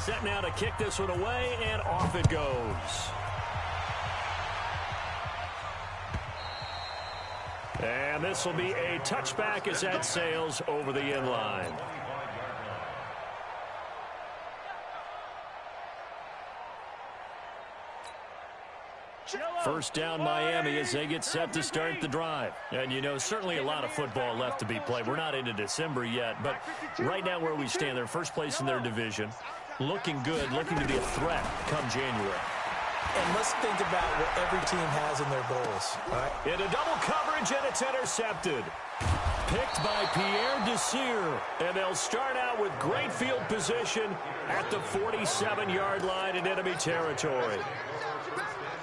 Set now to kick this one away, and off it goes. And this will be a touchback as that sails over the end line. First down Miami as they get set to start the drive. And, you know, certainly a lot of football left to be played. We're not into December yet, but right now where we stand, they're first place in their division. Looking good, looking to be a threat come January. And let's think about what every team has in their goals. Right? Into double coverage, and it's intercepted. Picked by Pierre Desir, and they'll start out with great field position at the 47-yard line in enemy territory.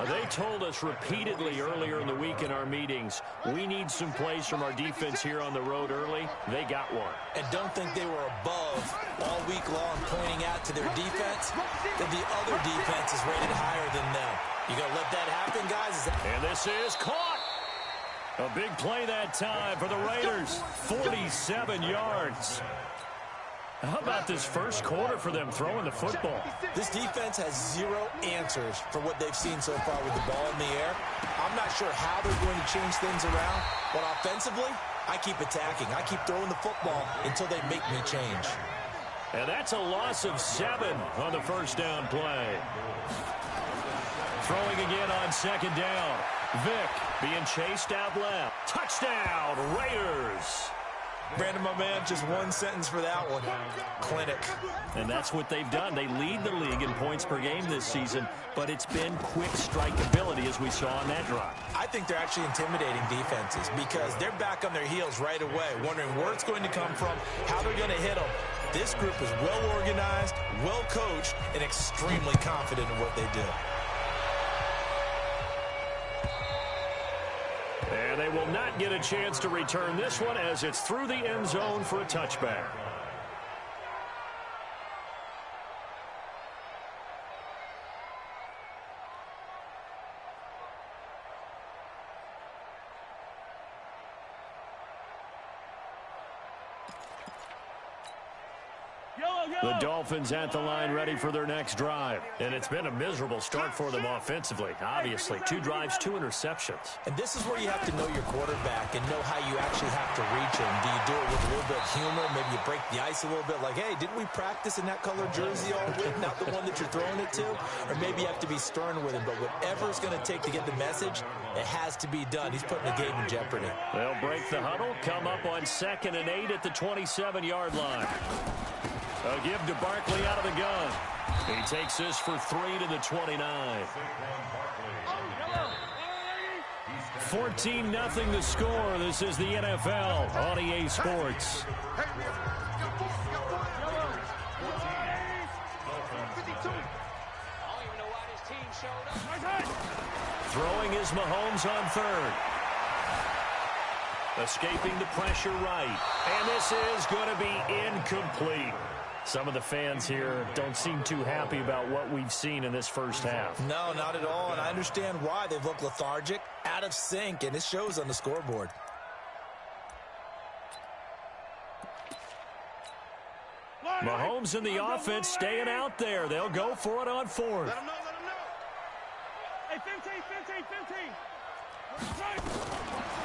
They told us repeatedly earlier in the week in our meetings, we need some plays from our defense here on the road early. They got one. And don't think they were above all week long pointing out to their defense that the other defense is rated higher than them. You going to let that happen, guys? And this is caught. A big play that time for the Raiders. 47 yards. How about this first quarter for them throwing the football? This defense has zero answers for what they've seen so far with the ball in the air. I'm not sure how they're going to change things around, but offensively, I keep attacking. I keep throwing the football until they make me change. And that's a loss of 7 on the first down play. Throwing again on second down. Vick being chased out left. Touchdown, Raiders. Brandon, my man, just one sentence for that one. Clinic. And that's what they've done. They lead the league in points per game this season, but it's been quick strike ability as we saw on that drive. I think they're actually intimidating defenses because they're back on their heels right away, wondering where it's going to come from, how they're going to hit them. This group is well organized, well coached, and extremely confident in what they do. And they will not get a chance to return this one as it's through the end zone for a touchback. The Dolphins at the line ready for their next drive. And it's been a miserable start for them offensively. Obviously, 2 drives, 2 interceptions. And this is where you have to know your quarterback and know how you actually have to reach him. Do you do it with a little bit of humor? Maybe you break the ice a little bit like, hey, didn't we practice in that color jersey all week? Not the one that you're throwing it to? Or maybe you have to be stern with him. But whatever it's going to take to get the message, it has to be done. He's putting the game in jeopardy. They'll break the huddle, come up on 2nd and 8 at the 27-yard line. A give to Barkley out of the gun. He takes this for 3 to the 29. 14-0 the score. This is the NFL on EA Sports. Throwing is Mahomes on 3rd. Escaping the pressure right. And this is going to be incomplete. Some of the fans here don't seem too happy about what we've seen in this first half. No, not at all, and I understand why. They've looked lethargic, out of sync, and it shows on the scoreboard. Mahomes and the offense staying out there. They'll go for it on 4th. Let him know. Hey, 15.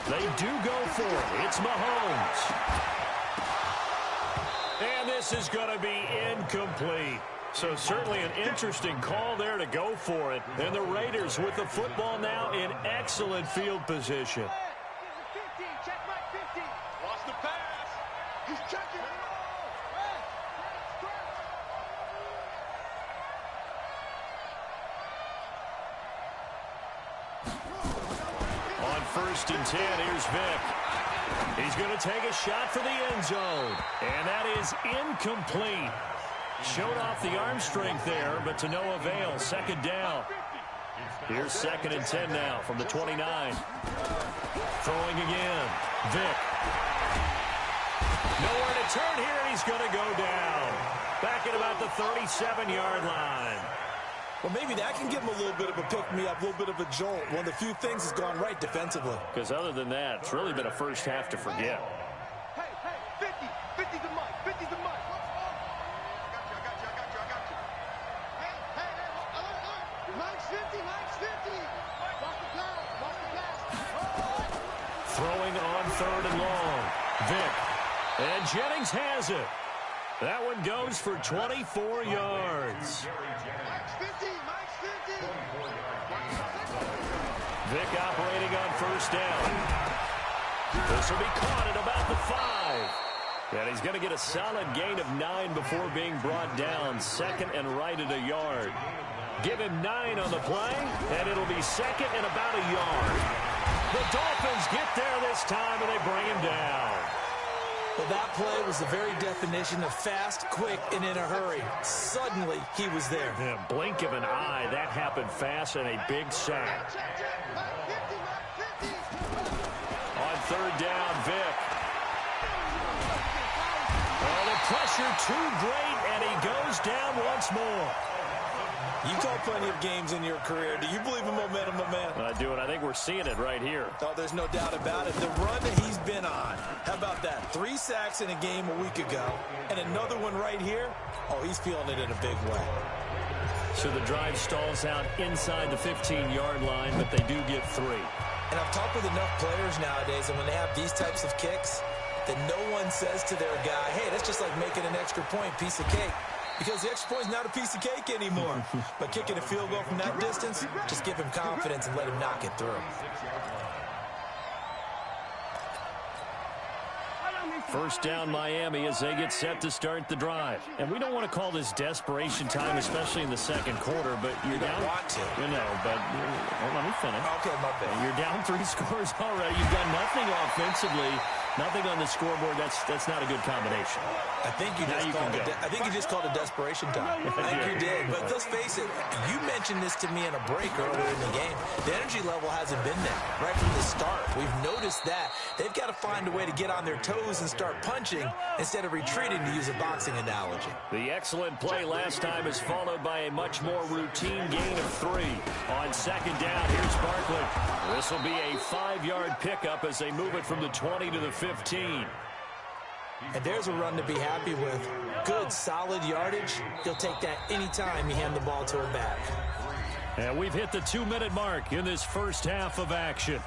They do go for it. It's Mahomes. And this is going to be incomplete. So certainly an interesting call there to go for it. And the Raiders with the football now in excellent field position. 15, check right 15. Lost the pass. He's checking it. On 1st and 10, here's Vick. He's going to take a shot for the end zone. And that is incomplete. Showed off the arm strength there, but to no avail. 2nd down. Here's 2nd and 10 now from the 29. Throwing again. Vick. Nowhere to turn here, and he's going to go down. Back at about the 37-yard line. Well, maybe that can give him a little bit of a pick-me-up, a little bit of a jolt. One of the few things has gone right defensively. Because other than that, it's really been a first half to forget. Hey, 50. 50's the mic. 50's the mic. I got you. Throwing on 3rd and long. Vick. And Jennings has it. That one goes for 24 yards. Vick operating on 1st down. This will be caught at about the 5. And he's going to get a solid gain of 9 before being brought down. 2nd and right at a yard. Give him 9 on the play, and it'll be 2nd and about a yard. The Dolphins get there this time, and they bring him down. Well, that play was the very definition of fast, quick, and in a hurry. Suddenly, he was there. Yeah, blink of an eye. That happened fast and a big sack. On 3rd down, Vick. Oh, the pressure too great, and he goes down once more. You call plenty of games in your career. Do you believe in momentum, my man? I do, and I think we're seeing it right here. Oh, there's no doubt about it. The run that he's been on. How about that? 3 sacks in a game a week ago, and another one right here. Oh, he's feeling it in a big way. So the drive stalls out inside the 15-yard line, but they do get 3. And I've talked with enough players nowadays, and when they have these types of kicks, that no one says to their guy, hey, that's just like making an extra point, piece of cake. Because the extra point is not a piece of cake anymore. But kicking a field goal from that distance, just give him confidence and let him knock it through. First down, Miami, as they get set to start the drive. And we don't want to call this desperation time, especially in the 2nd quarter, but you're down. You want to. You know, but let me finish. Okay, my bad. You're down 3 scores already. You've done nothing offensively, nothing on the scoreboard. That's not a good combination. I think you just called it desperation time. I think you did. But let's face it, you mentioned this to me in a break earlier in the game. The energy level hasn't been there right from the start. We've noticed that. They've got to find a way to get on their toes and start punching instead of retreating, to use a boxing analogy. The excellent play last time is followed by a much more routine gain of 3. On 2nd down, here's Barkley. This will be a 5-yard pickup as they move it from the 20 to the 15. And there's a run to be happy with. Good, solid yardage. He'll take that anytime you hand the ball to him back. And we've hit the 2-minute mark in this first half of action.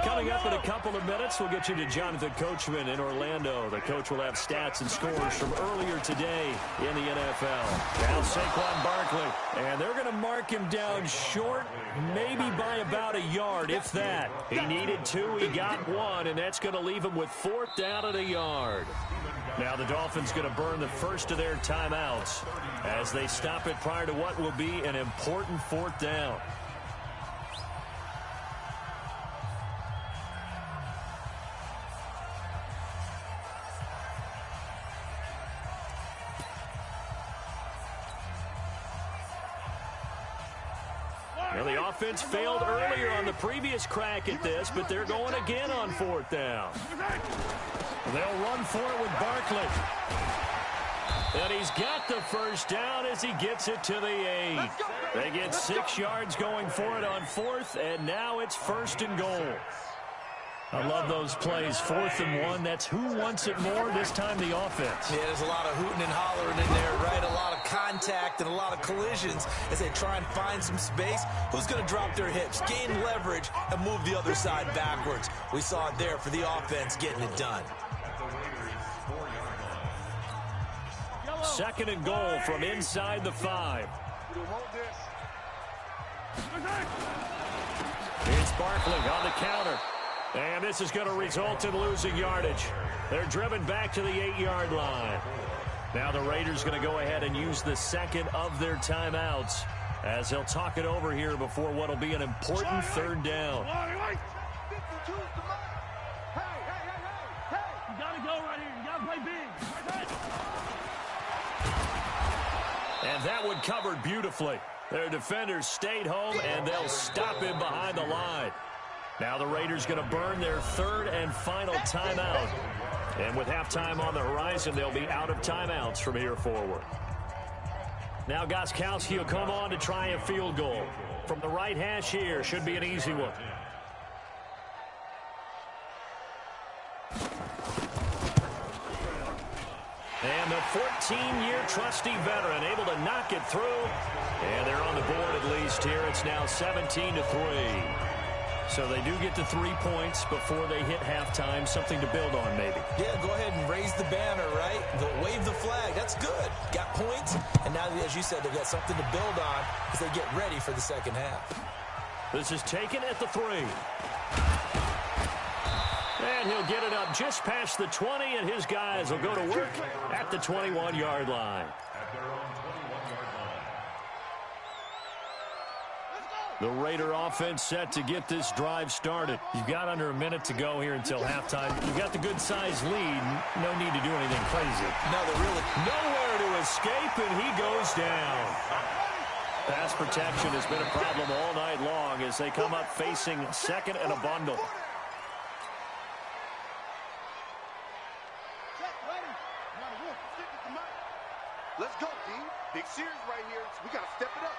Coming up in a couple of minutes, we'll get you to Jonathan Coachman in Orlando. The coach will have stats and scores from earlier today in the NFL. Now Saquon Barkley, and they're going to mark him down short, maybe by about a yard, if that. He needed 2, he got 1, and that's going to leave him with 4th down at a yard. Now the Dolphins going to burn the first of their timeouts as they stop it prior to what will be an important 4th down. Well, the offense failed earlier on the previous crack at this, but they're going again on 4th down. They'll run for it with Barkley. And he's got the first down as he gets it to the 8. They get 6 yards going for it on 4th, and now it's 1st and goal. I love those plays. 4th and 1. That's who wants it more, this time the offense. Yeah, there's a lot of hooting and hollering in there, right? A lot of contact and a lot of collisions as they try and find some space. Who's going to drop their hips, gain leverage, and move the other side backwards? We saw it there for the offense getting it done. 2nd and goal from inside the 5. It's Barkley on the counter. And this is going to result in losing yardage. They're driven back to the 8-yard line. Now the Raiders going to go ahead and use the 2nd of their timeouts as they'll talk it over here before what will be an important 3rd down. You got to go right here. You got to play big. And that one covered beautifully. Their defenders stayed home, and they'll stop him behind the line. Now the Raiders going to burn their 3rd and final timeout. And with halftime on the horizon, they'll be out of timeouts from here forward. Now Gostkowski will come on to try a field goal. From the right hash here, should be an easy one. And the 14-year trusty veteran able to knock it through. And they're on the board at least here. It's now 17-3. So they do get to 3 points before they hit halftime. Something to build on, maybe. Yeah, go ahead and raise the banner, right? Go wave the flag. That's good. Got points. And now, as you said, they've got something to build on as they get ready for the second half. This is taken at the 3. And he'll get it up just past the 20, and his guys will go to work at the 21-yard line. The Raider offense set to get this drive started. You've got under a minute to go here until halftime. You've got the good-sized lead. No need to do anything crazy. No, they're really nowhere to escape, and he goes down. Pass protection has been a problem all night long as they come up facing second and a bundle. Let's go, D. Big series right here. We got to step it up.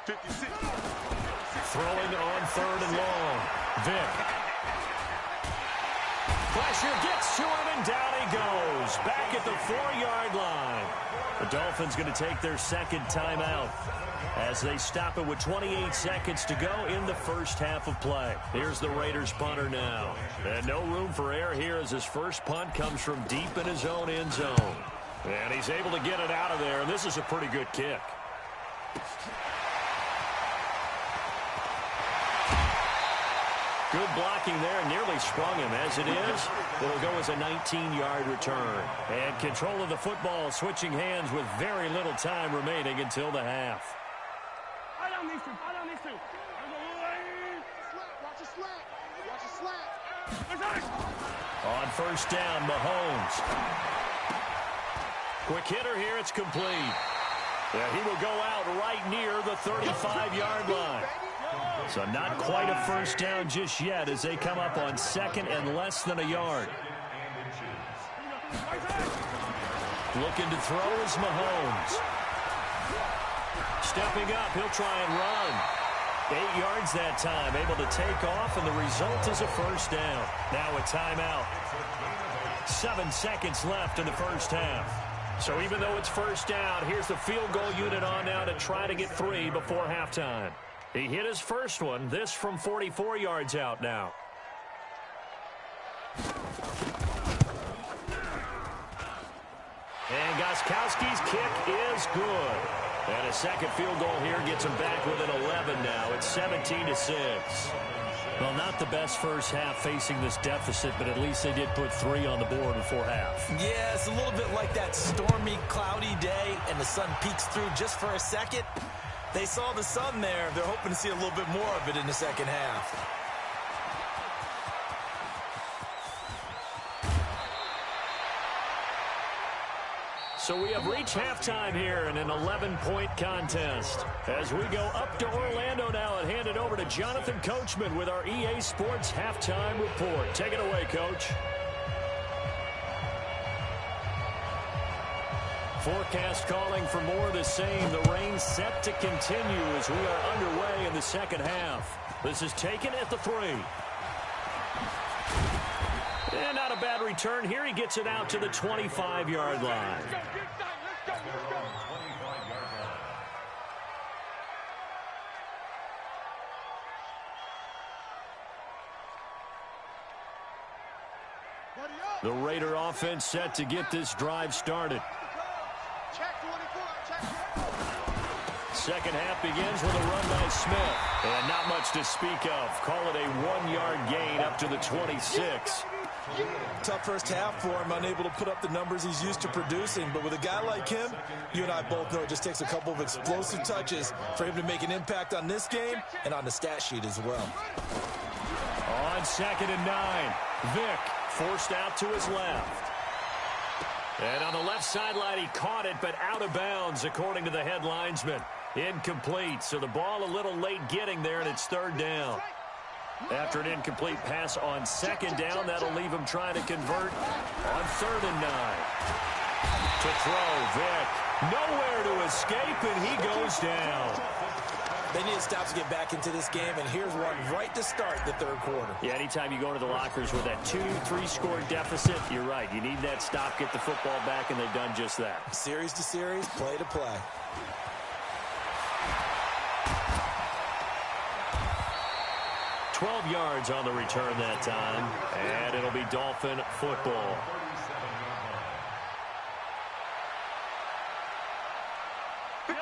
56. Throwing on third and long. Vick. Pressure gets to him, and down he goes. Back at the 4-yard line. The Dolphins going to take their second timeout as they stop it with 28 seconds to go in the first half of play. Here's the Raiders punter now. And no room for error here as his first punt comes from deep in his own end zone. And he's able to get it out of there, and this is a pretty good kick. Good blocking there, nearly sprung him. As it is, it'll go as a 19-yard return. And control of the football switching hands with very little time remaining until the half. I don't need to. Watch a slack. On first down, Mahomes. Quick hitter here, it's complete. Yeah, he will go out right near the 35-yard line. So not quite a first down just yet as they come up on second and less than a yard. Looking to throw is Mahomes. Stepping up, he'll try and run. 8 yards that time, able to take off, and the result is a first down. Now a timeout. 7 seconds left in the first half. So even though it's first down, here's the field goal unit on now to try to get 3 before halftime. He hit his first one, this from 44 yards out now. And Gostkowski's kick is good. And a second field goal here gets him back within 11 now. It's 17-6. Well, not the best first half facing this deficit, but at least they did put 3 on the board before half. Yeah, it's a little bit like that stormy, cloudy day, and the sun peeks through just for a second. They saw the sun there. They're hoping to see a little bit more of it in the second half. So we have reached halftime here in an 11-point contest. As we go up to Orlando now and hand it over to Jonathan Coachman with our EA Sports Halftime Report. Take it away, Coach. Forecast calling for more of the same. The rain set to continue as we are underway in the second half. This is taken at the 3. And not a bad return here. He gets it out to the 25-yard line. The Raider offense set to get this drive started. Second half begins with a run by Smith. And not much to speak of. Call it a 1-yard gain up to the 26. Tough first half for him, unable to put up the numbers he's used to producing. But with a guy like him, you and I both know it just takes a couple of explosive touches for him to make an impact on this game and on the stat sheet as well. On 2nd and 9, Vick forced out to his left. And on the left sideline, he caught it, but out of bounds, according to the head linesman. Incomplete, so the ball a little late getting there, and it's 3rd down. After an incomplete pass on 2nd down, that'll leave him trying to convert on 3rd and 9. To throw, Vick. Nowhere to escape, and he goes down. They need to stop to get back into this game, and here's one right to start the third quarter. Yeah, anytime you go to the lockers with that 2-3 score deficit, you're right. You need that stop, get the football back, and they've done just that. Series to series, play to play. "12 yards on the return that time, and it'll be Dolphin football.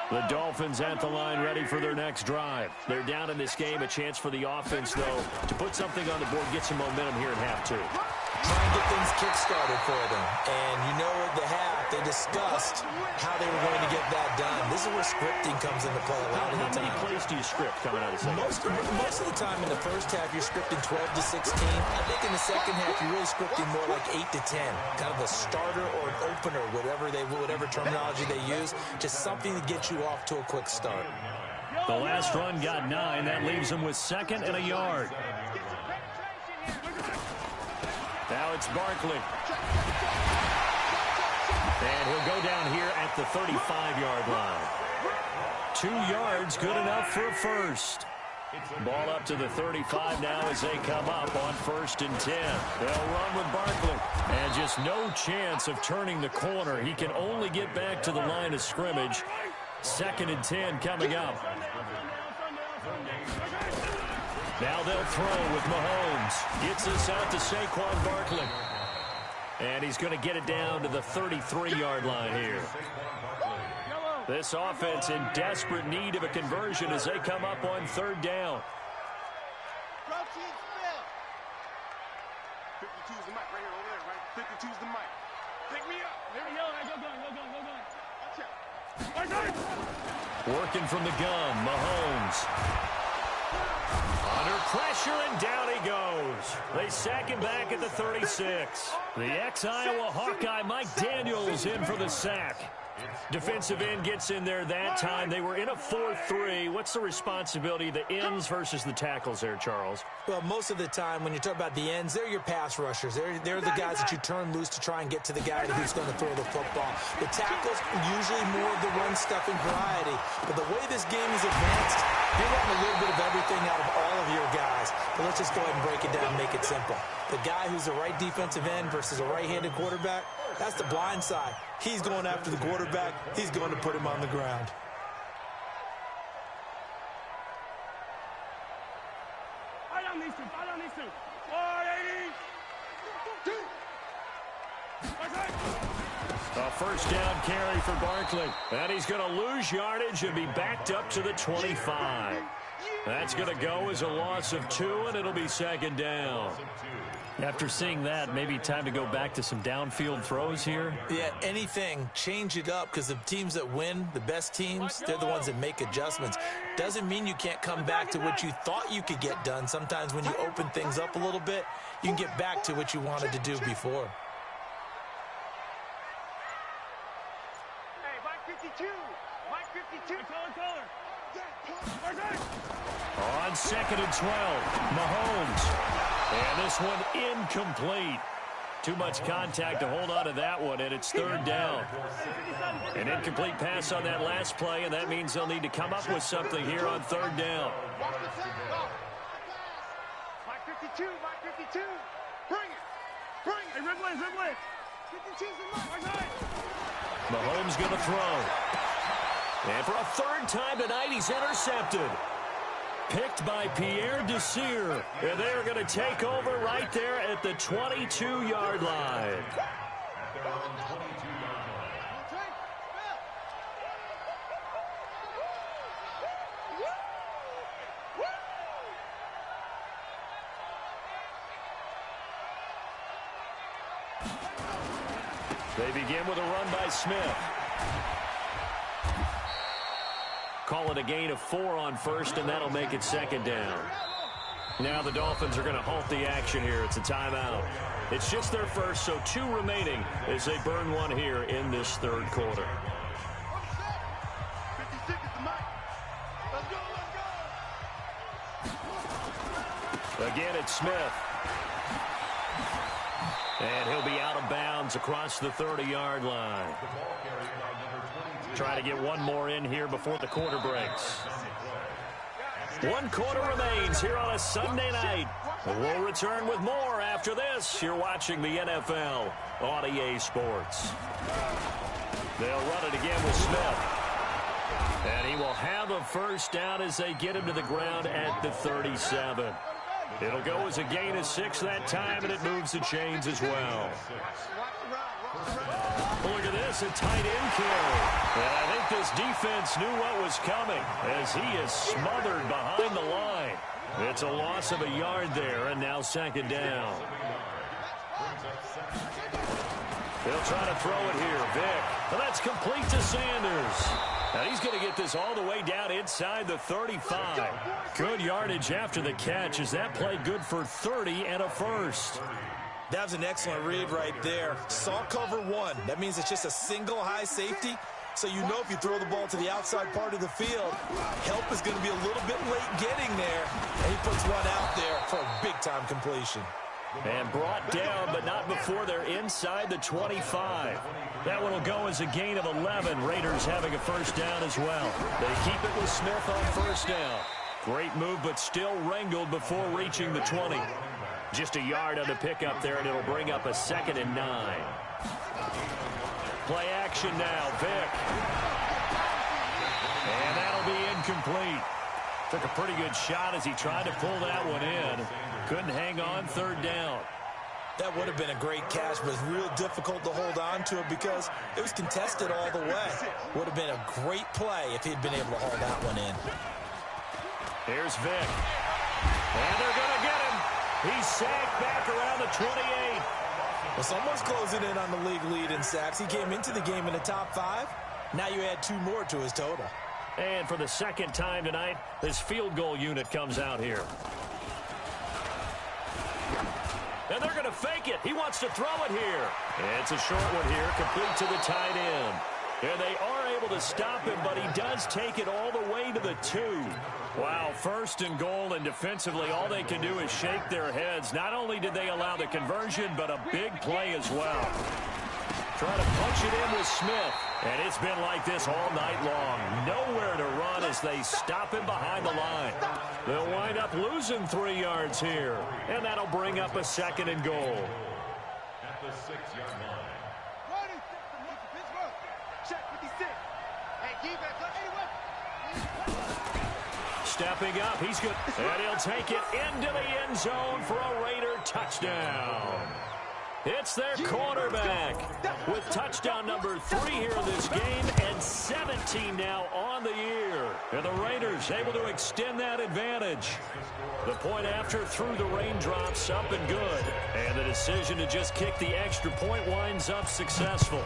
The Dolphins at the line, ready for their next drive. They're down in this game. A chance for the offense, though, to put something on the board, get some momentum here in half two. Try and get things kick-started for them. And you know at the half, they discussed how they were going to get that done. This is where scripting comes into play a lot of the time. How many plays do you script coming out of the second? Most of the time in the first half, you're scripting 12 to 16. I think in the second half, you're really scripting more like 8 to 10. Kind of a starter or an opener, whatever terminology they use. Just something to get you off to a quick start. The last run got 9. That leaves them with 2nd and a yard. Now it's Barkley. And he'll go down here at the 35-yard line. 2 yards, good enough for a first. Ball up to the 35 now as they come up on 1st and 10. They'll run with Barkley. And just no chance of turning the corner. He can only get back to the line of scrimmage. 2nd and 10 coming up. Now they'll throw with Mahomes. Gets this out to Saquon Barkley. And he's going to get it down to the 33-yard line here. This offense in desperate need of a conversion as they come up on 3rd down. 52's the mic right here over there, right? 52's the mic. Pick me up. There we go. Go. Working from the gun, Mahomes. Under pressure, and down he goes. They sack him back at the 36. The ex-Iowa Hawkeye Mike Daniels in for the sack. Defensive end gets in there that time. They were in a 4-3. What's the responsibility of the ends versus the tackles there, Charles? Well, most of the time when you talk about the ends, they're your pass rushers. They're the guys that you turn loose to try and get to the guy who's going to throw the football. The tackles usually more of the run-stuffing variety. But the way this game is advanced, you're getting a little bit of everything out of all of your guys. But let's just go ahead and break it down and make it simple. The guy who's the right defensive end versus a right-handed quarterback, that's the blind side. He's going after the quarterback. He's going to put him on the ground. Fight on these two. 480. A first down carry for Barkley. And he's going to lose yardage and be backed up to the 25. That's going to go as a loss of 2, and it'll be 2nd down. After seeing that, maybe time to go back to some downfield throws here. Yeah, anything. Change it up, because the teams that win, the best teams, they're the ones that make adjustments. Doesn't mean you can't come back to what you thought you could get done. Sometimes when you open things up a little bit, you can get back to what you wanted to do before. Hey, Mike 52. Color. On 2nd and 12, Mahomes. And this one incomplete. Too much contact to hold on to that one, and it's 3rd down. An incomplete pass on that last play, and that means they'll need to come up with something here on 3rd down. Mike 52. Bring it. Hey, Ridley. 52's the mic. Mahomes going to throw. And for a 3rd time tonight, he's intercepted. Picked by Pierre Desir. And they're going to take over right there at the 22-yard line. They begin with a run by Smith. Call it a gain of 4 on 1st, and that'll make it 2nd down. Now the Dolphins are going to halt the action here. It's a timeout. It's just their first, so 2 remaining as they burn one here in this 3rd quarter. 56 is the mic. Let's go. Again, it's Smith. And he'll be out of bounds across the 30-yard line. Try to get one more in here before the quarter breaks. One quarter remains here on a Sunday night. We'll return with more after this. You're watching the NFL on EA Sports. They'll run it again with Smith. And he will have a first down as they get him to the ground at the 37. It'll go as a gain of 6 that time, and it moves the chains as well. Look at this, a tight end carry. And I think this defense knew what was coming as he is smothered behind the line. It's a loss of a yard there, and now second down. They'll try to throw it here. Vick. And that's complete to Sanders. Now he's going to get this all the way down inside the 35. Good yardage after the catch as that play good for 30 and a first. That was an excellent read right there. Saw cover 1. That means it's just a single high safety. So you know if you throw the ball to the outside part of the field, help is going to be a little bit late getting there. And he puts one out there for a big-time completion. And brought down, but not before they're inside the 25. That one will go as a gain of 11. Raiders having a first down as well. They keep it with Smith on first down. Great move, but still wrangled before reaching the 20. Just a yard on the pickup there, and it'll bring up a 2nd and 9. Play action now, Vick. And that'll be incomplete. Took a pretty good shot as he tried to pull that one in. Couldn't hang on, third down. That would have been a great catch, but it's real difficult to hold on to it because it was contested all the way. Would have been a great play if he'd been able to haul that one in. Here's Vick. And they're going to get him. He's sacked back around the 28. Well, someone's closing in on the league lead in sacks. He came into the game in the top 5. Now you add 2 more to his total. And for the second time tonight, this field goal unit comes out here. And they're going to fake it. He wants to throw it here. It's a short one here, complete to the tight end. And they are able to stop him, but he does take it all the way to the 2. Wow, first and goal, and defensively, all they can do is shake their heads. Not only did they allow the conversion, but a big play as well. Trying to punch it in with Smith. And it's been like this all night long. Nowhere to run as they stop him behind the line. They'll wind up losing 3 yards here. And that'll bring up a 2nd and goal. At the 6-yard line. Stepping up, he's good. And he'll take it into the end zone for a Raider touchdown. It's their quarterback with touchdown number 3 here in this game and 17 now on the year. And the Raiders able to extend that advantage. The point after through the raindrops up and good. And the decision to just kick the extra point winds up successful.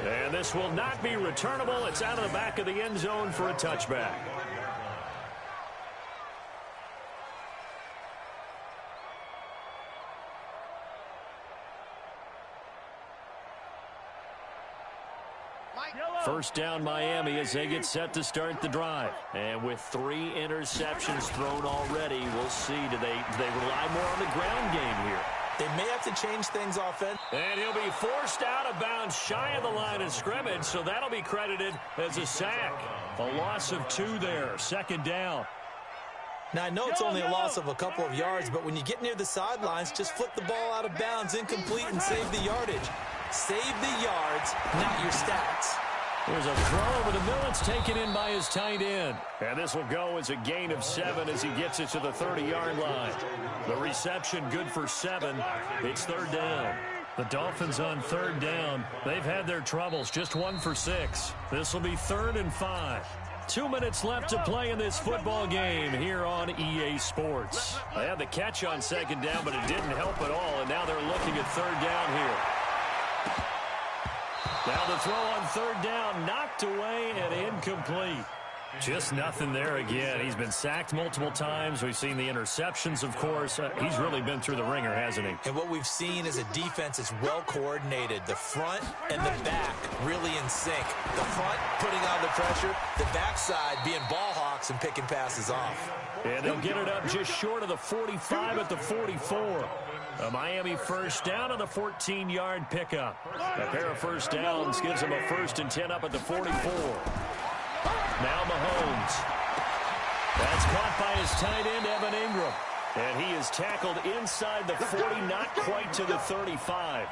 And this will not be returnable. It's out of the back of the end zone for a touchback. First down Miami as they get set to start the drive. And with 3 interceptions thrown already, we'll see. Do they rely more on the ground game here? They may have to change things offensively. And he'll be forced out of bounds shy of the line of scrimmage, so that'll be credited as a sack. A loss of 2 there, 2nd down. Now, I know it's only a loss of a couple of yards, but when you get near the sidelines, just flip the ball out of bounds, incomplete, and save the yardage. Save the yards, not your stats. There's a throw over the middle. It's taken in by his tight end. And this will go as a gain of 7 as he gets it to the 30-yard line. The reception good for 7. It's 3rd down. The Dolphins on 3rd down. They've had their troubles. Just 1 for 6. This will be 3rd and 5. 2 minutes left to play in this football game here on EA Sports. They had the catch on 2nd down, but it didn't help at all. And now they're looking at 3rd down here. Now the throw on 3rd down, knocked away and incomplete. Just nothing there again. He's been sacked multiple times. We've seen the interceptions, of course. He's really been through the ringer, hasn't he? And what we've seen is a defense that's well coordinated. The front and the back really in sync. The front putting on the pressure, the backside being ball hawks and picking passes off. And they'll get it up just short of the 45 at the 44. A Miami first down on the 14-yard pickup. A pair of first downs gives them a 1st and 10 up at the 44. Now Mahomes. That's caught by his tight end, Evan Ingram. And he is tackled inside the 40, not quite to the 35.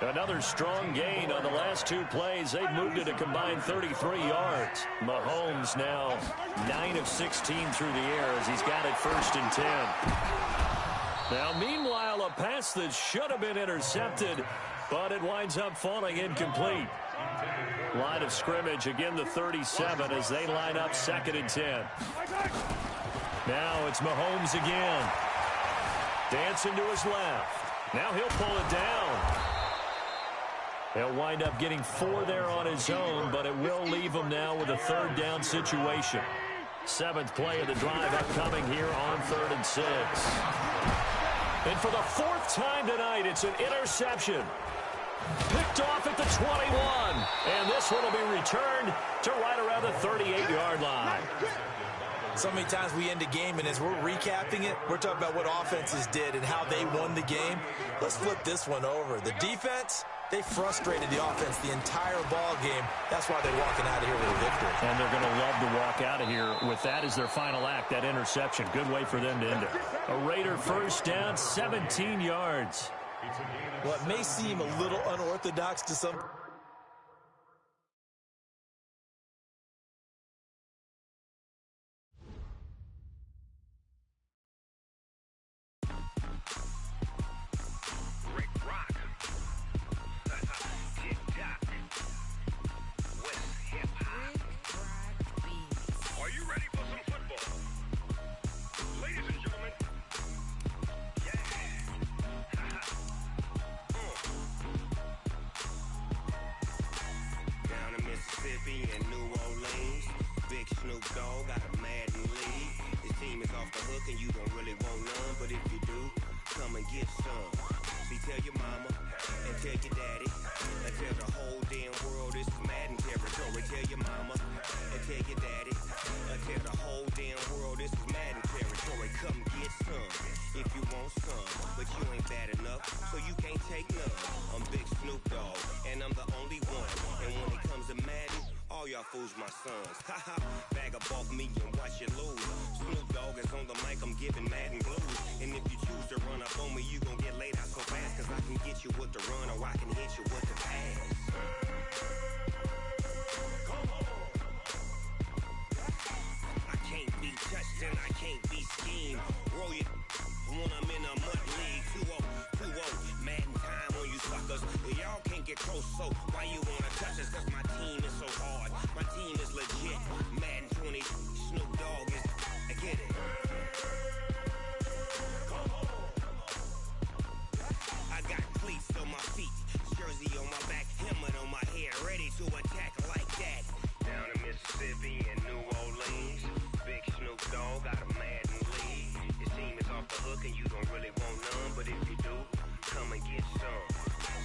Another strong gain on the last 2 plays. They've moved it a combined 33 yards. Mahomes now 9 of 16 through the air as he's got it 1st and 10. Now, meanwhile, a pass that should have been intercepted, but it winds up falling incomplete. Line of scrimmage, again the 37 as they line up 2nd and 10. Now it's Mahomes again. Dancing to his left. Now he'll pull it down. He'll wind up getting 4 there on his own, but it will leave him now with a 3rd down situation. 7th play of the drive upcoming here on 3rd and 6. And for the 4th time tonight, it's an interception. Picked off at the 21. And this one will be returned to right around the 38-yard line. So many times we end a game, and as we're recapping it, we're talking about what offenses did and how they won the game. Let's flip this one over. The defense, they frustrated the offense the entire ball game. That's why they're walking out of here with a victory. And they're going to love to walk out of here with that as their final act, that interception. Good way for them to end it. A Raider first down, 17 yards. Well, it may seem a little unorthodox to some. In New Orleans, big Snoop Dogg got a Madden league. His team is off the hook and you don't really want none, but if you do, come and get some. See, tell your mama and tell your daddy and tell the whole damn world this is Madden territory. Tell your mama and tell your daddy and tell the whole damn world this is Madden territory. Come get some if you want some, but you ain't bad enough, so you can't take none. I'm Big Snoop Dogg and I'm the only one, and when it comes to Madden, all y'all fools my sons. Haha, bag up off me and watch you lose. Snoop Dogg is on the mic, I'm giving Madden blues. And if you choose to run up on me, you gon' get laid out so fast, cause I can get you with the run or I can hit you with the pass. I can't be touched and I can't be schemed. Roll you when I'm in a mud league. 2-0, 2-0, Madden time on you suckers. Y'all can't get close, so why you wanna touch us? Cause my team is so hard, my team is legit. Madden 20, Snoop Dogg is, I get it. I got cleats on my feet, jersey on my back, helmet on my head, ready to attack like that. Down in Mississippi and New Orleans, big Snoop Dogg got a Madden league. His team is off the hook and you don't really want none, but if you do, come and get some.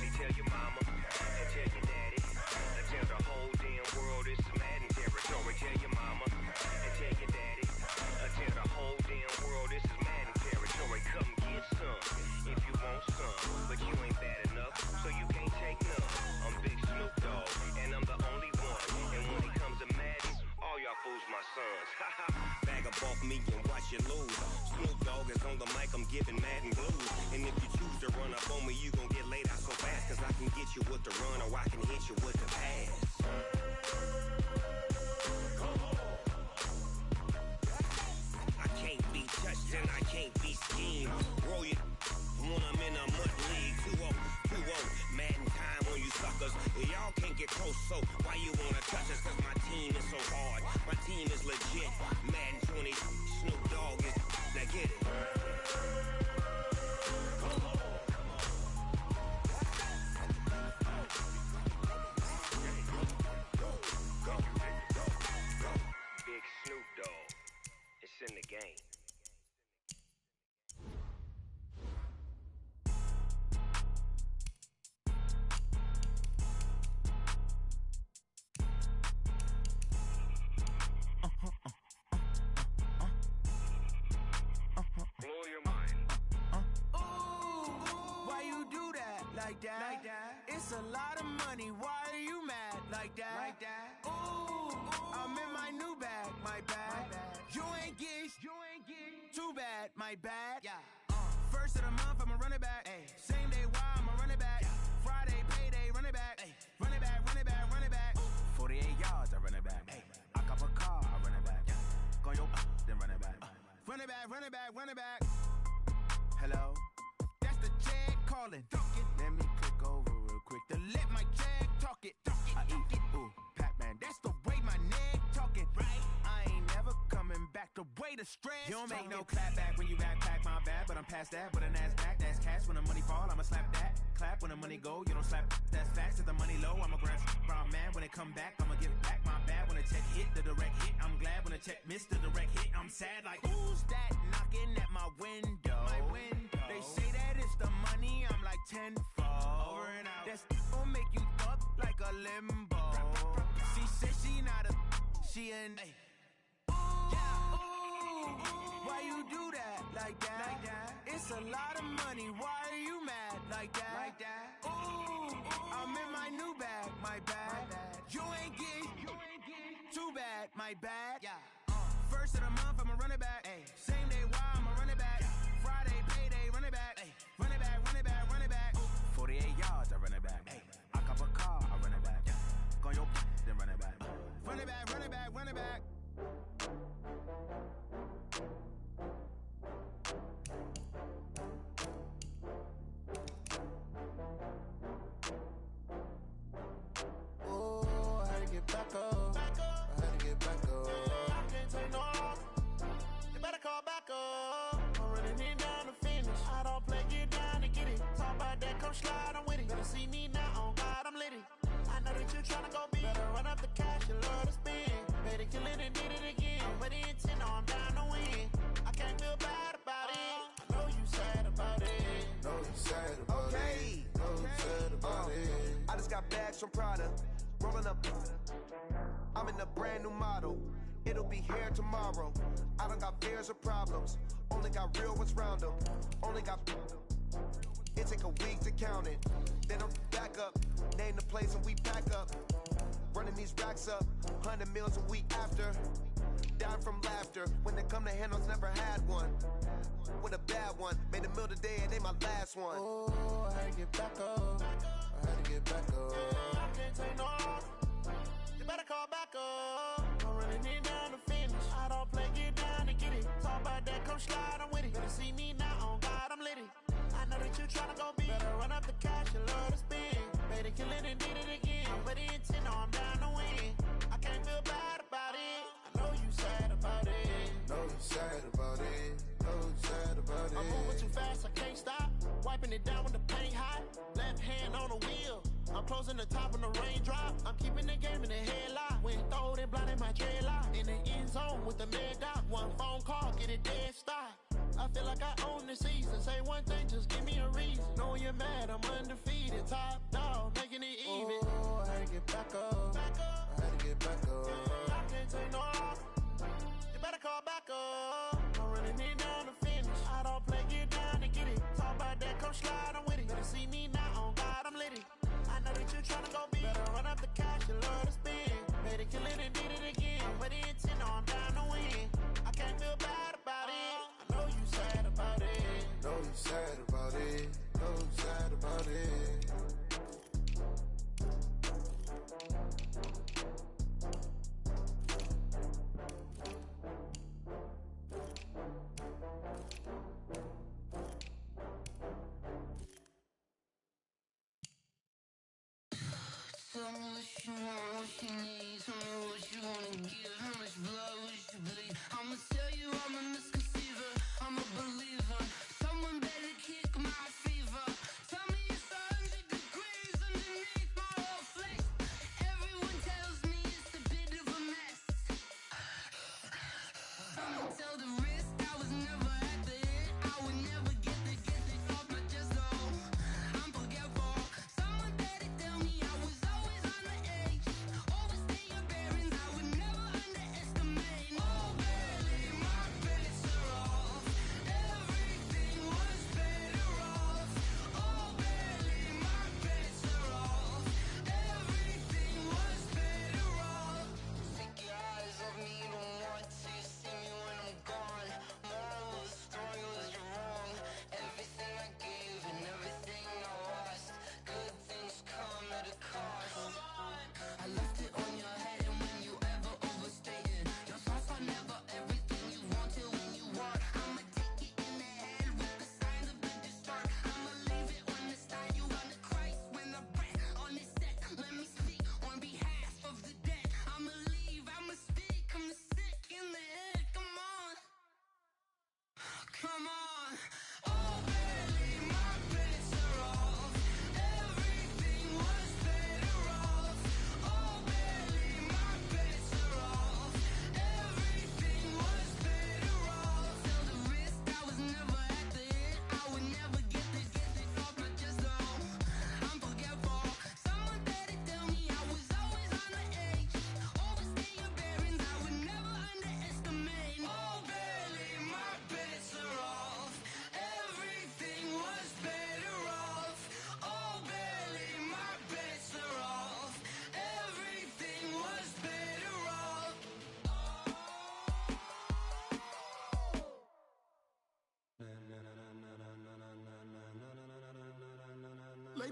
See, tell your mama and tell your daddy and tell the whole damn world it's Madden territory. Tell your mama and tell your daddy and tell the whole damn world this is Madden territory. Come get some if you want some, but you ain't bad enough, so you can't take none. I'm Big Snoop Dogg and I'm the only one, and when it comes to Madden, all y'all fools my sons. Haha, bag up off me and watch you lose. Snoop Dogg is on the mic, I'm giving Madden blues. And if you choose to run up on me, you gon' get laid out so fast, cause I can get you with the run or I can hit you with the pass. I can't be touched and I can't be schemed. Roll you when I'm in a mud league. 2-0, 2-0, Madden time on you suckers. Y'all can't get close, so why you wanna touch us? Cause my team is so hard, my team is legit. Madden 20, Snoop Dogg is, now get it. Big Snoop Dogg, it's in the game. Blow your mind. like that. It's a lot of money, why are you mad like that? Ooh, I'm in my new bag, my bad. You ain't get too bad, my bad. First of the month, I'ma run it back. Same day, why I'ma run it back. Friday, payday, run it back. Run it back, run it back, run it back. 48 yards, I run it back. I cop a car, I run it back. Go yo, then run it back. Run it back, run it back, run it back. Hello, that's the check calling. Let me click over real quick to let my check talk it. I eat it, ooh, Pac-Man, that's the way my neck talking. Right, I ain't never coming back. The way the stress. You don't make no clap back when you backpack, my bad, but I'm past that. With a NASDAQ, that's cash. When the money fall, I'ma slap that. Clap when the money go, you don't slap. That's facts. If the money low, I'ma grab brown man. When it come back, I'ma give it back. My bad when the check hit, the direct hit. I'm glad when the check missed the direct hit. I'm sad like, who's that knocking at my window? They say that it's the money, I'm like tenfold. Over and out. That's gon' make you up like a limbo. She said she not a, she an. Why you do that like that? It's a lot of money, why are you mad like that? Ooh, I'm in my new bag, my bad. You ain't get too bad, my bad. First of the month, I'ma run it back. Same day, why I'ma run it back. Friday, payday, run it back. Run it back, run it back, run it back. 48 yards, I run it back. I cop a car, I run it back. Go yo, then run it back. Run it back, run it back, run it back. Oh, I had to get back up. I had to get back up. I can't take no loss. You better call back up. I'm running it down to finish. I don't play, get down to get it. Talk about that, come slide, I'm with it. Better see me now, on God, I'm litty. I know that you tryna go big. Better run up the cash, you love to spend. Better kill it and did it again. I'm ready intent, no, I'm down to win. I can't feel bad about it. I know you sad about it. Know you sad about it. Know you sad about it. I just got bags from Prada. Rolling up. I'm in a brand new model. It'll be here tomorrow. I don't got fears or problems. Only got real ones round them. Only got. It take a week to count it. Then I'm back up. Name the place and we pack up. Running these racks up. 100 meals a week after. Down from laughter. When they come to handles, never had one. With a bad one. Made a meal today and they my last one. Oh, I had to get back up. I had to get back up. I can't take no loss. You better call back up. I'm running it down to finish. I don't play, get down to get it. Talk about that, come slide, I'm with it. Better see me now, on God, I'm litty. I know that you tryna go big. Better run up the cash, you love to spend. Better kill it and did it again. I'm ready intent, no, I'm down to win. I can't feel bad about it. I know you sad about it. Know you sad about it. Know you sad about it. I'm moving too fast, I can't stop. Wiping it down when the paint hot. Left hand on the wheel. I'm closing the top when the raindrop. I'm keeping the game in the headlock. When throwed and blinded my dreadlock. In the end zone with the mad dot. One phone call, get it dead stop. I feel like I own the season. Say one thing, just give me a reason. Knowing you're mad, I'm undefeated. Top dog, making it even. Oh, I had to get back up. I had to get back up. I can't take no loss. You better call back up. I'm running it down to finish. I don't play, get down to get it. Talk about that, come slide, I'm with it. Better see me now, on God, I'm litty. I know that you tryna go big. Better run up the cash, you love to spend. Better kill it and did it again. I'm ready intent, no, I'm down to win. I can't feel bad about it. I know you sad about it. Know you sad about it. Know you sad about it. Tell me what you want, what you need. Tell me what you wanna give. How much blood would you bleed? I'ma tell you I'm a misconceiver. I'm a believer. Someone better keep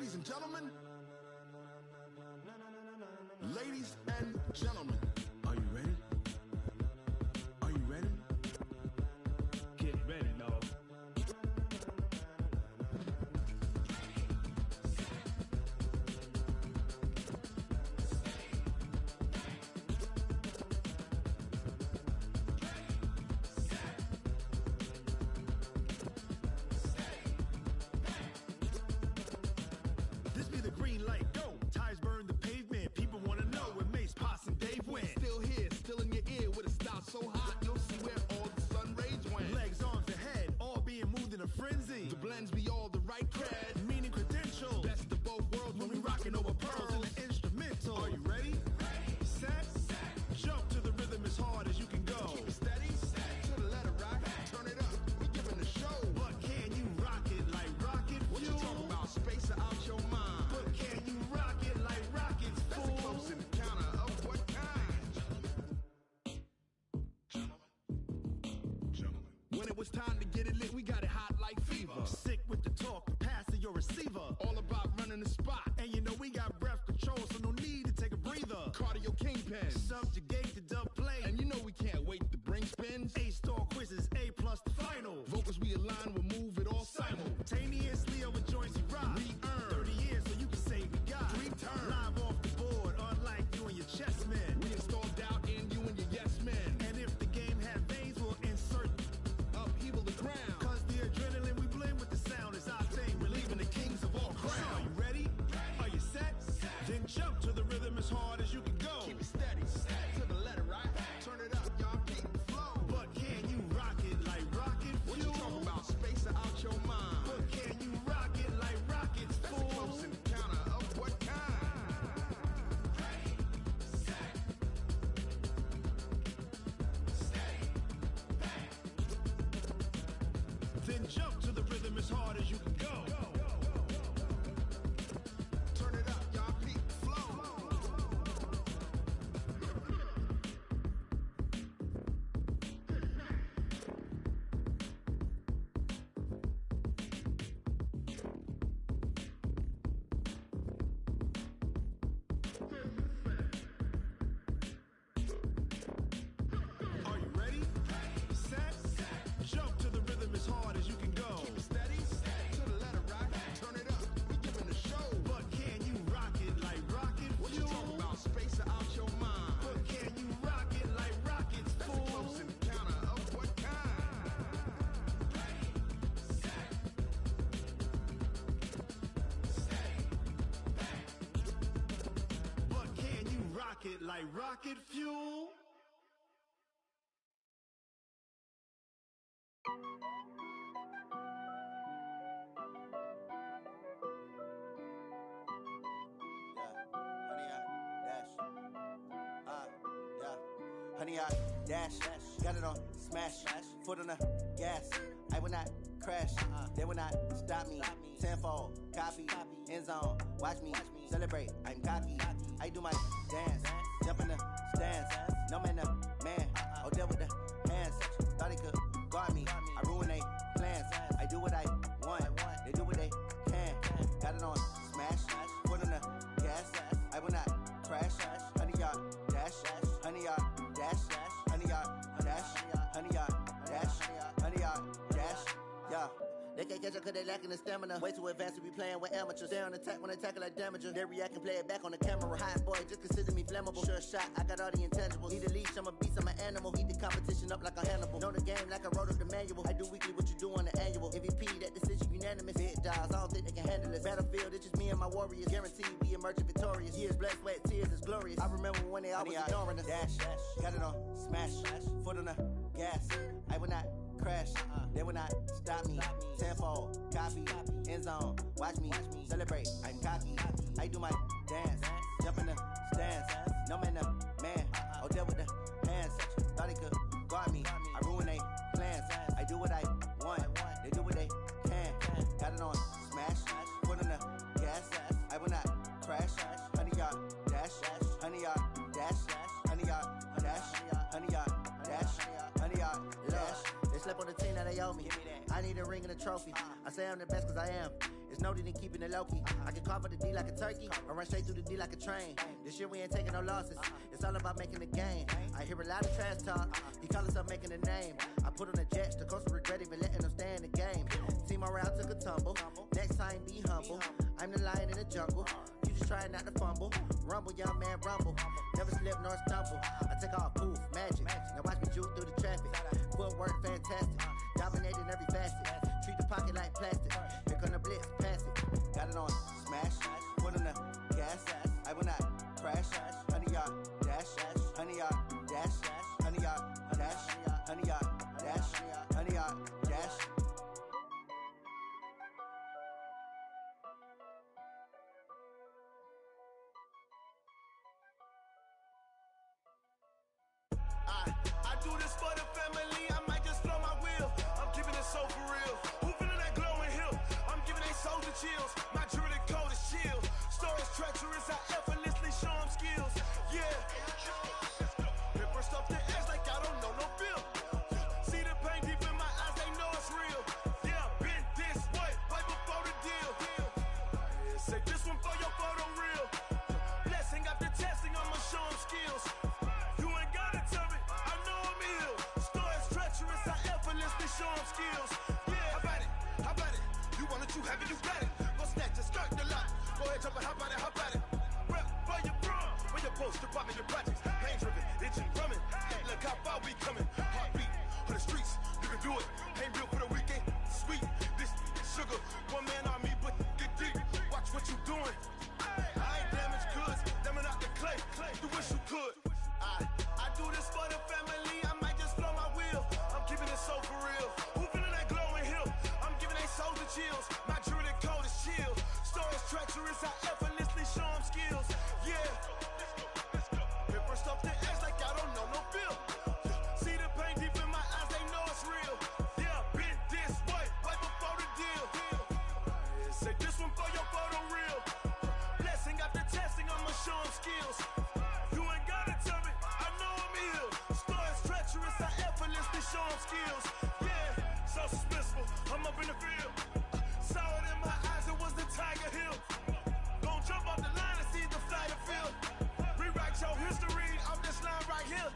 Ladies and gentlemen, ladies and gentlemen, are you ready? Are you ready? Get ready, dog. This be the green light, go. Tires burn the pavement. People want to know where Mace, Potts, and Dave went. Still here, still in your ear with a style so hot, you'll see where all the sun rays went. Legs, arms, ahead, all being moved in a frenzy. The blends be all the right cred, meaning credentials. Best of both worlds when we rockin' over pearls in the instrumental. Are you ready? Set, jump to the rhythm as hard as you can go. Keep it steady, to the letter right. Turn it up, we giving the show. But can you rock it like rocket fuel? What you talking about? Space out your mind. But can you rock it like rockets, fool? That's a close encounter of what kind? Gentlemen. When it was time to get it lit, we got it hot like fever. Sick with the talk, pass to your receiver. All about running the spot. And you know we got breath control, so no need to take a breather. Cardio kingpin, subjugate the dub play. And you know we can't wait to bring spins. A-star quizzes, A+ the final. Vocals we align, we'll move it all simultaneously over joints we rock. We earn 30 years so you can say we got 3 turns. Live off the board, unlike you and your chess men. We install doubt in you and your yes men. And if the game had veins, we'll insert upheaval the ground. Cause the adrenaline we blend with the sound is our thing, relieving the kings of all crowns. So are you ready? Are you set? Then jump to the rhythm as hard as you can go. Keep it steady, to the letter right. Turn it up, y'all keep the flow. But can you rock it like rocket fuel? What you talking about? Space out your mind. But can you rock it like rockets, fool? That's a close encounter of what kind? Ready, set, steady, bang. Then jump to the rhythm as hard as you can go. Turn it up, y'all keep the flow. Are you ready? Set, jump to the rhythm as hard as you can go. Keep it steady, to the letter right. Turn it up, we giving the show. But can you rock it like rocket fuel? What you talking about? Space out your mind. But can you rock it like rockets, fool? That's a close encounter of what kind? Ready, set, steady, bang. But can you rock it like rocket fuel? Honey, I dash, got it on smash, foot on the gas. I will not crash, they will not stop me. Tenfold, copy, end zone, watch me celebrate. I'm cocky, I do my dance, jump in the stands. No man, the man, oh deal with the hands. Thought he could guard me, I ruin they plans. I do what I want, they do what they can. Got it on smash, foot on the gas. I will not crash, honey, y'all dash, honey, y'all dash, honey, y'all dash, honey, y'all dash, honey, y'all dash, yeah. They can't catch up cause they lacking the stamina. Way too advanced to be playing with amateurs. Stay on attack when I tackle like damager. They react and play it back on the camera. Hot boy, just consider me flammable. Sure shot, I got all the intangibles. Need a leash, I'm a beast, I'm an animal. Heat the competition up like a Hannibal. Know the game like I wrote up the manual. I do weekly what you do on the annual. MVP, that decision unanimous. Big dials, I don't think they can handle this. Battlefield, it's just me and my warriors. Guaranteed we emerging victorious. Years, blood, sweat, tears, is glorious. I remember when they always ignoring us. Dash, got it on smash, foot on the gas. I will not crash, they will not stop me. Tenfold, copy, end zone, watch me celebrate. I'm cocky, I do my dance, jump in the stands. No man, the man, oh deal with the hands. Thought he could guard me, I ruin they plans. I do what I want, they do what they can. Got it on smash, foot on the gas. I will not crash, honey, y'all dash, honey, y'all dash, honey, y'all dash, honey, y'all dash, honey, y'all dash. They slept on the team, now they they owe me. I need a ring and a trophy. I say I'm the best cause I am. It's no need in keeping it low-key. I can carve up the D like a turkey or run straight through the D like a train. This year we ain't taking no losses. It's all about making the game. I hear a lot of trash talk. He call himself making a name. I put on the jets. The coach will regret even letting them stay in the game. Team around took a tumble. Next time be humble. I'm the lion in the jungle. You just trying not to fumble. Rumble, young man, rumble. Never slip nor stumble. I take off, poof, magic. Now watch me juke through the traffic. Footwork fantastic. Dominating every facet. Treat the pocket like plastic. Here come the blitz, pass it. Got it on smash. Foot on the gas. I will not crash. 100-yard dash. 100-yard dash. 100-yard dash. 100-yard dash. 100-yard dash. I do this for the family, I might just blow my wheel. I'm keeping it so for real. Who feeling that glowing hill? I'm giving they soldier chills. My jewelry code is chill. Stories treacherous, I effortlessly show them skills. Yeah. Paper stuff the edge like I don't know no feel. See the pain deep in my eyes, they know it's real. Yeah, been this way, way before the deal. Say this one for your photo real. Blessing after testing, I'ma show them skills. You ain't gotta tell me, I know I'm ill. Stories treacherous, I effortlessly show them skills. Yeah, how about it? How about it? You want it, you have it, you got it. Go snatch it, skirt the lot. Go ahead, jump it, how about it? How about it? Rep where you from? Where your post, department, your projects. Pain driven, itching, drumming. Hey, look how far we coming. Heartbeat on the streets, you can do it. Ain't real for the weekend. Sweet, this sugar. One man army, but get deep. Watch what you doing. I ain't damaged goods, damn out the clay. You wish you could. I do this for the family, I might just blow my wheel. I'm keeping it so for real. Who feeling that glowing hill? I'm giving they soldier chills. My jewelry code is chill. Stories treacherous, I effortlessly show them skills. Yeah. Paper stuff the edge like I don't know no feel. See the pain deep in my eyes, they know it's real. Yeah, been this way, way before the deal. Say this one for your photo real. Blessing after testing, I'ma show them skills. You ain't gotta tell me, I know I'm ill. Stories treacherous, I effortlessly show them skills. Yeah, so suspenseful, I'm up in the field. Saw it in my eyes, it was the Tiger Hill. Gon' jump off the line and see the fly the field. Rewrite your history, I'm this line right here.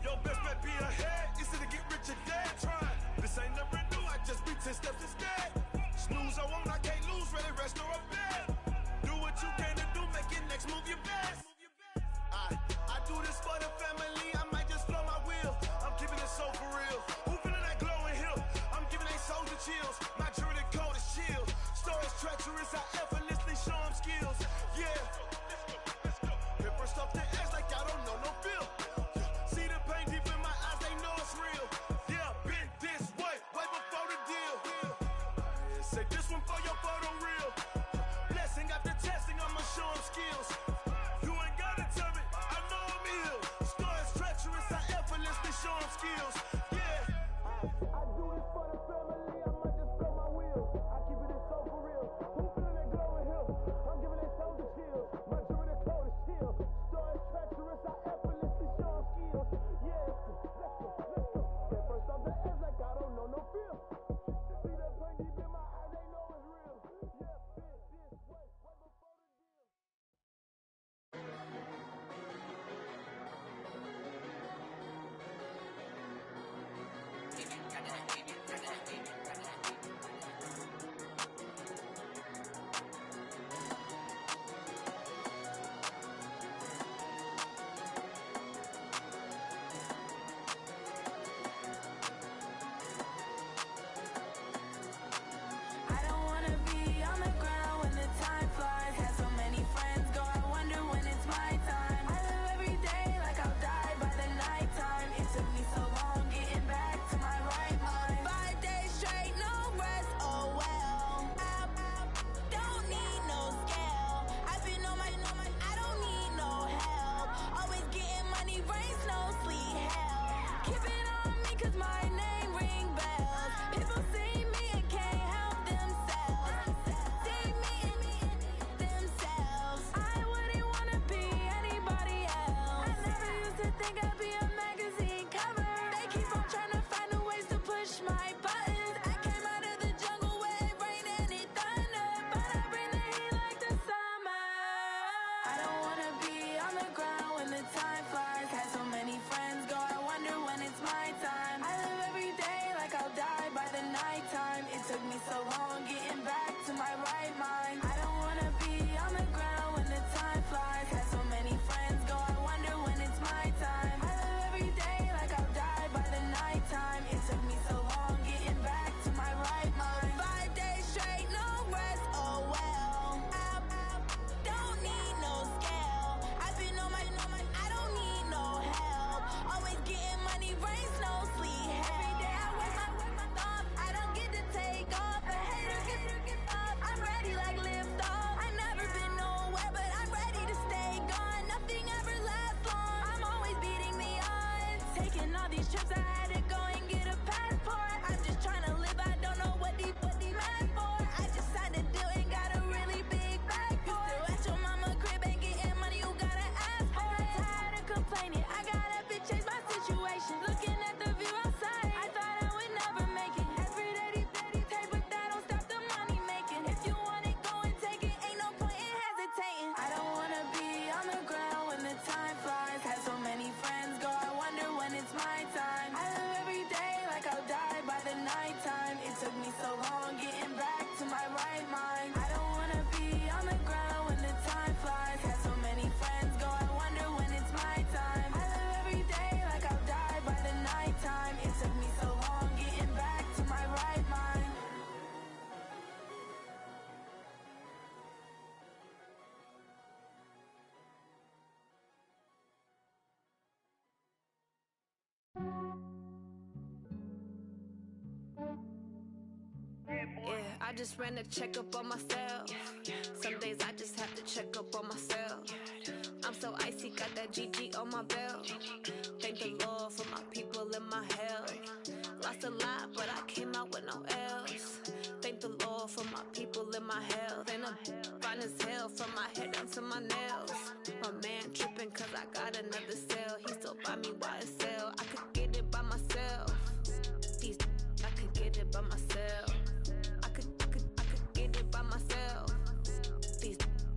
Your best bet be ahead, easy to get rich or dead. Trying, this ain't never new, I just be 10 steps instead. Snooze I won't, I can't lose, ready, rest or a bed. Do what you can to do, make it next move your best. I do this for the family, I might just blow my wheel. I'm keeping it so for real. Who feeling that glowing hill? I'm giving they soldier chills. My jewelry code is chill. Stories treacherous, I effortlessly show them skills. Yeah. Paper stuff the edge like I don't know no feel. See the pain deep in my eyes, they know it's real. Yeah, been this way, way before the deal. Say this one for your photo real. Blessing after testing, I'ma show them skills. You ain't gotta tell me, I know I'm ill. Stories treacherous, I effortlessly show them skills. Yeah. I do this for the family, I might just blow my wheel. I keep it so for real. Who feeling that glowing hill? I'm giving they soldier chills. My jewelry code is chill. Stories treacherous, I effortlessly show them skills. Yeah. Let's go. That first off the edge like I don't know no feel. See that pain deep in my eyes, they know it's real. Yeah, been this way, way before the deal. I just ran a checkup on myself. Some days I just have to check up on myself. I'm so icy, got that GG on my belt. Thank the Lord for my people and my health. Lost a lot, but I came out with no L's. Thank the Lord for my people and my health. And I'm fine as hell from my head down to my nails. My man tripping cause I got another cell. He still buy me YSL. I could get it by myself. I could get it by myself. I could get it by myself.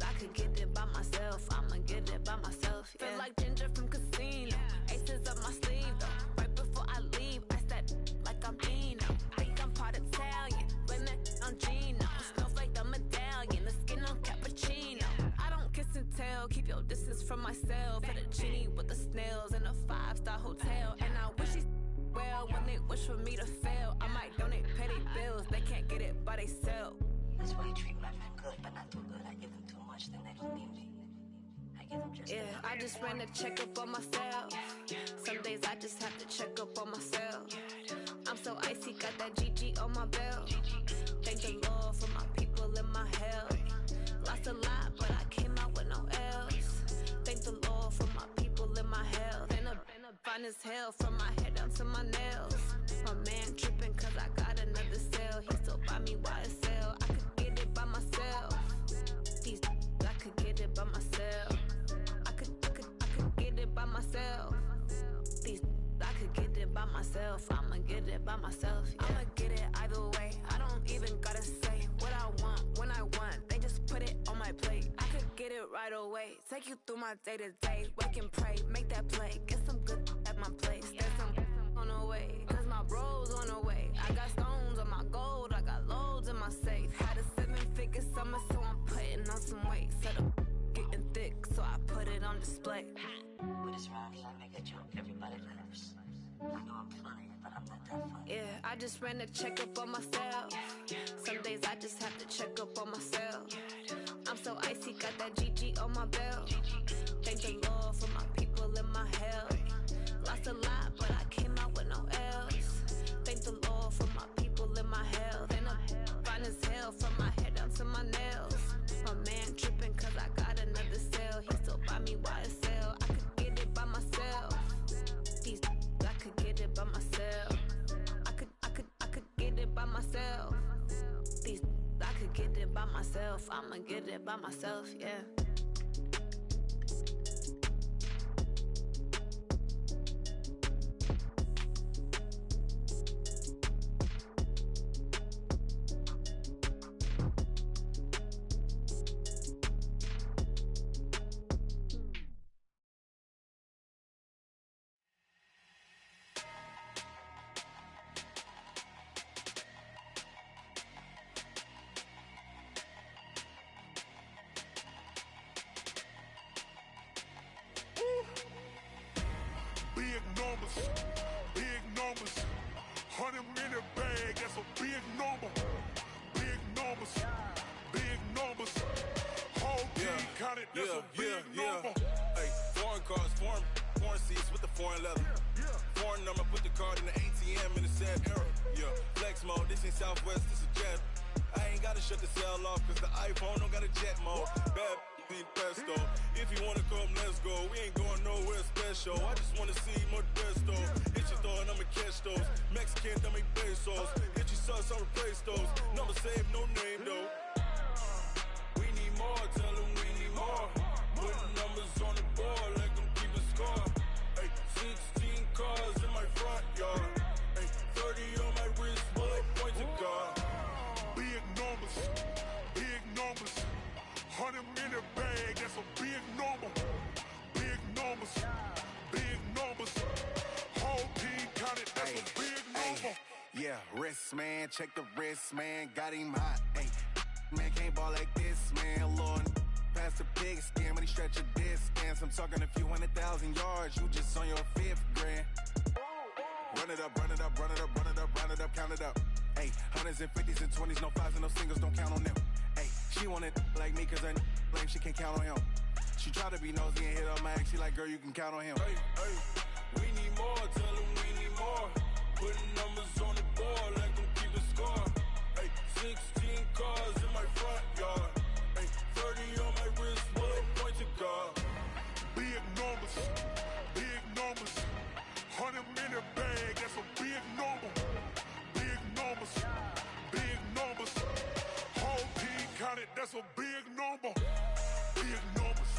I could get it by myself. I'ma get it by myself. Yeah. Feel like Ginger from Casino. Aces up my sleeve though. Right before I leave, I said like I'm Dino. Think I'm part Italian. Blame it on Gino. Snowflake the medallion. The skin on cappuccino. I don't kiss and tell. Keep your distance from myself. Hit a genie with the snails in a 5-star hotel. And I wish he's well when they wish for me to fail. I might donate petty bills. They can't get it by themselves. That's why you treat women good, but not too good. I give them too much, then they don't need me. I give them just yeah, I just ran a checkup on myself. Some days I just have to check up on myself. I'm so icy, got that GG on my belt. Thank the Lord for my people and my health. Lost a lot, but I came out with no L's. Thank the Lord for my people and my health. And I'm fine as hell from my head down to my nails. My man tripping cause I got another cell. He still buy me YSL. I could get it by myself. I could get it by myself. I could get it by myself. I could get it by myself. I'ma get it by myself. Yeah. I'ma get it either way. I don't even gotta say what I want when I want. They just put it on my plate. I could get it right away. Take you through my day to day. Wake and pray, make that play. Get some good at my place. There's some on the way. Cause my bros on the way. I got stones on my gold. I got loads in my safe. Had a 7-figure summer, so I'm putting on some weight. Set up getting thick, so I put it on display. With this round, I make a joke. Everybody laughs. I know I'm funny, but I'm not that funny. Yeah, I just ran a checkup on myself. Some days I just have to check up on myself. I'm so icy, got that GG on my belt. Thank the Lord for my people and my health. Lost a lot, but I came out with no L's. Thank the Lord for my people and my health. And I'm fine as hell from my head down to my nails. My man tripping cause I got another cell. He still buy me YSL. I could get it by myself. I could get it by myself. I could get it by myself. I could get it by myself. I'ma get it by myself, yeah. Big numbers, 100 in the bag, that's a big number. Big numbers, whole team counted, that's a big number. Hey, foreign cars, foreign seats with the foreign leather. Foreign number, put the card in the ATM in the sad era. Yeah, flex mode, this ain't Southwest, this is jet. I ain't gotta shut the cell off, cause the iPhone don't got a jet mode. Bad ain't pesto. If you wanna come, let's go. We ain't going nowhere special. I just wanna see more pesto. Hit your thought, I'ma catch those. Mexican, dummy pesos. Hit your sauce, I'll replace those. Number save, no name though. We need more, tell them we need more. Putting numbers on the board, like them keep a score. Hey, 16 cars in my front yard. Hey, 30 on my wrist, bullet point to God. Big numbers, 100 in the bag, that's a big number. Big numbers, whole team counted, that's a big number. Yeah, wrist man, check the wrist man, got him hot. Ay, man can't ball like this, man. Lord, pass the pig skin, but he stretch a distance. I'm talking a few 100,000 yards, you just on your 5th grand. Run it up, count it up. Ay, 100s and 50s and 20s, no 5s and no singles, don't count on them. Ay, she want it like me, cause her lame, she can't count on him. She try to be nosy and hit up my ex, she like, girl, you can count on him. Hey, we need more, tell them we need more. Putting numbers on the board, like them keep a score. Hey, 16 that's a big number. Big numbers,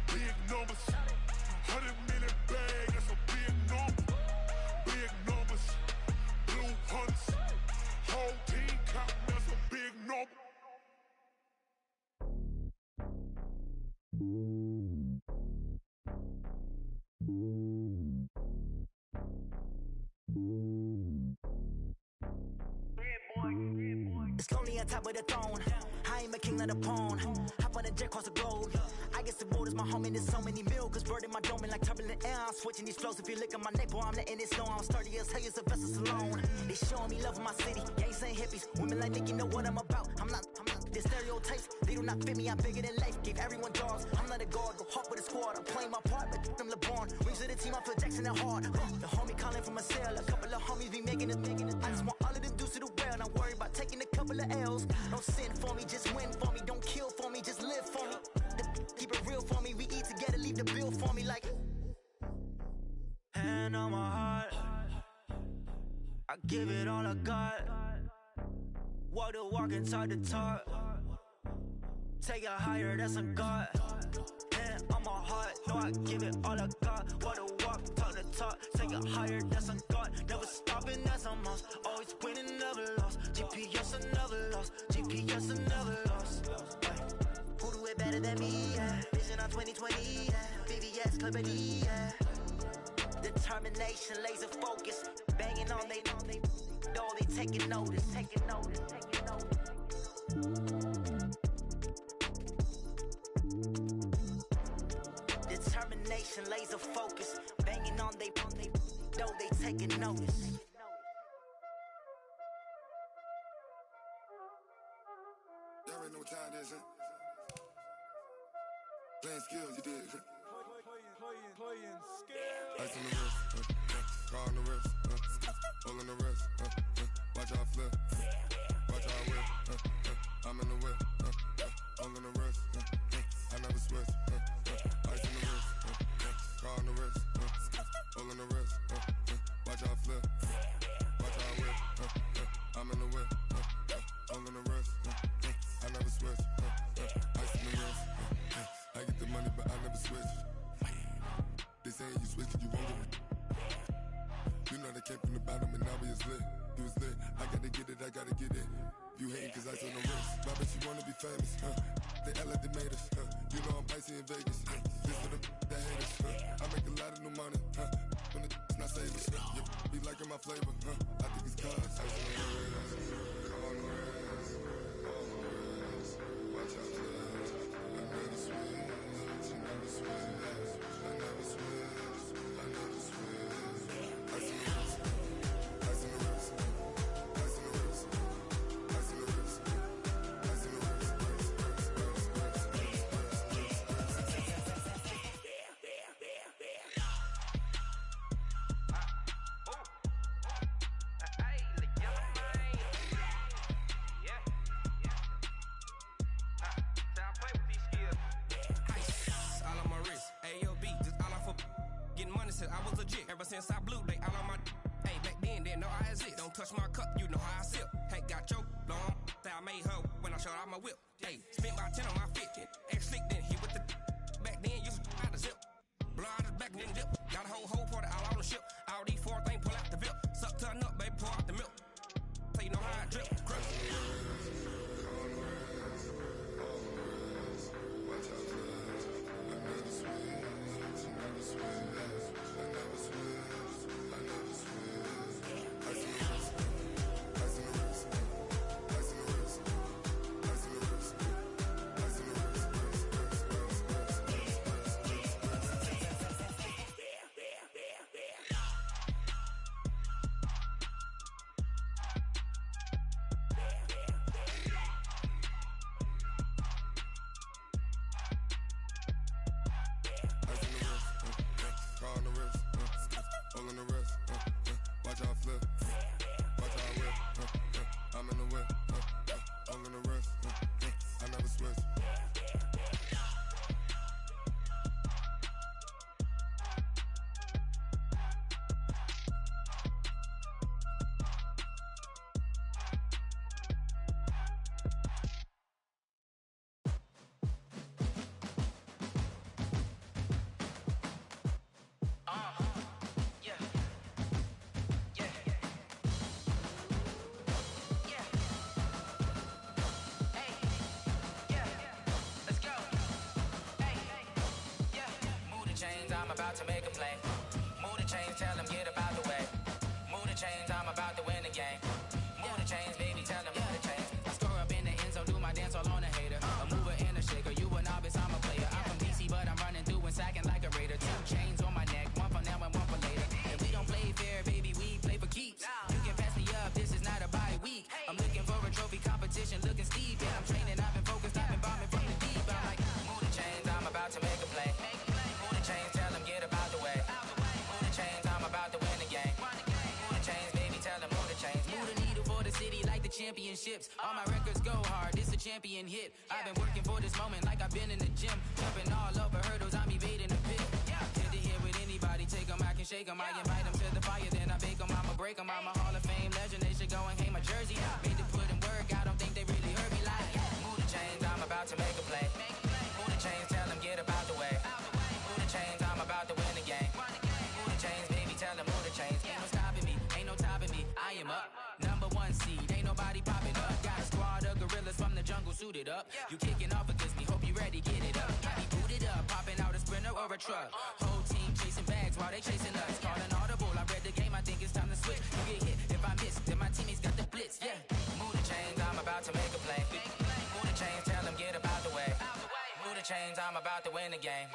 big numbers. 100 million bag, that's a big number. Big numbers, blue hunts, whole team count, that's a big number. It's lonely on top of the throne. I am a king of the pawn. Hop on a jet across the globe. I guess the world is my home and there's so many milks. Bird in my dome and like turbulent air. I'm switching these flows. If you look at my neck, boy, I'm letting it snow. I'm sturdy as hell as a vessel alone. They showing me love in my city. Gangs saying hippies. Women like Nick, you know what I'm about. I'm not. The stereotypes, they do not fit me. I'm bigger than life. Gave everyone jobs. I'm not a guard. Go hawk with a squad. I'm playing my part, but I'm LeBron. Rings of the team, I feel Jackson and hard. The homie calling from a cell. A couple of homies be making it. I just want all of them dudes to the well. Not worry about taking a couple of L's. Don't sin for me, just win for me. Don't kill for me, just live for me. Keep it real for me. We eat together, leave the bill for me like. Hand on my heart, I give it all I got. Walk the walk and talk the talk. Take it higher, that's a God. Hand on my heart, no, I give it all I got. Walk the walk, talk the talk. Take it higher, that's a God. Never stopping, that's a must. Always winning, never lost. GPS, I never lost. GPS, I never lost. Who do it better than me? Yeah. Vision on 2020. Yeah. VVS, Clippity. Yeah. Determination, laser focus. Banging on they know they taking notice. Taking notice. Taking notice. Determination, laser focus. Banging on they know they taking notice. Y'all already know what time it is, huh? Playing skills, you did. Playing skills. Ice on the wrist, car on the wrist, hole in the wrist, watch how I flip, watch how I whip, I'm in the whip, hole in the wrist, I never switch, ice on the wrist, car on the wrist, hole in the wrist, watch how I flip, watch how I whip, I'm in the whip, hole in the wrist, I never switch, ice on the wrist, I get the money but I never switch. They saying you switch, you won't get it. You know they came from the bottom and now we is lit. You was lit, I gotta get it, I gotta get it. You hating cause I on the wrist. My bitch, you wanna be famous, They act like they made us, You know I'm icy in Vegas, This for the that hate us, I make a lot of new money, When the not savers, You be liking my flavor, I think it's cause I on the wrist, on the wrist, on the wrist. Watch out, I never switch, I never switch. I never switch, I never switch. Ice in the wrist, ice in the wrist, ice in the wrist, ice in the wrist, ice in the wrist, I was legit. Ever since I blew, they all on my. Hey, back then, didn't know I exist. Don't touch my cup, you know how I sip. Hey, got your long. That I made her when I showed out my whip. Hey, spent about 10 on my fit. Ex-slick, then hit with the. Back then, used to out the zip. Blow out his back, then dip. Got a whole party all on the ship. All these four things, pull out the VIP. Suck to a nut, baby, pour out the milk. So you know how I drip. Crush. Watch out, I never switch, I never switch. about to make a play. Move the chains, tell them get about the way. Move the chains, I'm about to win the game. Move the chains, baby, tell them move the chains. I score up in the end zone, do my dance all on a hater. A mover and a shaker, you a novice, I'm a player. I'm from DC, but I'm running through and sacking like a raider. 2 chains on my neck, one for now and one for later. If we don't play fair, baby, we play for keeps. You can pass me up, this is not a bye week. I'm looking for a trophy competition, looking steep. Yeah, I'm training, I've been focused, I've been bombing from the deep. I'm like, move the chains, I'm about to make a play. Move the chains, tell them get about the way. Move the chains, I'm about to win the game. Move the chains, baby, tell them move the chains. Move the needle for the city like the championships. All my records go hard, this a champion hit. I've been working for this moment like I've been in the gym. Jumping all over hurdles, I'm evading the pit. Head to head with anybody, take them, I can shake them. I invite them to the fire, then I bake them, I'ma break them. I'm a Hall of Fame legend, they should go and hang my jersey. Made to put in work, I don't think they really heard me like. Move the chains, I'm about to make a play. Move the chains, tell them get about the way. Move the chains, I'm about to win the game. Move the chains, baby, tell them move the chains. Ain't no stopping me, ain't no topping me, I am up. Number 1 seed, ain't nobody popping up. Got a squad of gorillas from the jungle suited up. You kicking off against me, hope you ready, get it up. I be booted up, popping out a sprinter or a truck. Whole team chasing bags while they chasing us. Calling audible, I read the game, I think it's time to switch. You get hit, if I miss, then my teammates got the blitz, yeah. Move the chains, I'm about to make a play. Move the chains, tell them get about the way. Move the chains, I'm about to win the game.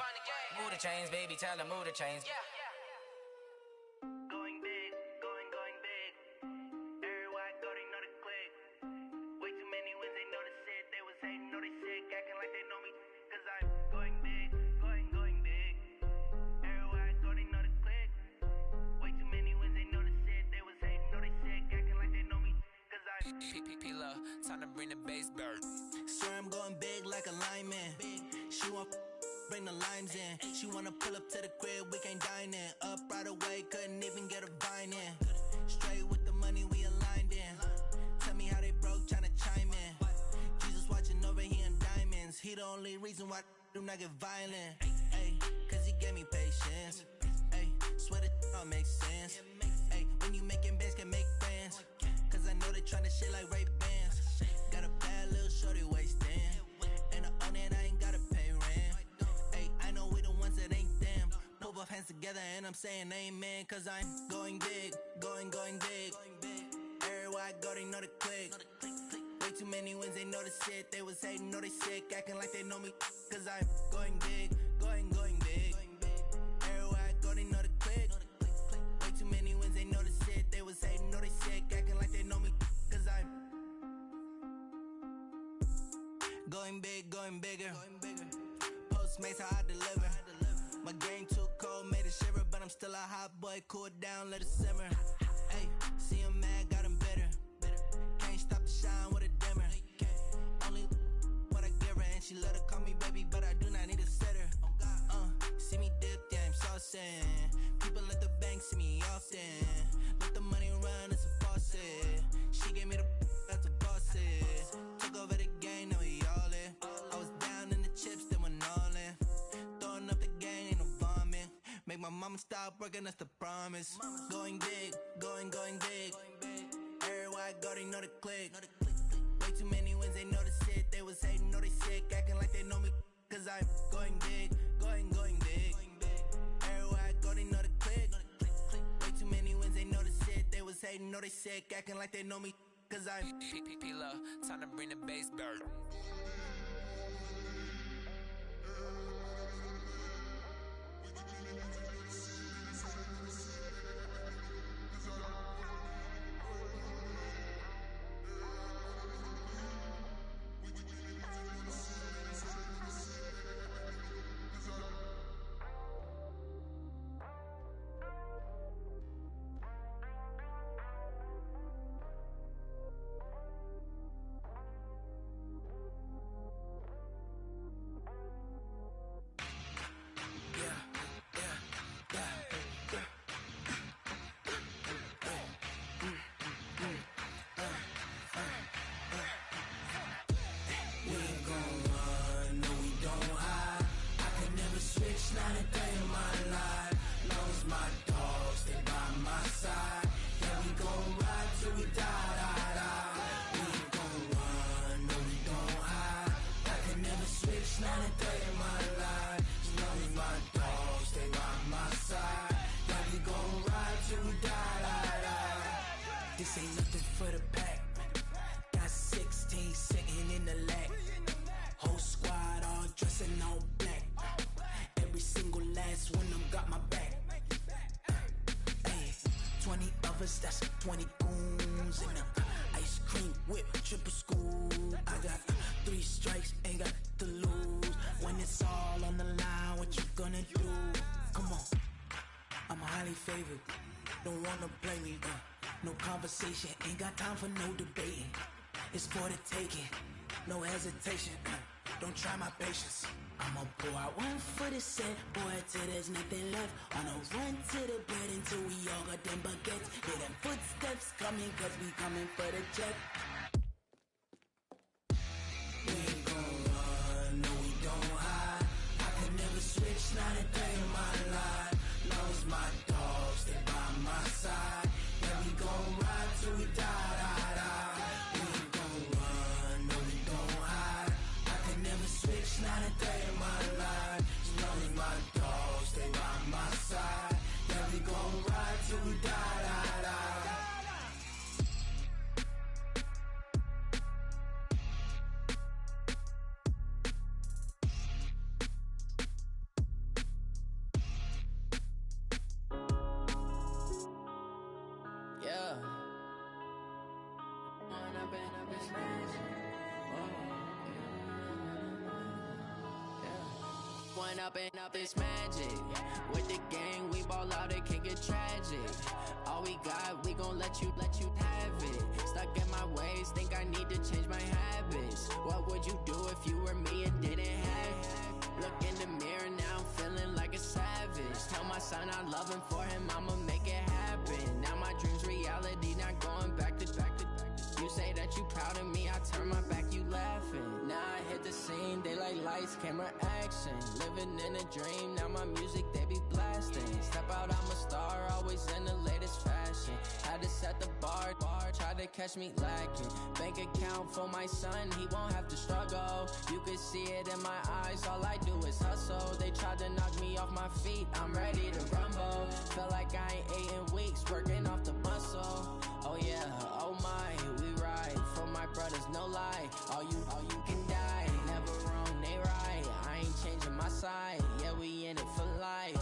Move the chains, baby, tell them move the chains. Going big, going big. Everywhere I go, they know the click. Way too many wins, they know the shit. They was hating, know they sick, acting like they know me. Cause I'm going big, going big. Everywhere I go, they know the click. Way too many wins, they know the shit. They was hating, know they sick, acting like they know me. Cause I'm P-P-P-Love, time to bring the bass bird. Swear I'm going big like a lineman. She want bring the limes in. She wanna pull up to the crib, we can't dine in. Up right away, couldn't even get a vine in. Straight with the money, we aligned in. Tell me how they broke, tryna chime in. Jesus watching over, he in diamonds. He the only reason why I do not get violent. Ay, cause he gave me patience. Ay, swear that all makes sense. Ay, when you making bands, can make friends. Cause I know they tryna shit like Ray-Bans. Got a bad little shorty wasting. And I own it, I ain't gotta pay rent. Ay, I know we the ones that ain't them. Pull both hands together and I'm saying amen. Cause I'm going big, going big. Everywhere I go, they know the click. Way too many wins, they know the shit. They was hating, know they sick, acting like they know me. Cause I'm going big, going big. Everywhere I go, they know the click. Way too many wins, they know the shit. They was hating, know they sick, acting like they know me. Cause I'm going big, going bigger. Postmates how I deliver. My game too cold, made it shiver, but I'm still a hot boy. Cool it down, let it simmer. Hey, see him mad, got him bitter. Can't stop the shine with a dimmer. Only what I give her, and she let her call me baby, but I do not need a sitter. See me dip, yeah, I'm saucing. People at the bank see me often. Let the money run, it's a faucet. She gave me the that's a faucet. Took over the game, now we all in. I was down in the chips, then went all in. Throwing up the gang, ain't no vomit. Make my mama stop working, that's the promise. Going big, going big. Everywhere I go, they know the click. Way too many wins, they know the shit. They was hating, know they sick, acting like they know me. Cause I'm going big, going big. Everywhere I go, they know the click. Way too many wins, they know the shit. They was hating, know they sick, acting like they know me. Cause I'm P-P-P-Love, time to bring the bass bird. dollars, that's 20 goons. And ice cream whip, triple scoop. I got 3 strikes, ain't got to lose. When it's all on the line, what you gonna do? Come on, I'm highly favored. Don't wanna blame me, no conversation, ain't got time for no debating. It's for the taking, no hesitation, don't try my patience. I'ma pour out one for the set, boy, till there's nothing left. On a run to the bed until we all got them baguettes. Hear them footsteps coming, cause we coming for the check. We ain't gon' run, no we don't hide. I can never switch, not a day in my life. Knows my dogs, they by my side. Yeah, we gon' ride till we die, die, die. We ain't gon' run, no we don't hide. I can never switch, not a day in my life. Knows my dogs, they by my side. Yeah, we gon' ride till we die, die, die. Yeah. One up and up is magic. With the gang, we ball out, it can get tragic. All we got, we gon' let you have it. Stuck in my ways, think I need to change my habits. What would you do if you were me and didn't have it? Look in the mirror now, I'm feeling like a savage. Tell my son I love him, for him I'ma make it happen. Now my dream's reality, not going back to. You say that you proud of me, I turn my back, you laughing. Now I hit the scene, they like lights, camera, action. Living in a dream, now my music, they be blasting. Step out, I'm a star, always in the latest fashion. Had to set the bar, try to catch me lacking. Bank account for my son, he won't have to struggle. You could see it in my eyes, all I do is hustle. They tried to knock me off my feet, I'm ready to rumble. Felt like I ain't ate in weeks, working off the muscle. Oh yeah, oh my, we ride for my brothers, no lie. All you can die, never wrong, they right. I ain't changing my side, yeah, we in it for life.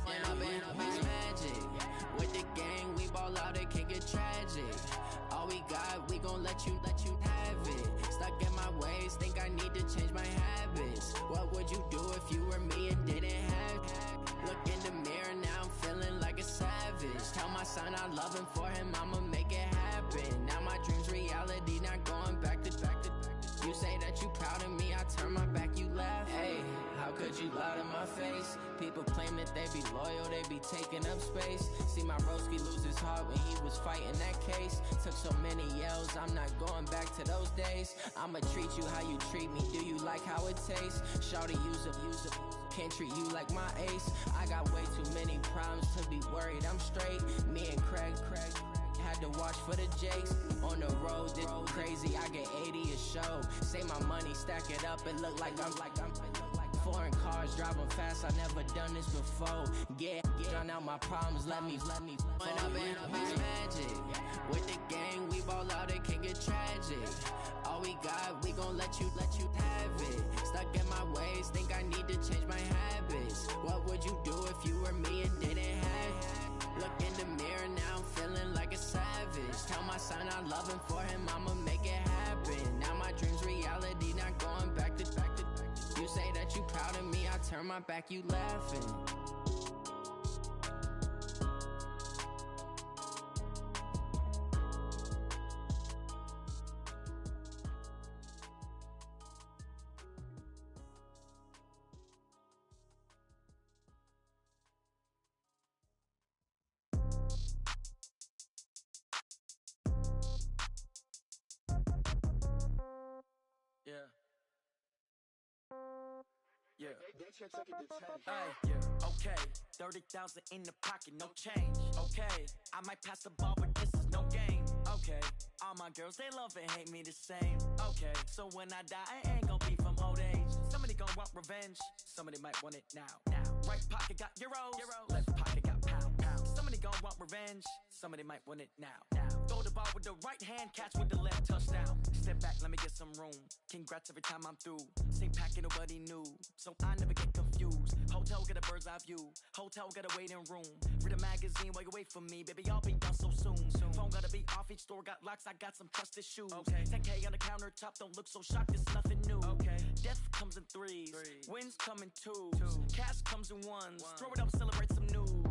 When up and up is magic. With the gang, we ball out, it can get tragic. All we got, we gon' let you have it. Stuck in my ways, think I need to change my habits. What would you do if you were me and didn't have it? Look in the mirror, now I'm feeling like a savage. Tell my son I love him, for him I'ma make it happen. Now my dream's reality, not going back to. You say that you proud of me, I turn my back, you laugh. Hey, how could you lie to my face? People claim that they be loyal, they be taking up space. See my broski lose his heart when he was fighting that case. Took so many yells, I'm not going back to those days. I'ma treat you how you treat me, do you like how it tastes? Shawty, use up, can't treat you like my ace. I got way too many problems to be worried, I'm straight. Me and Craig had to watch for the Jakes. On the road, this crazy, I get 80 a show. Say my money, stack it up, it look like I'm foreign cars, driving fast, I never done this before. Get drown out my problems, let me When up and up is magic. With the gang, we ball out, it can get tragic. All we got, we gon' let you have it. Stuck in my ways, think I need to change my habits. What would you do if you were me and didn't have it? Look in the mirror, now I'm feeling like a savage. Tell my son I love him, for him I'ma make it happen. Now my dream's reality, not going back to. You say that you proud of me, I turn my back, you laughing. Yeah. Yeah. Okay. 30,000 in the pocket, no change. Okay. I might pass the ball, but this is no game. Okay. All my girls, they love and hate me the same. Okay. So when I die, I ain't gonna be from old age. Somebody gonna want revenge. Somebody might want it now. Right pocket got euros. Left pocket got pounds. Somebody gonna want revenge. Somebody might want it now. Throw the ball with the right hand, catch with the left, touchdown. Step back, let me get some room. Congrats every time I'm through. Same packet, nobody knew. So I never get confused. views. Hotel get a bird's eye view. Hotel get a waiting room. Read a magazine while you wait for me, baby. I'll be done so soon. Phone gotta be off. Each store got locks. I got some trusted shoes. Okay. 10K on the countertop. Don't look so shocked. It's nothing new. Okay. Death comes in threes. Wins come in twos. Cash comes in ones. Throw it up, celebrate some news.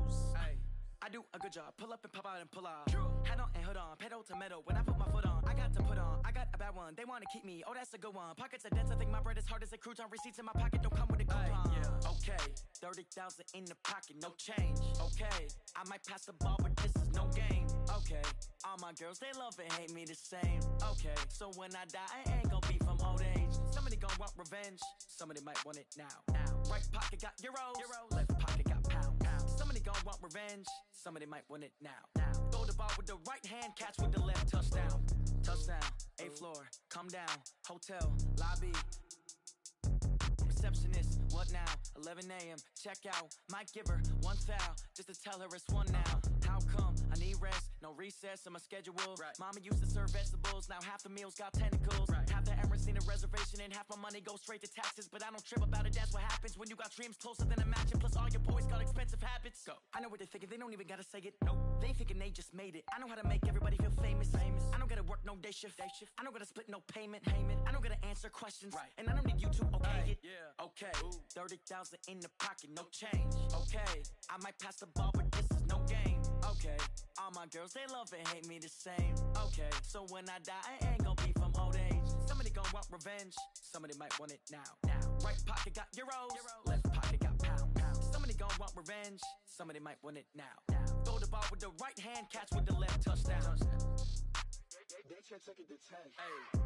I do a good job. Pull up and pop out and pull out. Hat on and hood on. Pedal to metal. When I put my foot on, I got to put on. I got a bad one. They want to keep me. Oh, that's a good one. Pockets are dense. I think my bread is hard as a crouton. Receipts in my pocket don't come with a coupon. Yeah. Okay. 30,000 in the pocket. No change. Okay. I might pass the ball, but this is no game. Okay. All my girls, they love and hate me the same. Okay. So when I die, I ain't gonna be from old age. Somebody gon' want revenge. Somebody might want it now. Right pocket got euros. Left pocket got pounds. Somebody gon' want revenge. Somebody might want it now. Throw the ball with the right hand, catch with the left. Touchdown. Touchdown. 8th floor. Come down. Hotel. Lobby. Receptionist. What now? 11 a.m. Check out. Might give her one foul just to tell her it's one now. How come? I need rest. No recess in my schedule. Mama used to serve vegetables. Now half the meals got tentacles. Half the Emirates need a reservation and half my money goes straight to taxes. But I don't trip about it. That's what happens when you got dreams closer than a matching. Plus all your boys got expensive habits. Go. I know what they're thinking. They don't even gotta say it. Nope. They thinking they just made it. I know how to make everybody feel famous. I don't gotta work no day shift. I don't gotta split no payment. I don't gotta answer questions. And I don't need you to okay it. Okay. 30,000 in the pocket. No change. Okay. I might pass the ball, but this is no game. Okay. All my girls, they love and hate me the same. Okay. So when I die, I ain't gonna be from old age. Somebody gon' want revenge. Somebody might want it now. Right pocket got euros. Left pocket got pounds. Somebody gon' want revenge. Somebody might want it now. Throw the ball with the right hand, catch with the left. Touchdown. They can't take it to 10. Hey.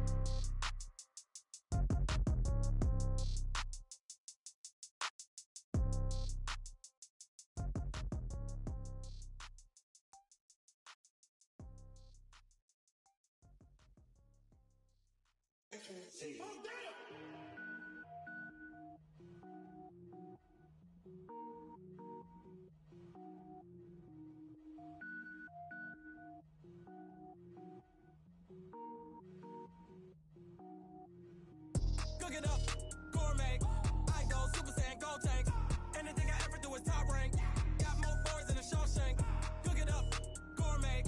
Cook it up, gourmet. I go Super Saiyan, gold tank. Anything I ever do is top rank. Got more boards than a Shawshank. Cook it up, gourmet.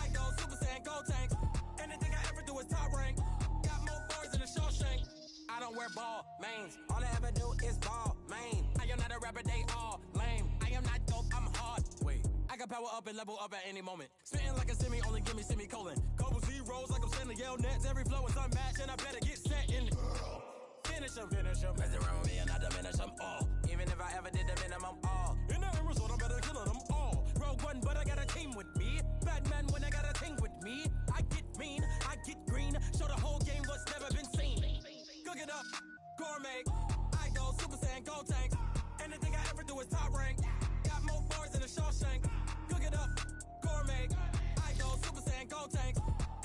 I go Super Saiyan, gold tank. Anything I ever do is top rank. Got more boards than a Shawshank. I don't wear ball mains. All I ever do is ball main. I am not a rapper, they all lame. I am not dope, I'm hard. Wait, I got power up and level up at any moment. Spitting like a semi, only give me semicolon. Couple zeros like I'm sending yell nets. Every flow is unmatched and I better get set in. Finish them. Mess around with me and I diminish them all. Even if I ever did the minimum all. In the end result, I'm better killing them all. Rogue one, but I got a team with me. Batman when I got a team with me. I get mean, I get green. Show the whole game what's never been seen. Cook it up, gourmet. I go Super Saiyan, gold tank. Anything I ever do is top rank. Got more bars than a Shawshank. Cook it up, gourmet. I go Super Saiyan, gold tank.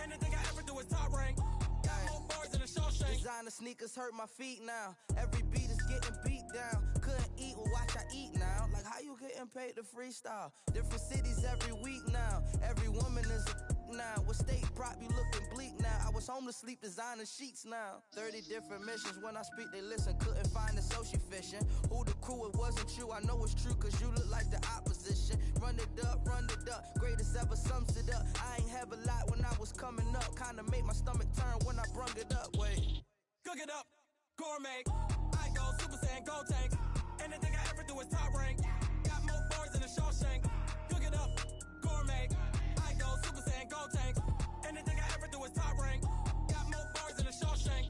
Anything I ever do is top rank. Got more bars than a Shawshank. Designer sneakers hurt my feet now. Every beat is getting beat down. Couldn't eat, well watch I eat now. Like how you getting paid to freestyle? Different cities every week now. Every woman is a now. What state prop you looking bleak now? I was home to sleep designer sheets now. 30 different missions. When I speak they listen. Couldn't find the social fishing. Who the crew, it wasn't true. I know it's true cause you look like the opposition. Run it up. Greatest ever sums it up. I ain't have a lot when I was coming up. Kinda made my stomach turn when I brung it up. Wait. Cook it up, gourmet. I go Super Saiyan, gold tank. Anything I ever do is top rank. Got more bars than a Shawshank. Cook it up, gourmet. I go Super Saiyan, gold tank. Anything I ever do is top rank. Got more bars than a Shawshank.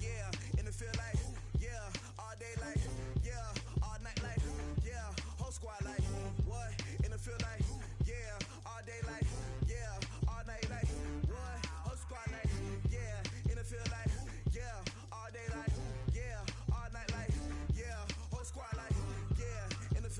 Yeah, in the field like, yeah, all day like, yeah, all night like, yeah, whole squad like, what? In the field like, yeah, all day like, yeah, all night like, what? Whole squad like, yeah, in the field like, yeah, all day like, yeah, all night like, yeah, whole squad like, yeah, in the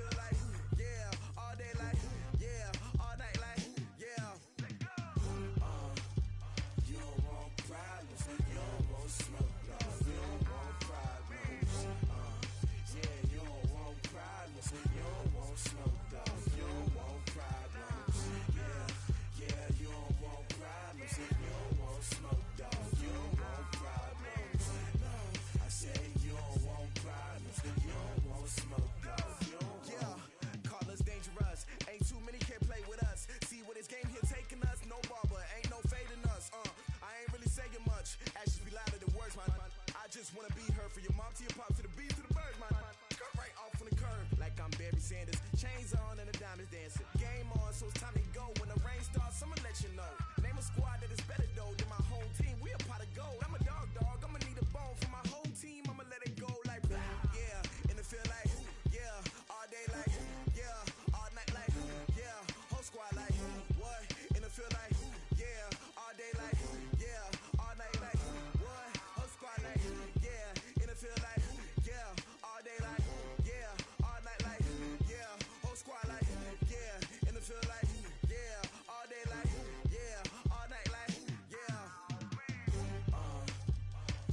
Chains on and the diamonds dancing. Game on, so it's time to go. When the rain starts, I'ma let you know. Name a squad that is better though than my whole team. We a pot of gold. I'm a dog. I'ma need a bone for my whole team. I'ma let it go like yeah. And it feel like yeah. All day like yeah. All night like yeah. Whole squad like what? And it feel like yeah. All day like yeah. All night like what? Whole squad like yeah. And it feel like yeah. All day like yeah. All night like yeah. Whole squad like yeah. And it feel like yeah. All day like yeah. All night like yeah.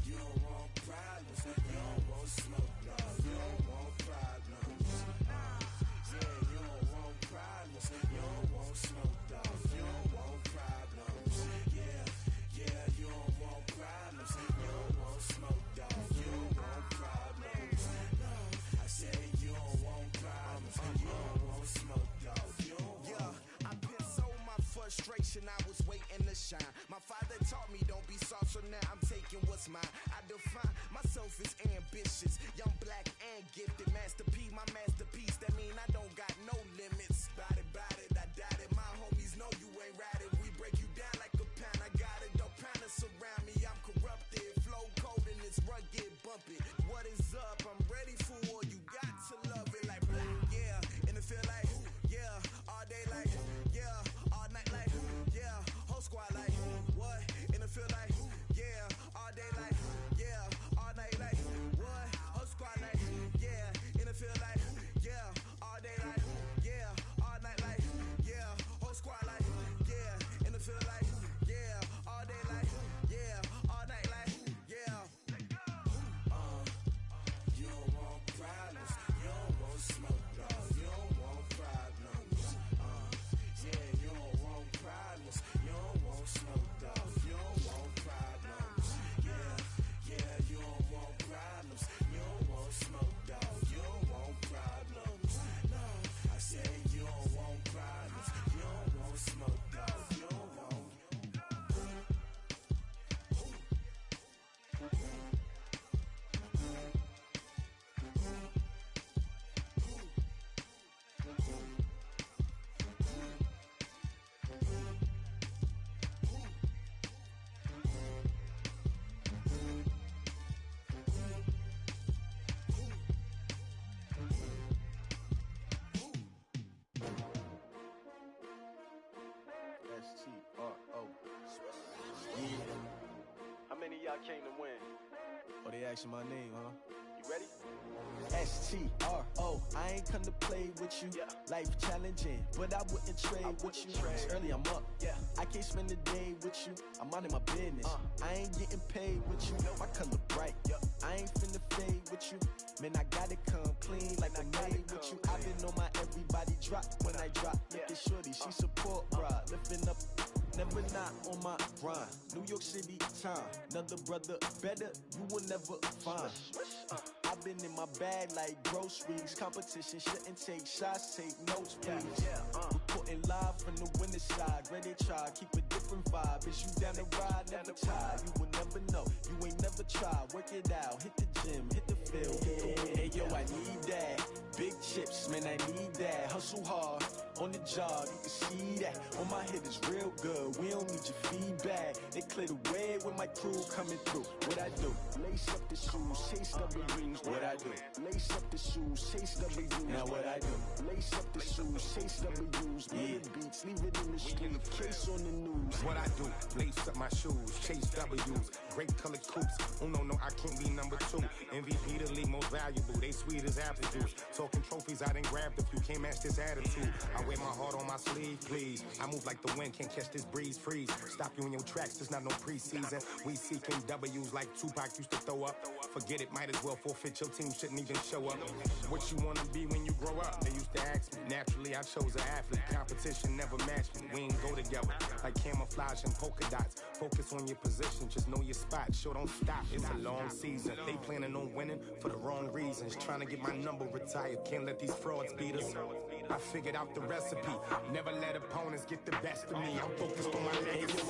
You don't want problems. You don't want smoke. No, you don't want problems. Yeah, you don't want problems. You don't want smoke. Dog. You don't want problems. Yeah, you don't want problems. You don't want smoke. Dog. You don't want problems. No, I said you don't want problems. You don't want smoke. Dog. You don't want. Yeah, I've been so my frustration. I was waiting to shine. My father taught me don't be soft, so now I'm taking what's mine. I define myself as ambitious, young, black, and gifted. Master P, my masterpiece. That mean I don't got no limits. Bout it, I doubt it. My homies know you ain't ratted. We break you down like a pound. I got it, don't pound us around me. I'm corrupted, flow cold and it's rugged, bumpy. What is up? I'm ready for war. You got to love it like black, yeah. And it feel like yeah. All day like yeah. All night like yeah. Whole squad like what? And it feel like yeah. All day like yeah. All night like what? Whole squad like yeah. And it feel like yeah. All day like yeah. All night like yeah. Whole squad like yeah. And it feel like yeah. All day like yeah. All night like yeah. You don't want problems. You don't want smoke. No, you don't want problems. Yeah, you don't want problems. You don't want smoke. Dog. You don't want problems. Yeah, you don't want problems. You don't want smoke. Dog. You don't want problems. No, I said you don't want problems. You don't want smoke. Dog. You don't want. S-T-R-O. Yeah. How many of y'all came to win? Oh, they asking my name, huh? You ready? S-T-R-O. I ain't come to play with you. Yeah. Life challenging, but I wouldn't trade with you. It's early, I'm up. Yeah. I can't spend the day with you. I'm minding my business. I ain't getting paid with you. My color bright. I ain't finna fade with you. Man, I gotta come clean like I'm made with you. I've been on my everybody drop when I drop. Look at shorty, she support, bruh. Lifting up, never not on my grind. New York City time. Another brother better, you will never find. I've been in my bag like groceries. Competition shouldn't take shots, take notes, please. Reporting live from the winning side. Ready to try, keep a different vibe. Is you down the ride, never tired. You will never know, you ain't never tried. Work it out, hit the gym, hit the field. Hey yo, I need that. Big chips, man, I need that. Hustle hard, on the job, you can see that. On my head is real good, we don't need your feedback. They clear the way when my crew coming through. What I do? Lace up the shoes, chase W's. What I do? Lace up the shoes, chase W's. Now what I do? Lace up the shoes, chase W's. Yeah, beats, leave it in the street, case on the news. What I do? Lace up my shoes, chase W's. Great colored coops. Oh no, I can't be number 2. MVP the league most valuable. They sweet as apple juice. Talking trophies, I done grabbed a few. Can't match this attitude. I wear my heart on my sleeve, please. I move like the wind, can't catch this breeze, freeze. Stop you in your tracks, there's not no preseason. We seeking W's like Tupac used to throw up. Forget it, might as well forfeit. Your team shouldn't even show up. What you wanna be when you grow up? They used to ask me. Naturally, I chose an athlete. Competition never matched me. We ain't go together like camouflage and polka dots. Focus on your position, just know your spot. Sure, don't stop. It's a long season. They planning on winning for the wrong reasons. Trying to get my number retired. Can't let these frauds beat us. I figured out the recipe. Never let opponents get the best of me. I'm focused on my legacy.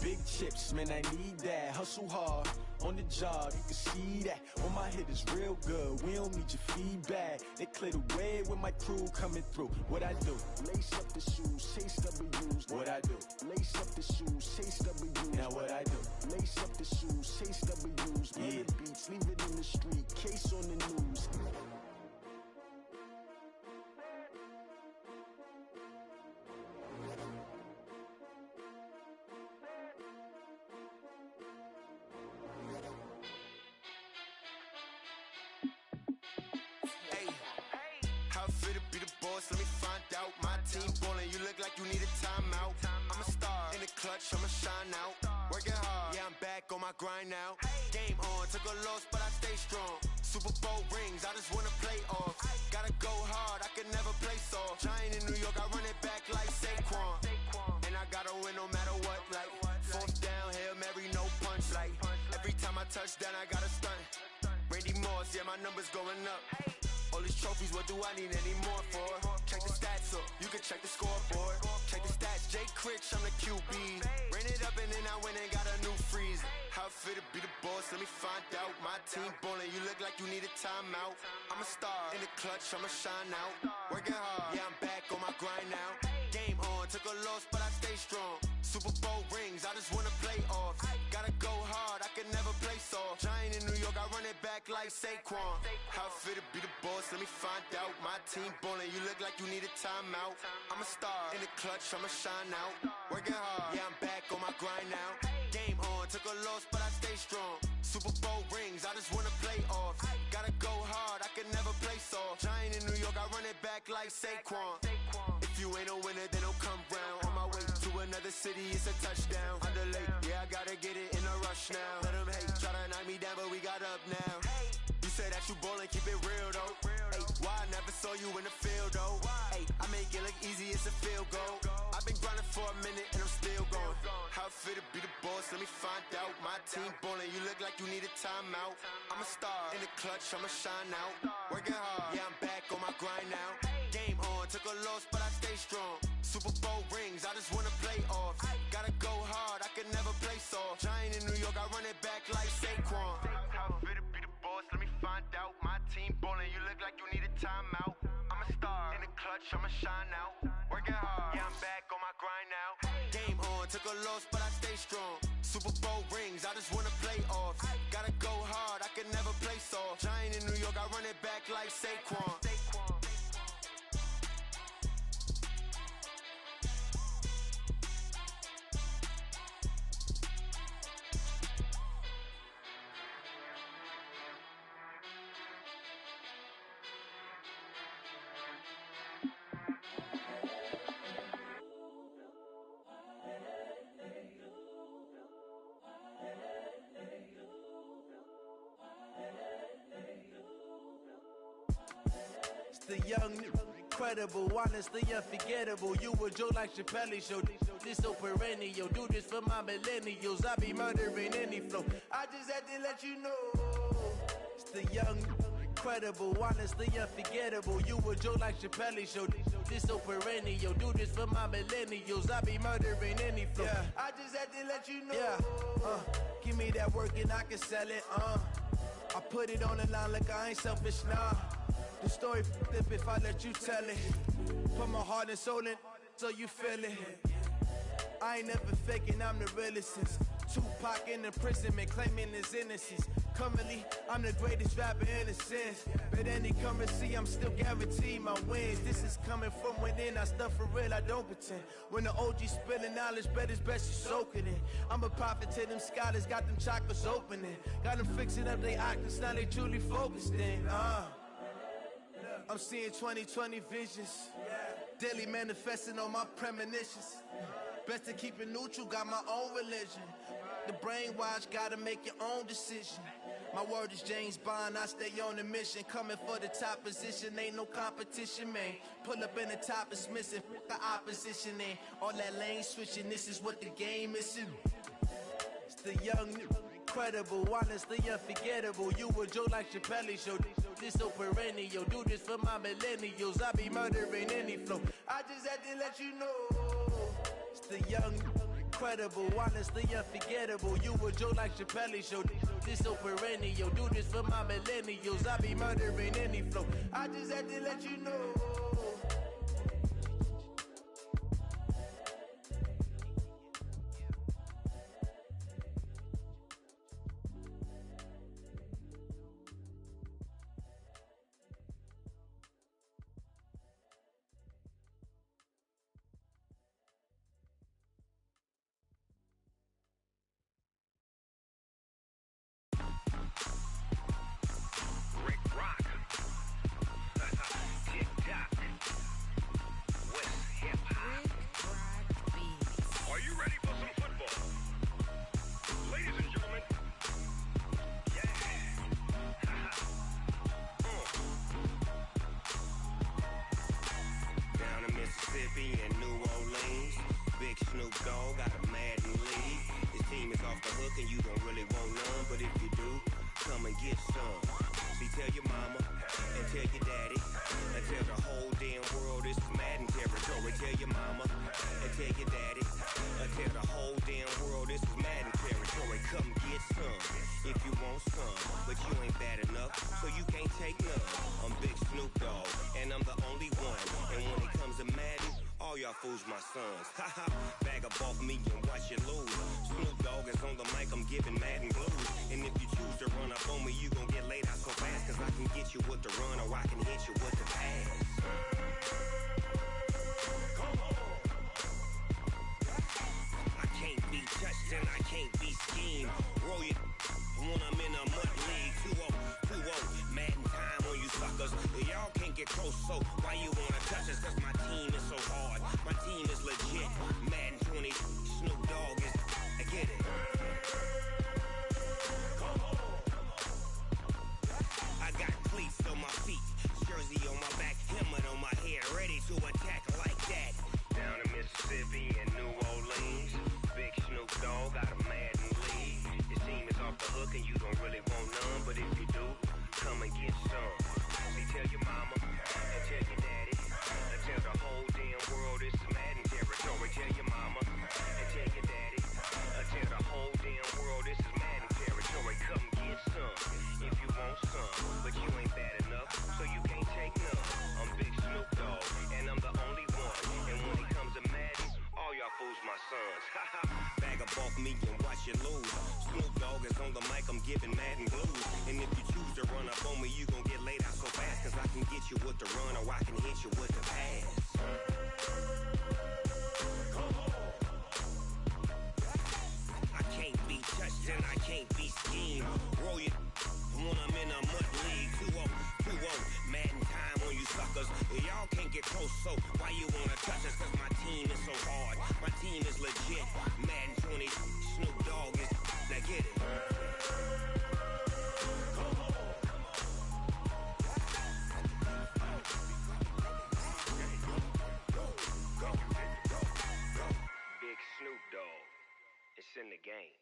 Big chips, man, I need that. Hustle hard, on the job, you can see that. On my head is real good, we don't need your feedback. They clear the way with my crew coming through. What I do? Lace up the shoes, chase W's. What I do? Lace up the shoes, chase W's. Now what I do? Lace up the shoes, chase W's. Yeah. The beats, leave it in the street, case on the news. Let me find out. My team ballin', you look like you need a timeout. I'm a star in the clutch, I'ma shine out. Working hard, yeah, I'm back on my grind now. Game on, took a loss, but I stay strong. Super Bowl rings, I just wanna play off. Gotta go hard, I can never play soft. Giant in New York, I run it back like Saquon. And I gotta win no matter what, like fourth down, Hail Mary, no punch. Like every time I touch down, I gotta stunt. Randy Moss, yeah, my numbers going up. All these trophies, what do I need any more for? Check the stats up, you can check the scoreboard. Check the stats, Jay Critch, I'm the QB. Ran it up and then I went and got a new freeze. How it fit to be the boss, let me find out. My team ballin', you look like you need a timeout. I'm a star in the clutch, I'ma shine out. Working hard, yeah, I'm back on my grind now. Game on, took a loss, but I stay strong. Super Bowl rings, I just wanna play off. Gotta go hard, I can never play soft. Giant in New York, I run it back like Saquon. How it fit to be the boss, let me find out. My team ballin', you look like you need a timeout. I'm a star in the clutch, I'ma shine out. Working hard, yeah, I'm back on my grind now. Game on, took a loss, but I stay strong. Super Bowl rings, I just wanna play off. Gotta go hard, I can never play soft. Giant in New York, I run it back like Saquon. If you ain't a winner, then don't come round. On my way to another city, it's a touchdown. Underlay, yeah, I gotta get it in a rush now. Let them hate, try to knock me down, but we got up now. You say that you ballin', keep it real though. Hey, why I never saw you in the field though? Hey, I make it look easy, it's a field goal. I've been grinding for a minute and I'm still going. How it fit to be the boss, let me find out. My team ballin', you look like you need a timeout. I'm a star in the clutch, I'ma shine out. Working hard, yeah, I'm back on my grind now. Game on, took a loss, but I stay strong. Super Bowl rings, I just wanna play off. Gotta go hard, I can never play soft. Giant in New York, I run it back like Saquon. How it fit to be the boss, let me find out. My team ballin', you look like you need a timeout. I'm a star in the clutch, I'ma shine out. Working hard, yeah, I'm back on my grind now. Game on, took a loss, but I stay strong. Super Bowl rings, I just wanna play off. Gotta go hard, I can never play soft. Giant in New York, I run it back like Saquon. The young, incredible, honestly unforgettable. You a joke like Chappelle show. This so perennial. Do this for my millennials. I be murdering any flow. I just had to let you know. It's the young, incredible, honestly unforgettable. You a joke like Chappelle show. This so perennial. Do this for my millennials. I be murdering any flow. Yeah. I just had to let you know. Yeah. Give me that work and I can sell it. I put it on the line like I ain't selfish, nah. The story flip if I let you tell it. Put my heart and soul in so you feel it. I ain't never faking, I'm the realest since Tupac in imprisonment, claiming his innocence. Currently, I'm the greatest rapper in a sense. But any currency, I'm still guaranteed my wins. This is coming from within, I stuff for real, I don't pretend. When the OG spilling knowledge, bet it's best you soak it in. I'm a prophet to them scholars, got them chakras opening. Got them fixing up their octaves, now they truly focused in. I'm seeing 2020 visions, daily manifesting on my premonitions. Best to keep it neutral, got my own religion. The brainwash, gotta make your own decision. My word is James Bond, I stay on a mission. Coming for the top position, ain't no competition, man. Pull up in the top, it's missing, the opposition ain't. All that lane switching, this is what the game is. It's the young, incredible, honestly unforgettable. You a joke like Chappelle show. This so perennial. Do this for my millennials. I be murdering any flow. I just had to let you know. It's the young, incredible, honestly unforgettable. You a joke like Chappelle Show. This so perennial. Do this for my millennials. I be murdering any flow. I just had to let you know. Fools my sons. Haha, bag up off me and watch you lose. Snoop Dogg is on the mic, I'm giving Madden blues. And if you choose to run up on me, you gon' get laid out so fast. Cause I can get you with the run or I can hit you with the pass. I can't be touched and I can't be schemed. Roll you when I'm in a mud league. 2-0, Madden time on you suckers. Y'all can't get close, so why you wanna touch us? Cause my team is so hard. My team is legit. Madden 20, Snoop Dogg is. I get it. I got cleats on my feet, jersey on my back, helmet on my head, ready to attack like that. Down in Mississippi and New Orleans, big Snoop Dogg got a Madden lead. Your team is off the hook and you don't really want none, but if you do, come and get some. See, tell your mama and tell your daddy and tell the whole damn world this is Madden territory. Tell your mama and tell your daddy and tell the whole damn world this is Madden territory. Come get some if you want some, but you ain't bad enough, so you can't take none. I'm Big Snoop Dogg and I'm the only one. And when it comes to Madden, all y'all fools my sons. Haha, bag up off me and watch you lose. Snoop Dogg is on the mic, I'm giving Madden blues. And if you choose to run up on me, you gon' get laid out so fast. Cause I can get you with the run or I can hit you with the pass. I can't be touched and I can't be schemed. Roll you when I'm in a mud league. 2-0, Madden time on you suckers. Y'all can't get close, so why you wanna touch us? Cause my team is so hard. My team is legit. Madden 20, Snoop Dogg is. Now get it. Big Snoop Dogg. It's in the game.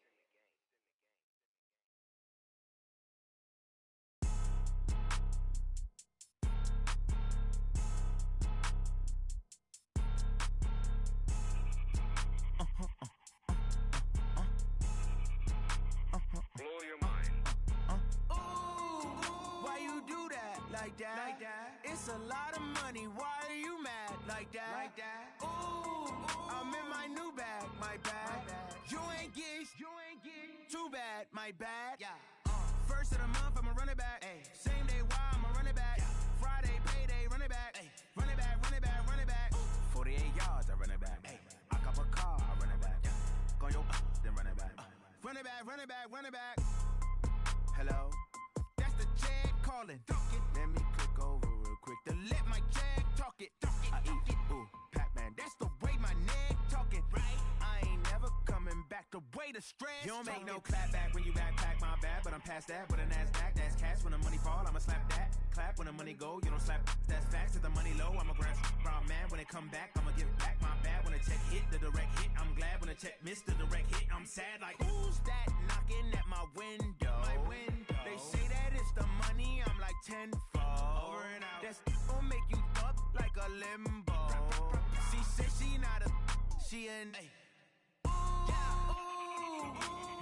Blow your mind. Ooh, why you do that? Like that? It's a lot of money. Why are you mad? Like that? Ooh, I'm in my new bag. My bad. You ain't get too bad. My bad. Yeah. First of the month, I'ma run it back. Ay. Same day, why I'ma run it back. Friday, payday, run it back. Ay. Run it back, run it back, run it back. 48 yards, I run it back. Ay. I cop a car, I run it back. Go your then run it back. Run it back, run it back, run it back. Hello? That's the check calling. Let me click over real quick to let my check talk it. I eat, ooh, Pac-Man. That's the way my neck talking. Right? I ain't never coming back the way the stress. You don't make no clap back when you backpack, my bad. But I'm past that with a NASDAQ. That's cash when the money fall, I'ma slap that. Clap when the money go, you don't slap. That's facts. If the money low, I'ma grab brown man. When it come back, I'ma give back my bad. When the check hit, the direct hit. I'm glad when the check missed the direct hit. I'm sad like, who's that knocking at my window? My window. They say that it's the money, I'm like tenfold. Over and out. That's gon' make you up like a limbo. She said she not a, she an, ay. Ooh, yeah.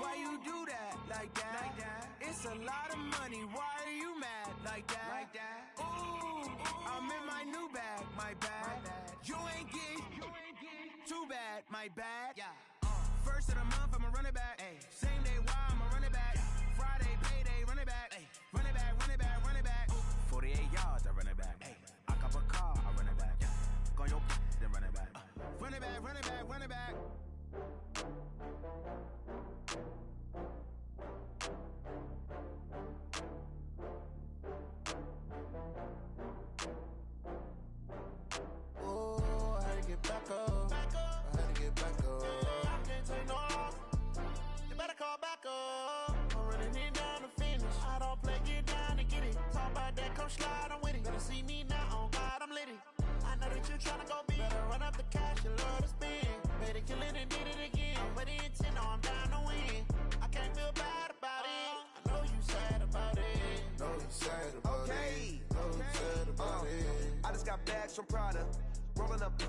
Why you do that? Like that? It's a lot of money. Why are you mad? Like that? Ooh, I'm in my new bag. My bad. You ain't get too bad. My bad. First of the month, I'ma run it back. Same day, why I'ma run it back. Friday, payday, run it back. Run it back, run it back, run it back. 48 yards, I run it back. I cop a car, I run it back. Go your then run it back. Run it back, run it back, run it back. Oh, I had to get back up. I had to get back up. I can't take no loss. You better call back up. I'm running it down to finish. I don't play, get down to get it. Talk about that, come slide, I'm with it. Better see me now, on God, I'm litty. I know that you tryna go big. Better run up the cash, you love to spend. Better kill it and did it again. But the intent, no, I'm down to win. I can't feel bad about it. I know you sad about it. Know you sad about it. Know you sad about it. I just got bags from Prada. Rolling up.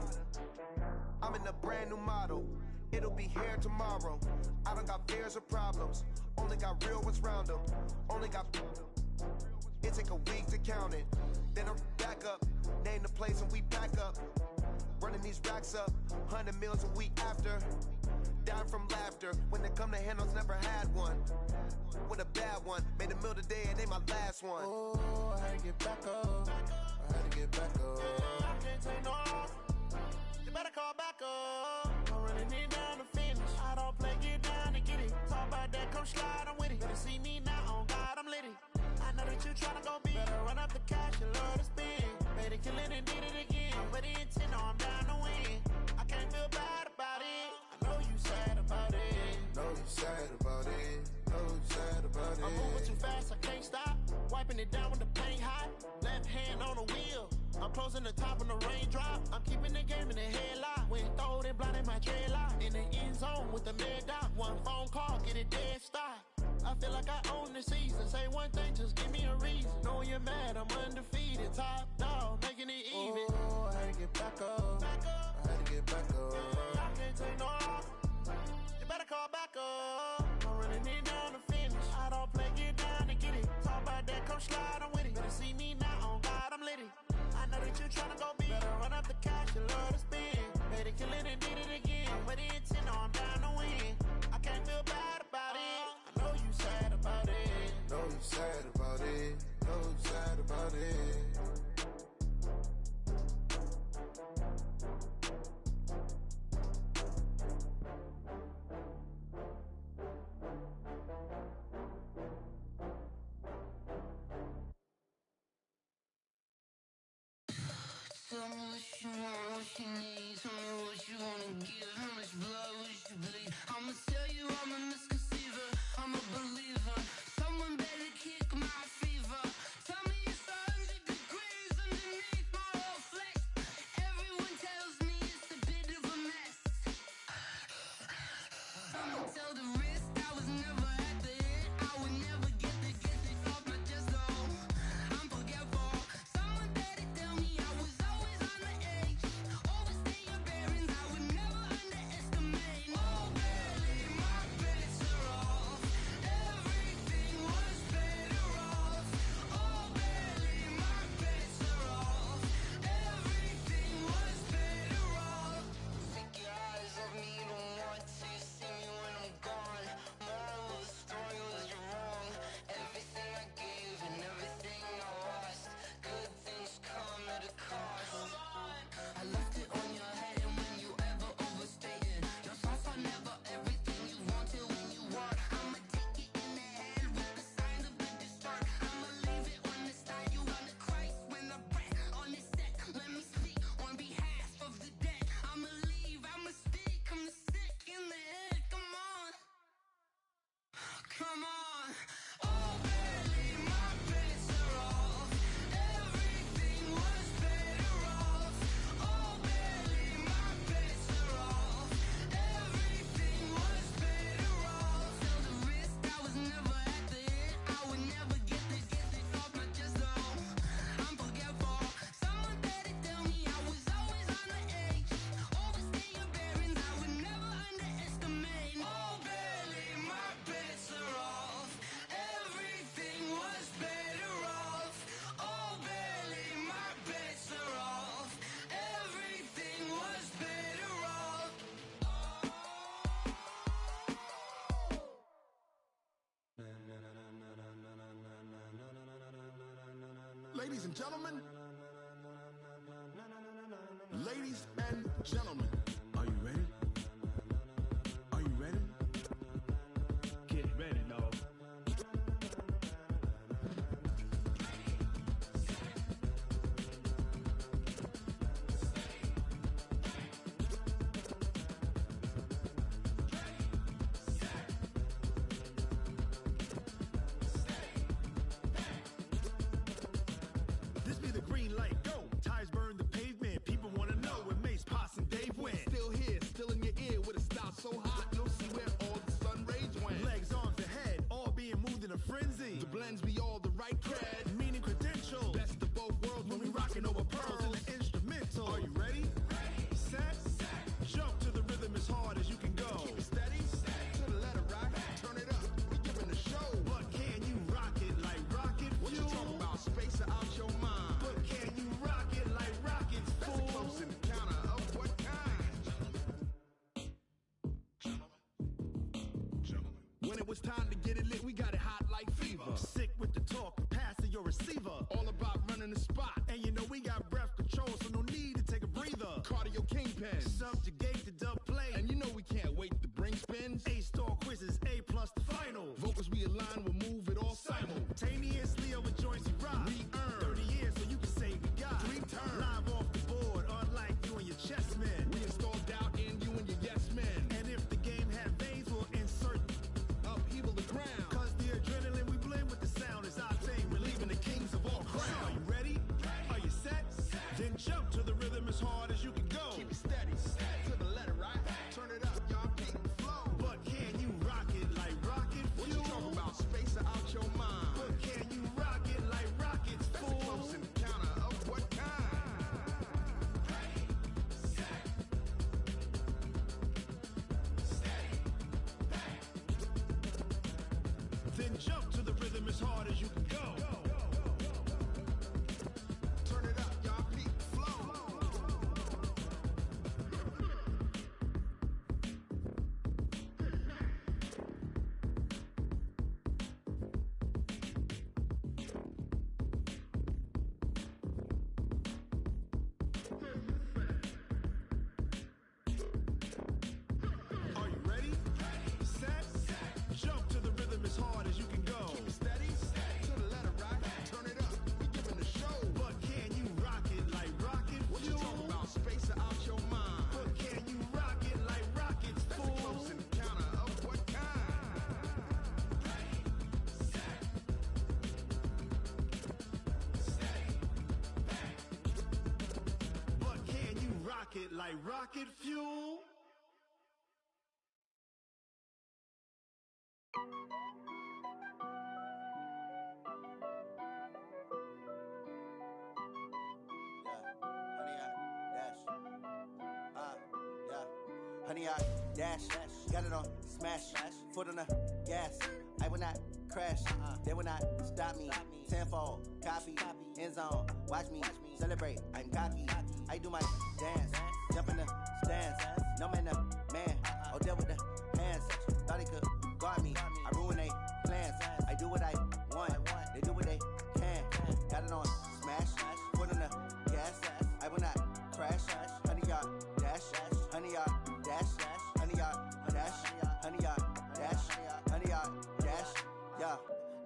I'm in a brand new model. It'll be here tomorrow. I don't got fears or problems. Only got real ones round them. Only got. It take a week to count it. Then I'm back up. Name the place and we pack up. Running these racks up. 100 meals a week after. Down from laughter. When they come to handles, never had one. With a bad one. Made a meal today and they my last one. Oh, I had to get back up. I had to get back up. I can't take no loss. You better call back up. I'm running it down to finish. I don't play, get down to get it. Talk about that, come slide, I'm with it. Better see me now, on God, I'm litty. I know that you tryna go big. Better run up the cash, you love to spend. Better kill it and did it again. But the intent, no, I'm down to win. I can't feel bad about it. I know you sad about it. Know you sad about it. Know you sad about it. I'm moving too fast, I can't stop. Wiping it down with the paint hot. Left hand on the wheel. I'm closing the top when the raindrop. I'm keeping the game in the headlock. When throwed and blinded my dreadlock. In the end zone with the mad dot. One phone call, get it dead stop. I feel like I own the season. Say one thing, just give me a reason. Knowing you're mad, I'm undefeated. Top dog, making it even. Oh, I had to get back up. I had to get back up. I can't take no loss. You better call back up. I'm running it down to finish. I don't play, get down to get it. Talk about that, come slide, I'm with it. Better see me now, on God, I'm litty. I know that you tryna go big. Better run up the cash, you love to spend. Better kill it and did it again. But the intent, no, I'm down to win. I can't feel bad about it. I know you sad about it. Know you sad about it. Know you sad about it. Tell me what you want, what you need. Tell me what you wanna give. How much blood would you bleed? I'ma tell you I'm a misconceiver. I'm a believer. Someone better kick my fever. Tell me it's 100 degrees underneath my whole flesh. Everyone tells me it's a bit of a mess. I'ma tell the risk I was never at the end. I would never get this off my chest though. I'm forgetful. Someone better tell me I was always on the edge. Overstay your bearings, I would never underestimate. Oh, barely my bets are off. Everything was better off. Ladies and gentlemen. Ladies and gentlemen. Are you ready? Are you ready? Get ready, dog. This be the green light, go. Tires burn the pavement. People wanna know when Mace, Pops, and Dave went. Still here, still in your ear with a style so hot, you'll see where all the sun rays went. Legs, arms, the head, all being moved in a frenzy. The blends be all the right cred, meaning credentials. Best of both worlds when we rockin' over pearls in the instrumental. Are you ready? Set, jump to the rhythm as hard as you can go. Keep it steady, to the letter right. Turn it up, we giving the show. But can you rock it like rocket fuel? What you talking about? Space out your mind. But can you rock it like rockets, fool? That's a close encounter of what kind? When it was time to get it lit, we got it hot like fever. Sick with the talk, pass to your receiver. All about running the spot. And you know we got breath control, so no need to take a breather. Cardio kingpin, subjugate the dub play. And you know we can't wait to bring spins. A-star quizzes, A+ the final. Vocals we align, we'll move it all simultaneously over joints we rock. We earn 30 years so you can say we got 3 turns. Live off the board, unlike you and your chess men. We install doubt in you and your yes men. And if the game had veins, we'll insert upheaval the ground. Cause the adrenaline we blend with the sound is our thing, relieving the kings of all crowns. Are you ready? Are you set? Then jump to the rhythm as hard as you can go. Keep it steady, to the letter right. Turn it up, y'all beat the flow. But can you rock it like rocket fuel? What you talking about? Space out your mind. But can you rock it like rockets, fool? That's a close encounter of what kind? Then jump to the rhythm as hard as you can go. Turn it up, y'all beat the flow. Are you ready? Set, jump to the rhythm as hard as you can go. Keep it steady, to the letter right. Turn it up, we giving the show. But can you rock it like rocket fuel? What you talking about? Space out your mind. But can you rock it like rockets, fool? That's a close encounter of what kind? But can you rock it like rocket fuel? Honey, I dash, got it on smash, foot on the gas. I will not crash, they will not stop me. Tenfold, copy, end zone, watch me celebrate. I'm cocky, I do my dance, jump in the stands. No man, the man, oh deal with the hands. Thought he could guard me, I ruin they plans. I do what I want, they do what they can. Got it on smash, foot on the gas. I will not crash, honey, y'all dash, honey, y'all dash, honey, y'all dash, honey, y'all dash, honey, y'all dash, yeah.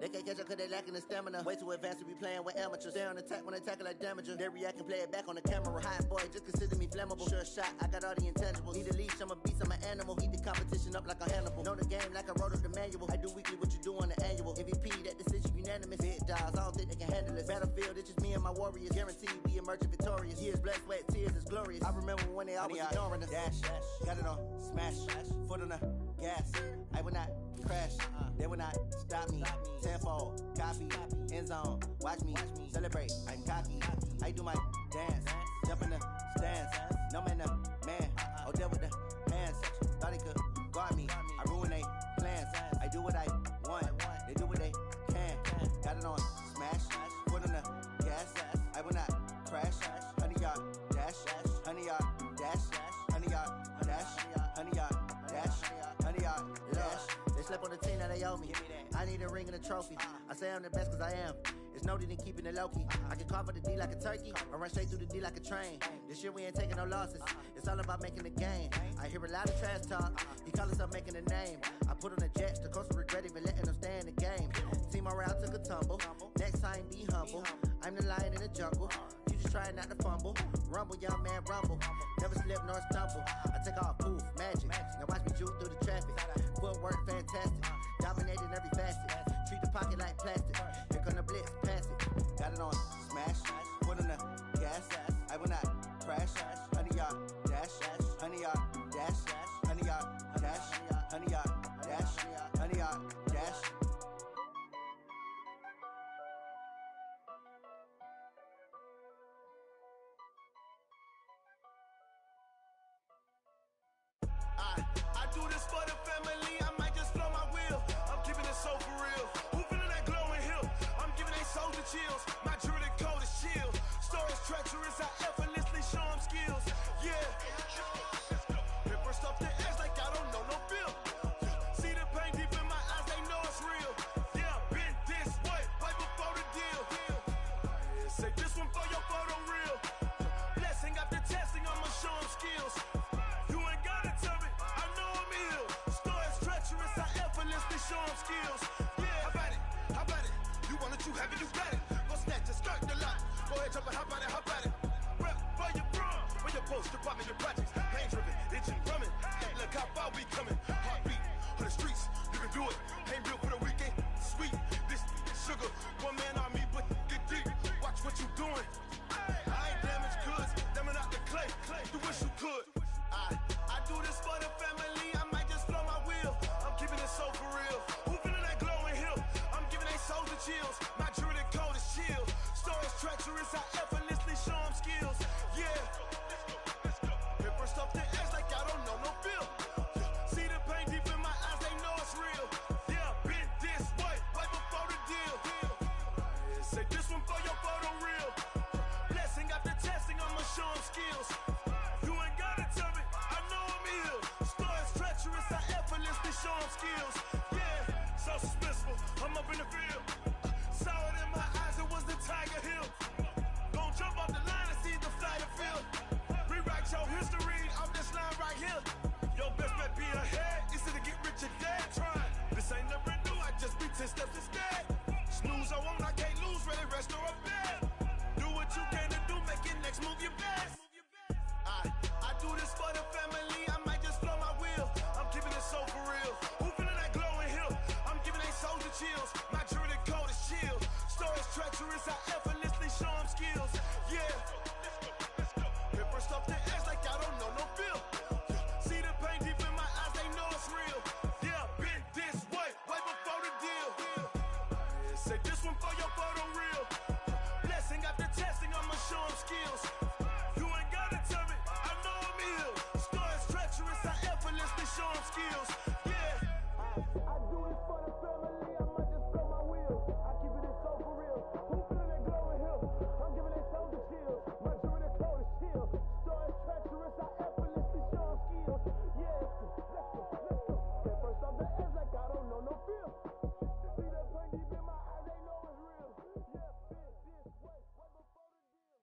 They can't catch up cause they lacking the stamina. Way too advanced to be playing with amateurs. Stay on attack when they tackle like damager. They react and play it back on the camera. Hot boy, just consider me flammable. Sure shot, I got all the intangibles. Need a leash, I'm a beast, I'm an animal. Heat the competition up like a Hannibal. Know the game like I wrote up the manual. I do weekly what you do on the annual. MVP, that decision unanimous. Big dogs, I don't think they can handle it. Battlefield, it's just me and my warriors. Guaranteed we emerge victorious. Years, blood, sweat, tears, it's glorious. I remember when they always ignoring us. Dash, got it on smash, foot on the gas. I will not crash, they will not stop me. Tenfold, copy, end zone, watch me celebrate. I'm cocky, I do my dance, jump in the stands. No man, the man, oh deal with the hands. Thought he could guard me, I ruin they plans. I do what I want, they do what they can. Got it on smash, foot on the gas. I will not crash, honey, y'all dash, honey, y'all dash, honey, y'all dash, honey, y'all dash, honey, y'all dash. slept on the team that they owe me. I need a ring and a trophy. I say I'm the best cause I am. It's noted in keeping it low-key. I can carve up the D like a turkey, or run straight through the D like a train. This year we ain't taking no losses. It's all about making the game. I hear a lot of trash talk. He call himself making a name. I put on the Jets, the coach will regret even letting them stay in the game. Team morale took a tumble. Next time be humble. I'm the lion in the jungle. You just trying not to fumble. Rumble, young man, rumble. Never slip nor stumble. I take off, poof, magic. Now watch me juke through the traffic. Footwork fantastic. Dominating every facet. Treat the pocket like plastic. Here come the blitz, pass it. Got it on smash. Foot on the gas. I will not crash. 100-yard dash. 100-yard dash. 100-yard dash. 100-yard dash. 100-yard dash. I do this for the family, I might just blow my wheel. I'm keeping it so for real. Who feeling that glowing hill? I'm giving they soldier chills. My jewelry code is chill. Stories treacherous, I effortlessly show them skills. Yeah. Paper stuff the edge like I don't know no feel. See the pain deep in my eyes, they know it's real. Yeah, been this way, right before the deal. Say this one for your photo real. Blessing after testing, I'ma show them skills. You ain't gotta tell me, I know I'm ill. Stories treacherous, I effortlessly show them skills. Yeah, how about it? How about it? You want it, you have it, you got it. Go snatch it, skirt the lot. Go ahead, jump it, how about it? How about it? Rep where you from? Where your post, department, your projects. Pain driven, itching, drumming. Hey, look how far we coming. Heartbeat on the streets, you can do it. Ain't built for the weekend. Sweet, this sugar. One man army, but get deep. Watch what you doing. I ain't damaged goods, damn out the clay. You wish you could. I do this for the family, I might just blow my wheel. I'm keeping it so for real. Who feeling that glowing hill? I'm giving they soldier chills. My jewelry code is chill. Stories treacherous, I effortlessly show them skills. Yeah. Paper stuff the edge like I don't know no feel. See the pain deep in my eyes, they know it's real. Yeah, been this way, right before the deal. Say this one for your photo real. Blessing after testing, I'ma show them skills. You ain't gotta tell me, I know I'm ill. Stories treacherous, I effortlessly show them skills. Yeah, so suspenseful, I'm up in the field. Saw it in my eyes, it was the Tiger Hill. Gon' jump off the line and see the flight of field. Rewrite your history off this line right here. Your best bet be ahead, easy to get rich or dead. Trying, this ain't never new, I just be 10 steps instead. Snooze I won't, I can't lose, ready, rest or up bed. Do what you can to do, make it next move your best. I do this for the family, I might just blow my wheel. I'm keeping it so for real. Who feeling that glowing hill? I'm giving they soldier chills. My jewelry code is chill. Stories treacherous, I effortlessly show them skills. Yeah. Paper stuff the edge like I don't know no feel. See the pain deep in my eyes, they know it's real. Yeah, been this way, right before the deal. Say this one for your photo real. Blessing after testing, I'ma show them skills. You ain't gotta tell me, I know I'm ill. Stories treacherous, I effortlessly show them skills. Yeah. I do this for the family, I might just blow my wheel. I keep it so for real. Who feeling that glowing hill? I'm giving they soldier chills. My jewelry code is chill. Stories treacherous, I effortlessly show them skills. Yeah, let's go. Paper stuff the edge like I don't know no feel. See that pain deep in my eyes, they know it's real. Yeah, this way, right before the deal.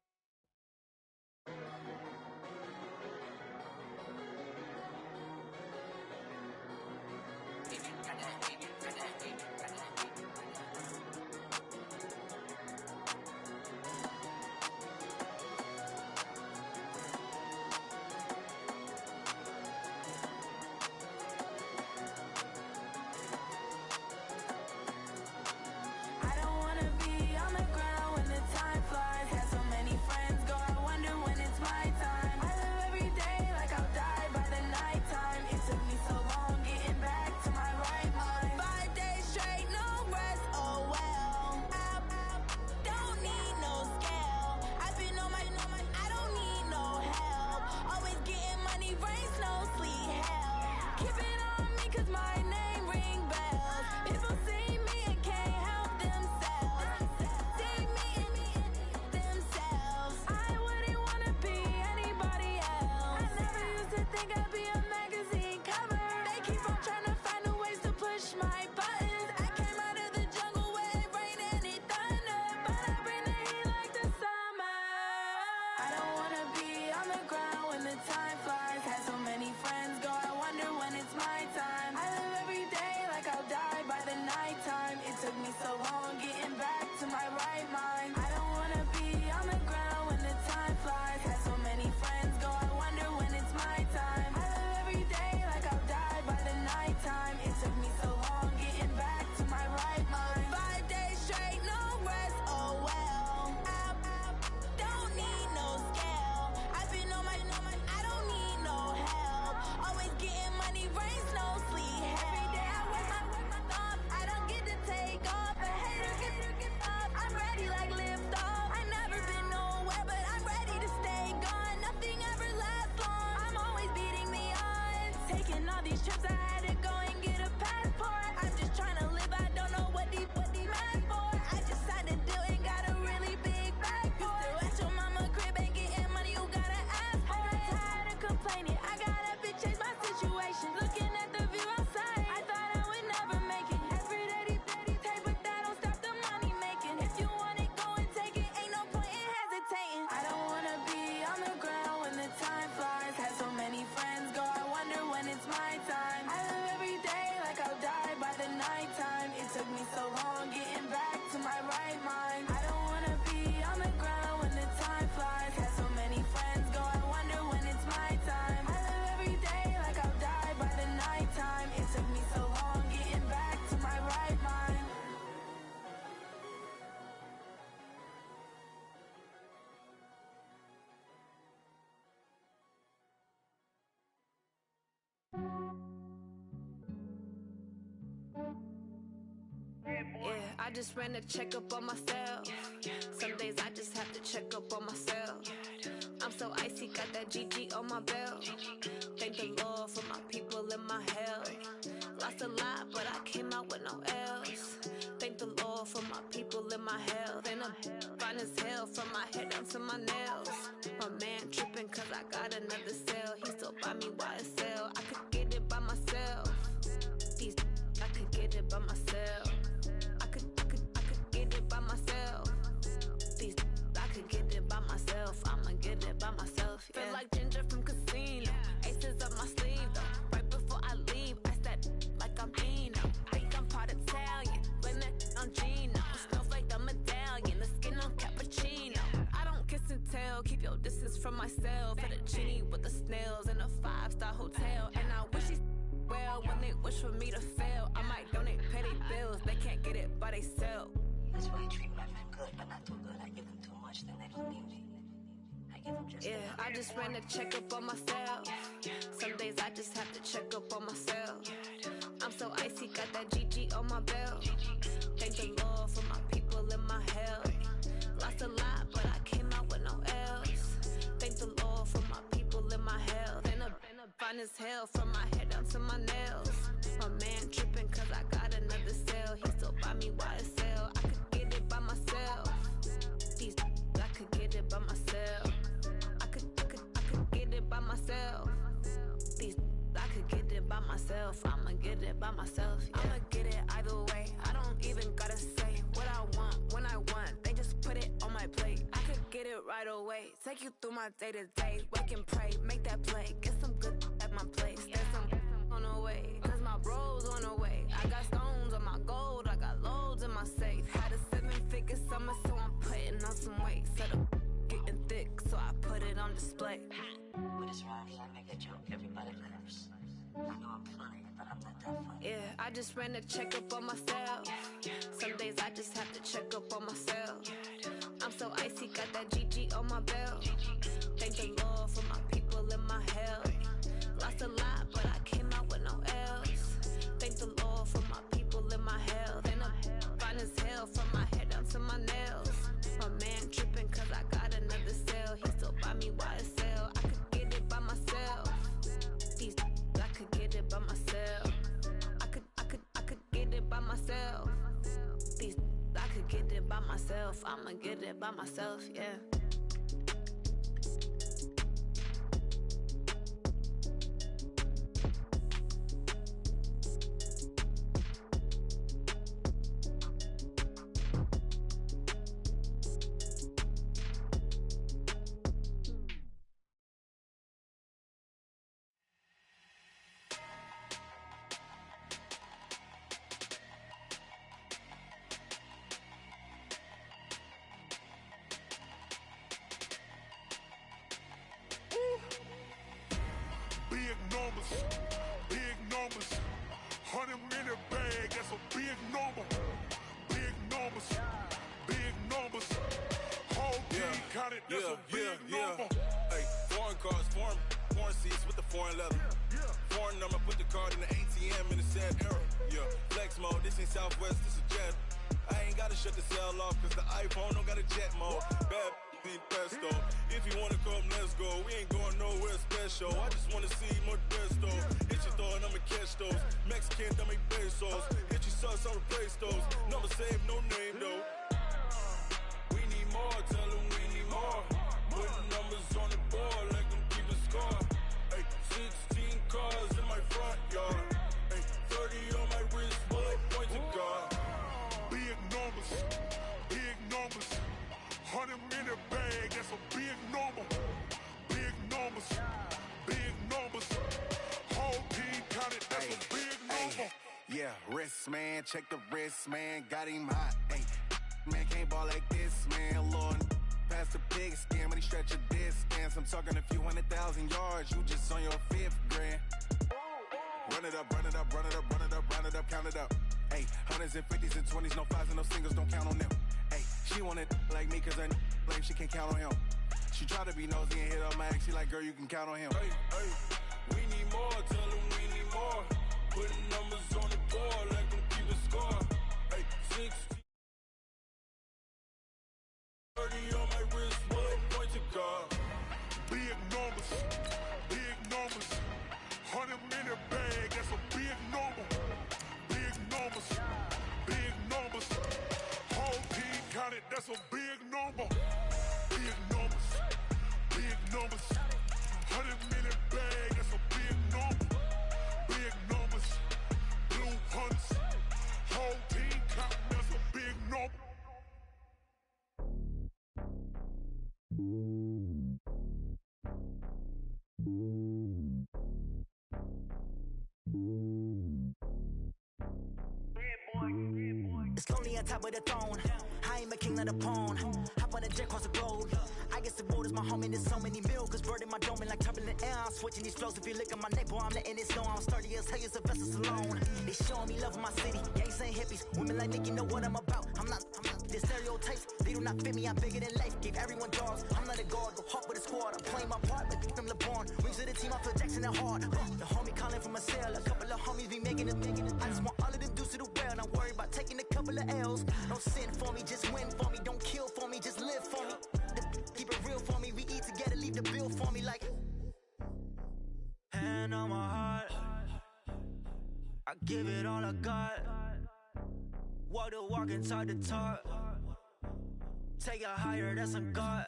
I just ran a checkup on myself. Some days I just have to check up on myself. I'm so icy, got that GG on my belt. Thank the Lord for my people in my health. Lost a lot, but I came out with no else. Thank the Lord for my people in my health. And I'm fine as hell from my head down to my nails. My man tripping cause I got another cell. He still buy me YSL. I could get it by myself. These I could get it by myself. I could get it by myself. These I could get it by myself. I'ma get it by myself. Yeah. Feel like Ginger from Casino. Aces up my sleeve though. Right before I leave, I said like I'm Dino. Think I'm part Italian. Blame that on Gino. Smells like the medallion. The skin on cappuccino. I don't kiss and tell. Keep your distance from myself. At a genie with the snails in a 5-star hotel. And I wish he's well when they wish for me to fail. I might donate petty bills. They can't get it by themselves. That's why I treat my men good, but not too good. I give them too much, then they don't need me. I give them just enough. I just ran a checkup on myself. Some days I just have to check up on myself. I'm so icy, got that GG on my belt. Thank the Lord for my people in my health. Lost a lot, but I came out with no else. Thank the Lord for my people in my health. And I'm fine as hell from my head down to my nails. My man tripping cause I got another cell. He still buy me YSL. I could get it by myself. These I could get it by myself. I could get it by myself. These I could get it by myself. I'ma get it by myself. Yeah. I'ma get it either way. I don't even gotta say what I want when I want. They just put it on my plate. I could get it right away. Take you through my day to day. Wake and pray, make that play. Get some good at my place. There's some on the way. Cause my bro's on the way. I got stones on my gold. I got loads in my safe. Had a 7-figure summer, so I'm putting on some weight. Set up getting thick, so I put it on display. With this rhymes, I make a joke, everybody laughs. I know I'm funny, but I'm not that funny. Yeah, I just ran a checkup on myself. Some days I just have to check up on myself. I'm so icy, got that GG on my belt. Thank the Lord for my people in my health. Lost a lot, but I came out with no else. Thank the Lord for my people in my health. And I'm fine as hell from my head down to my nails. My man tripping cause I got another cell. He still buy me YSL. I could get it by myself. These I could get it by myself. I could get it by myself. These I could get it by myself. I'ma get it by myself, yeah. Big numbers, 100 minute bag, that's a big number. Big numbers, whole team counted, that's a big number. Hey, foreign cars, foreign seats with the foreign leather. Foreign number, put the card in the ATM in the sad era. Yeah, flex mode, this ain't Southwest, this is jet. I ain't gotta shut the cell off, cause the iPhone don't got a jet mode. Bad pesto. If you wanna come, let's go. We ain't going nowhere special. I just wanna see more Modesto. Hit your throw and I'ma catch those. Mexican, I make pesos. Hit your sus, I'll replace those. Number save, no name though. We need more, tell them we need more. Putting numbers on the board, let them keep a score. Hey, 16 cars in my front yard. Hey, 30 on my wrist, bullet point to God. Big numbers, 100 minute bag, that's a big number. Big numbers, whole team counted, that's a big number. Yeah, wrist man, check the wrist man, got him hot. Ay, man can't ball like this, man. Lord, past the big skin when he stretch a distance. I'm talking a few 100,000 yards, you just on your 5th grand. Run it up, count it up. Ay, hundreds and 50s and 20s, no 5s and no singles, don't count on them. Ay, she wanted like me cause her blame, she can't count on him. She tried to be nosy and hit up my ex, she like, girl, you can count on him. Hey, we need more, tell them we need more. Putting numbers on the board, let them keep a score. Hey, 16 on top of the throne. I ain't a king of the pawn. Hop on a jet across the globe. I guess the world is my home and there's so many mil. Cause bird in my dome and like turbulent air. I'm switching these flows. If you look at my neck, boy, I'm letting it snow. I'm sturdy as hell as a vessel alone. They showing me love in my city. Gangs ain't hippies. Women like Nicki know what I'm about. I'm not the stereotypes. They do not fit me. I'm bigger than life. Gave everyone dogs. I'm not a guard. Go hawk with a squad. I'm playing my part like them LeBron. Rings of the team. I feel Jackson and hard. The homie calling from a cell. A couple of homies be making it. I just want all of them dudes to the well. Not worry about taking a couple of L's. Don't sin for me. Just win for me. Don't kill for me. Just live for me. Keep it real for me. We eat together. Leave the bill for me like. Hand on my heart. I give it all I got. Walk the walk and talk the talk. Take it higher, that's a God.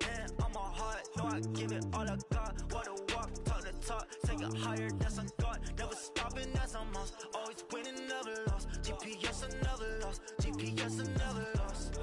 Hand on my heart, no, I give it all I got. Walk the walk, talk the talk. Take it higher, that's a God. Never stopping, that's a must. Always winning, never lost. GPS, I never lost. GPS, I never lost.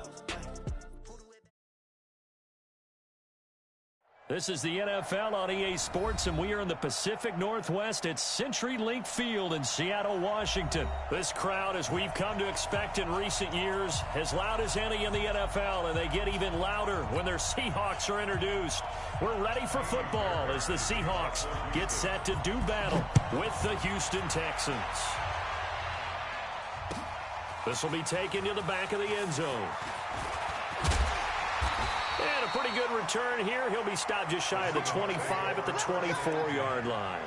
This is the NFL on EA Sports, and we are in the Pacific Northwest at CenturyLink Field in Seattle, Washington. This crowd, as we've come to expect in recent years, as loud as any in the NFL, and they get even louder when their Seahawks are introduced. We're ready for football as the Seahawks get set to do battle with the Houston Texans. This will be taken to the back of the end zone. And a pretty good return here. He'll be stopped just shy of the 25 at the 24-yard line.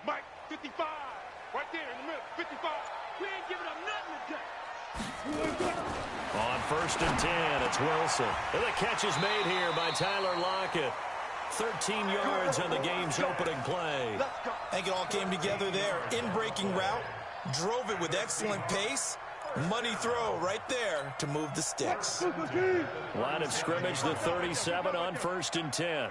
Mike, 55, right there in the middle, 55. We ain't giving up nothing today. On 1st and 10, it's Wilson. And the catch is made here by Tyler Lockett. 13 yards on the game's opening play. I think it all came together there. In-breaking route, drove it with excellent pace. Money throw right there to move the sticks. Line of scrimmage, the 37 on 1st and 10.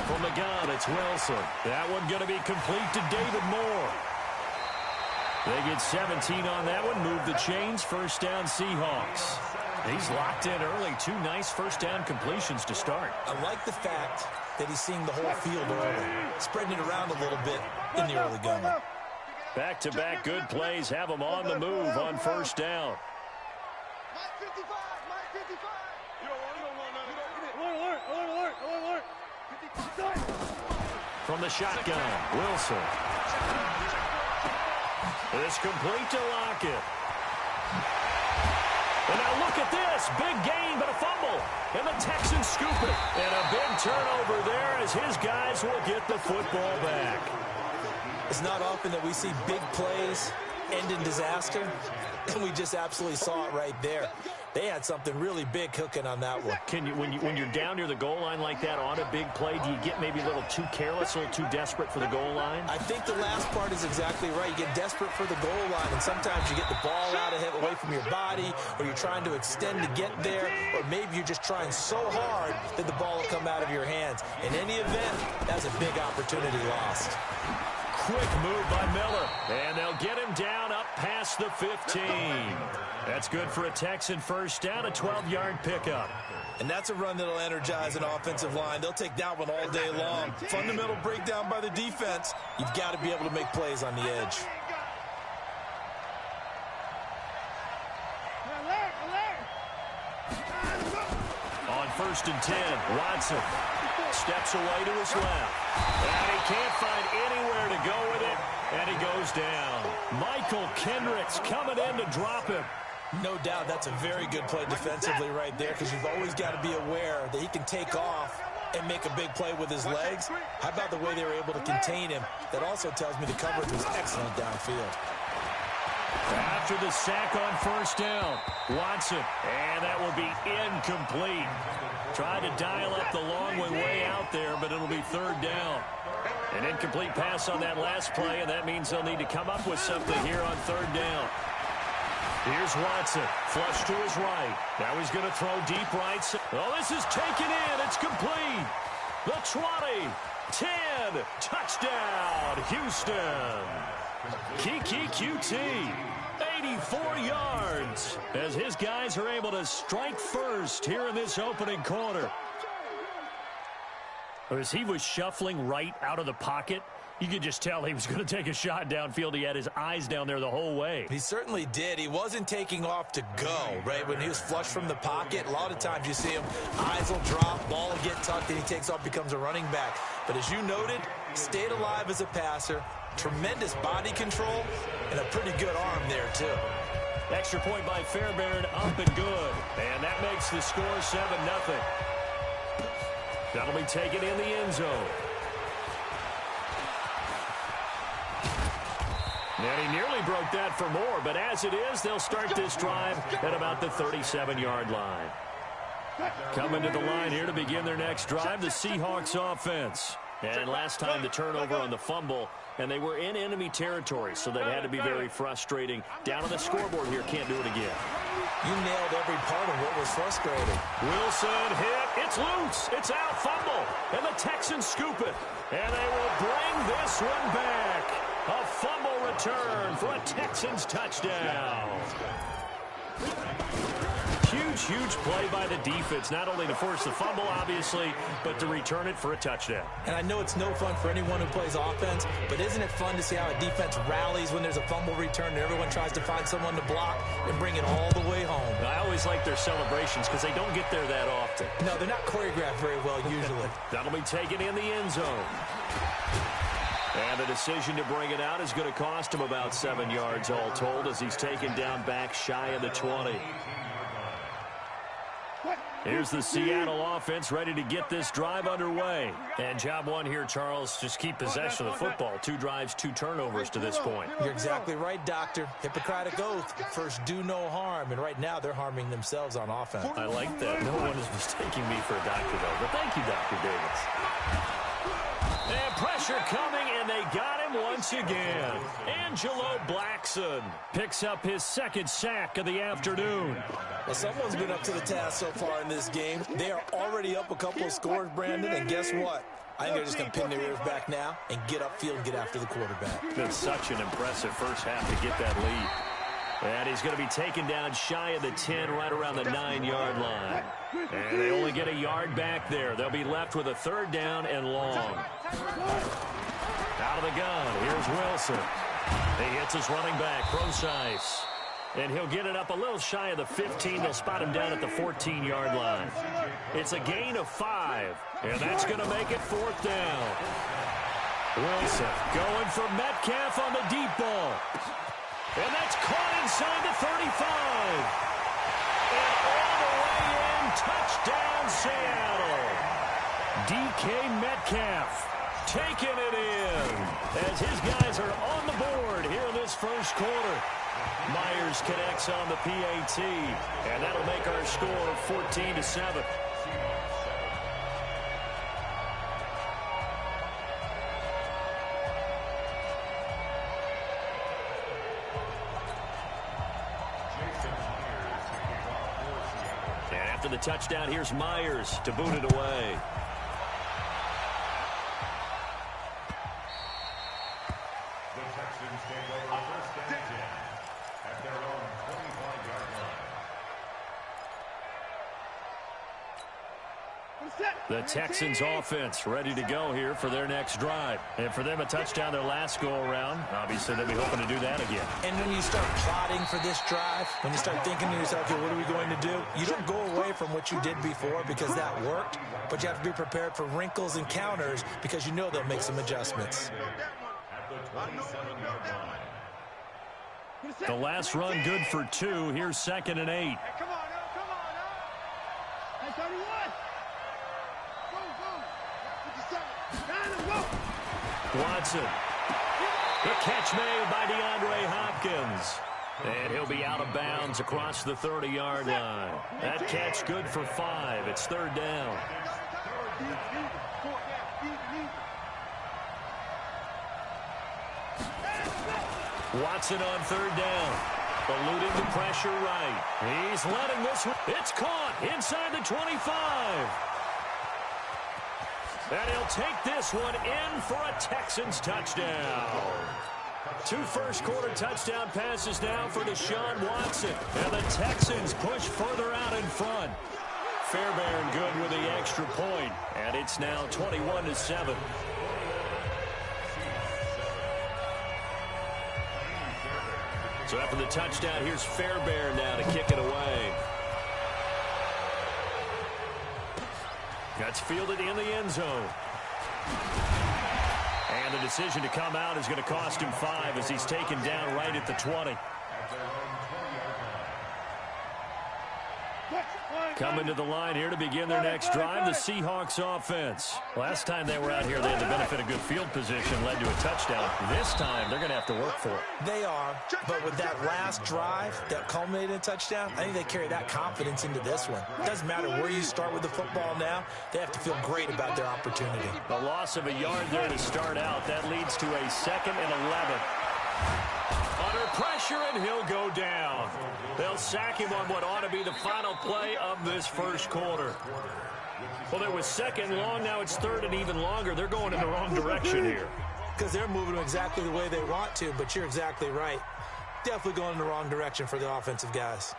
From the gun, it's Wilson. That one going to be complete to David Moore. They get 17 on that one. Move the chains. First down, Seahawks. He's locked in early. 2 nice first down completions to start. I like the fact that he's seeing the whole field early, spreading it around a little bit in the early going. Back-to-back good plays have them on the move on first down. From the shotgun, Wilson. It's complete to Lockett. And now look at this. Big gain, but a fumble. And the Texans scoop it. And a big turnover there as his guys will get the football back. It's not often that we see big plays end in disaster. And we just absolutely saw it right there. They had something really big cooking on that one. Can you, when you're down near the goal line like that on a big play, do you get maybe a little too careless, a little too desperate for the goal line? I think the last part is exactly right. You get desperate for the goal line, and sometimes you get the ball out of it, away from your body, or you're trying to extend to get there, or maybe you're just trying so hard that the ball will come out of your hands. In any event, that's a big opportunity lost. Quick move by Miller, and they'll get him down up past the 15. That's good for a Texan first down, a 12-yard pickup. And that's a run that'll energize an offensive line. They'll take that one all day long. Fundamental breakdown by the defense. You've got to be able to make plays on the edge. On 1st and 10, Watson steps away to his left. And he can't find anywhere to go with it, and he goes down. Michael Kendricks coming in to drop him. No doubt that's a very good play defensively right there, because you've always got to be aware that he can take off and make a big play with his legs. How about the way they were able to contain him? That also tells me the coverage was excellent downfield. After the sack on first down, Watson, and that will be incomplete. Tried to dial up the long way out there, but it'll be third down. An incomplete pass on that last play, and that means they'll need to come up with something here on third down. Here's Watson, flush to his right. Now he's going to throw deep right. Oh, this is taken in. It's complete. The 20, 10, touchdown, Houston. Kiki QT, 84 yards, as his guys are able to strike first here in this opening quarter. As he was shuffling right out of the pocket, you could just tell he was going to take a shot downfield. He had his eyes down there the whole way. He certainly did. He wasn't taking off to go, right? When he was flush from the pocket, a lot of times you see him, eyes will drop, ball will get tucked, and he takes off, becomes a running back. But as you noted, stayed alive as a passer, tremendous body control, and a pretty good arm there, too. Extra point by Fairbairn, up and good. And that makes the score 7-0. That'll be taken in the end zone. And he nearly broke that for more, but as it is, they'll start this drive at about the 37-yard line. Coming to the line here to begin their next drive, the Seahawks offense. And last time the turnover on the fumble, and they were in enemy territory, so that had to be very frustrating. Down on the scoreboard here, can't do it again. You nailed every part of what was frustrating. Wilson hit, it's loose, it's out, fumble, and the Texans scoop it. And they will bring this one back. A fumble return for a Texans touchdown. Huge play by the defense, not only to force the fumble, obviously, but to return it for a touchdown. And I know it's no fun for anyone who plays offense, but isn't it fun to see how a defense rallies when there's a fumble return and everyone tries to find someone to block and bring it all the way home? I always like their celebrations because they don't get there that often. No, they're not choreographed very well usually. That'll be taken in the end zone. And the decision to bring it out is going to cost him about 7 yards all told as he's taken down back shy of the 20. Here's the Seattle offense ready to get this drive underway. And job one here, Charles, just keep possession of the football. 2 drives, 2 turnovers to this point. You're exactly right, Doctor. Hippocratic oath. First, do no harm. And right now, they're harming themselves on offense. I like that. No one is mistaking me for a doctor, though. But thank you, Dr. Davis. And pressure coming, and they got him once again. Angelo Blackson picks up his second sack of the afternoon. Well, someone's been up to the task so far in this game. They are already up a couple of scores, Brandon, and guess what? I think they're just going to pin their ears back now and get upfield and get after the quarterback. It's been such an impressive first half to get that lead. And he's going to be taken down shy of the 10, right around the 9-yard line. And they only get a yard back there. They'll be left with a third down and long. Out of the gun, here's Wilson. He hits his running back, Procise. And he'll get it up a little shy of the 15. They'll spot him down at the 14-yard line. It's a gain of 5, and that's going to make it fourth down. Wilson going for Metcalf on the deep ball. And that's caught inside the 35. And all the way in, touchdown Seattle. DK Metcalf taking it in as his guys are on the board here in this first quarter. Myers connects on the PAT, and that'll make our score 14-7. And after the touchdown, here's Myers to boot it away. The Texans offense ready to go here for their next drive. And for them, a touchdown their last go-around. Obviously, they'll be hoping to do that again. And when you start plotting for this drive, when you start thinking to yourself, okay, what are we going to do? You don't go away from what you did before because that worked, but you have to be prepared for wrinkles and counters because you know they'll make some adjustments. The last run good for 2. Here's 2nd and 8. Come on, That's 31. Watson. The catch made by DeAndre Hopkins. And he'll be out of bounds across the 30-yard line. That catch good for 5. It's third down. Watson on third down. Eluding the pressure right. He's letting this one. It's caught inside the 25. And he'll take this one in for a Texans touchdown. 2 first-quarter touchdown passes now for Deshaun Watson. And the Texans push further out in front. Fairbairn good with the extra point. And it's now 21-7. So after the touchdown, here's Fairbairn now to kick it away. That's fielded in the end zone. And the decision to come out is going to cost him 5 as he's taken down right at the 20. Coming to the line here to begin their next drive, the Seahawks offense. Last time they were out here, they had the benefit of good field position, led to a touchdown. This time, they're going to have to work for it. They are, but with that last drive that culminated in a touchdown, I think they carry that confidence into this one. It doesn't matter where you start with the football now. They have to feel great about their opportunity. A loss of a yard there to start out. That leads to a 2nd and 11. Under pressure, and he'll go down. They'll sack him on what ought to be the final play of this first quarter. Well, there was 2nd long. Now it's 3rd and even longer. They're going in the wrong direction here. Because they're moving exactly the way they want to, but you're exactly right. Definitely going in the wrong direction for the offensive guys.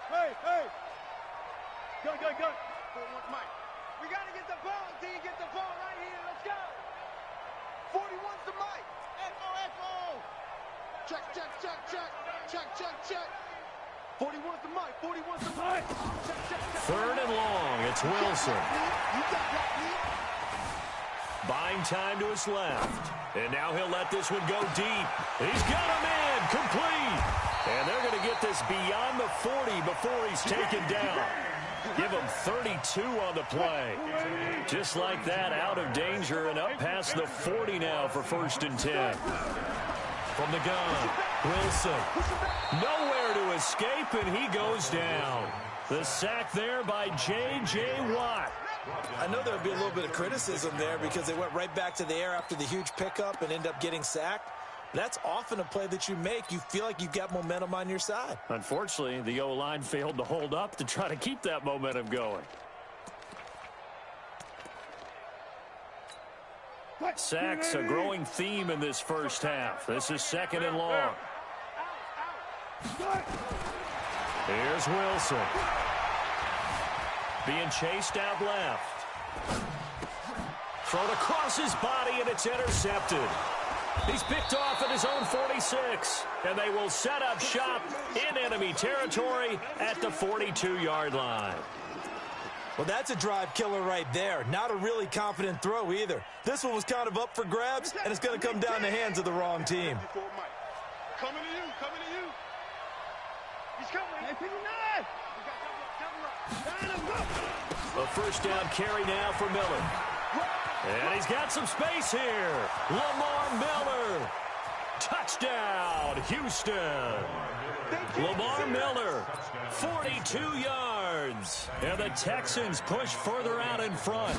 Hey! Go. Mike, we got to get the ball, D. Get the ball right here. Let's go. 41's the Mike. Echo. Check. 41's the Mike. Check. 3rd and long. It's Wilson. Buying time to his left. And now he'll let this one go deep. He's got him in. Complete. And they're going to get this beyond the 40 before he's taken down. Give him 32 on the play. Just like that, out of danger and up past the 40 now for 1st and 10. From the gun, Wilson. Nowhere to escape, and he goes down. The sack there by J.J. Watt. I know there would be a little bit of criticism there because they went right back to the air after the huge pickup and end up getting sacked. That's often a play that you make. You feel like you've got momentum on your side. Unfortunately, the O-line failed to hold up to try to keep that momentum going. Sacks, a growing theme in this first half. This is 2nd and long. Here's Wilson. Being chased out left. Thrown across his body, and it's intercepted. He's picked off at his own 46, and they will set up shop in enemy territory at the 42-yard line. Well, that's a drive killer right there. Not a really confident throw either. This one was kind of up for grabs, and it's going to come down the hands of the wrong team. Coming to you. He's coming. A first down carry now for Miller. And he's got some space here. Lamar Miller. Touchdown, Houston. Lamar Miller, 42 yards. And the Texans push further out in front.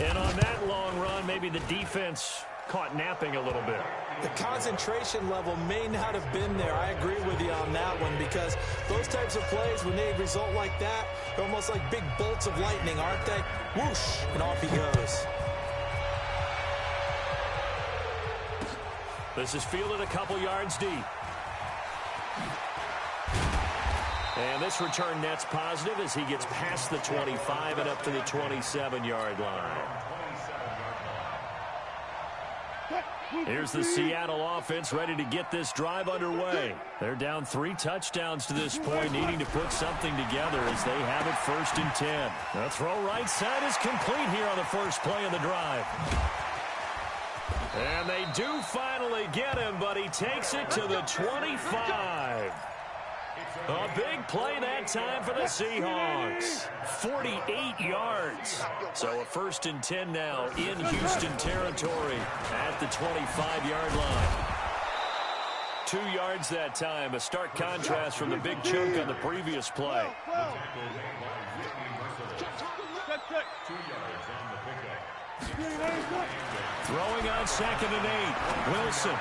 And on that long run, maybe the defense caught napping a little bit. The concentration level may not have been there. I agree with you on that one because those types of plays, when they result like that, they're almost like big bolts of lightning, aren't they? Whoosh, and off he goes. This is fielded a couple yards deep. And this return net's positive as he gets past the 25 and up to the 27-yard line. Here's the Seattle offense ready to get this drive underway. They're down 3 touchdowns to this point, needing to put something together as they have it 1st and 10. The throw right side is complete here on the first play of the drive. And they do finally get him, but he takes it to the 25. A big play that time for the Seahawks. 48 yards. So a 1st and 10 now in Houston territory at the 25-yard line. 2 yards that time. A stark contrast from the big chunk on the previous play. Throwing on 2nd and 8. Wilson.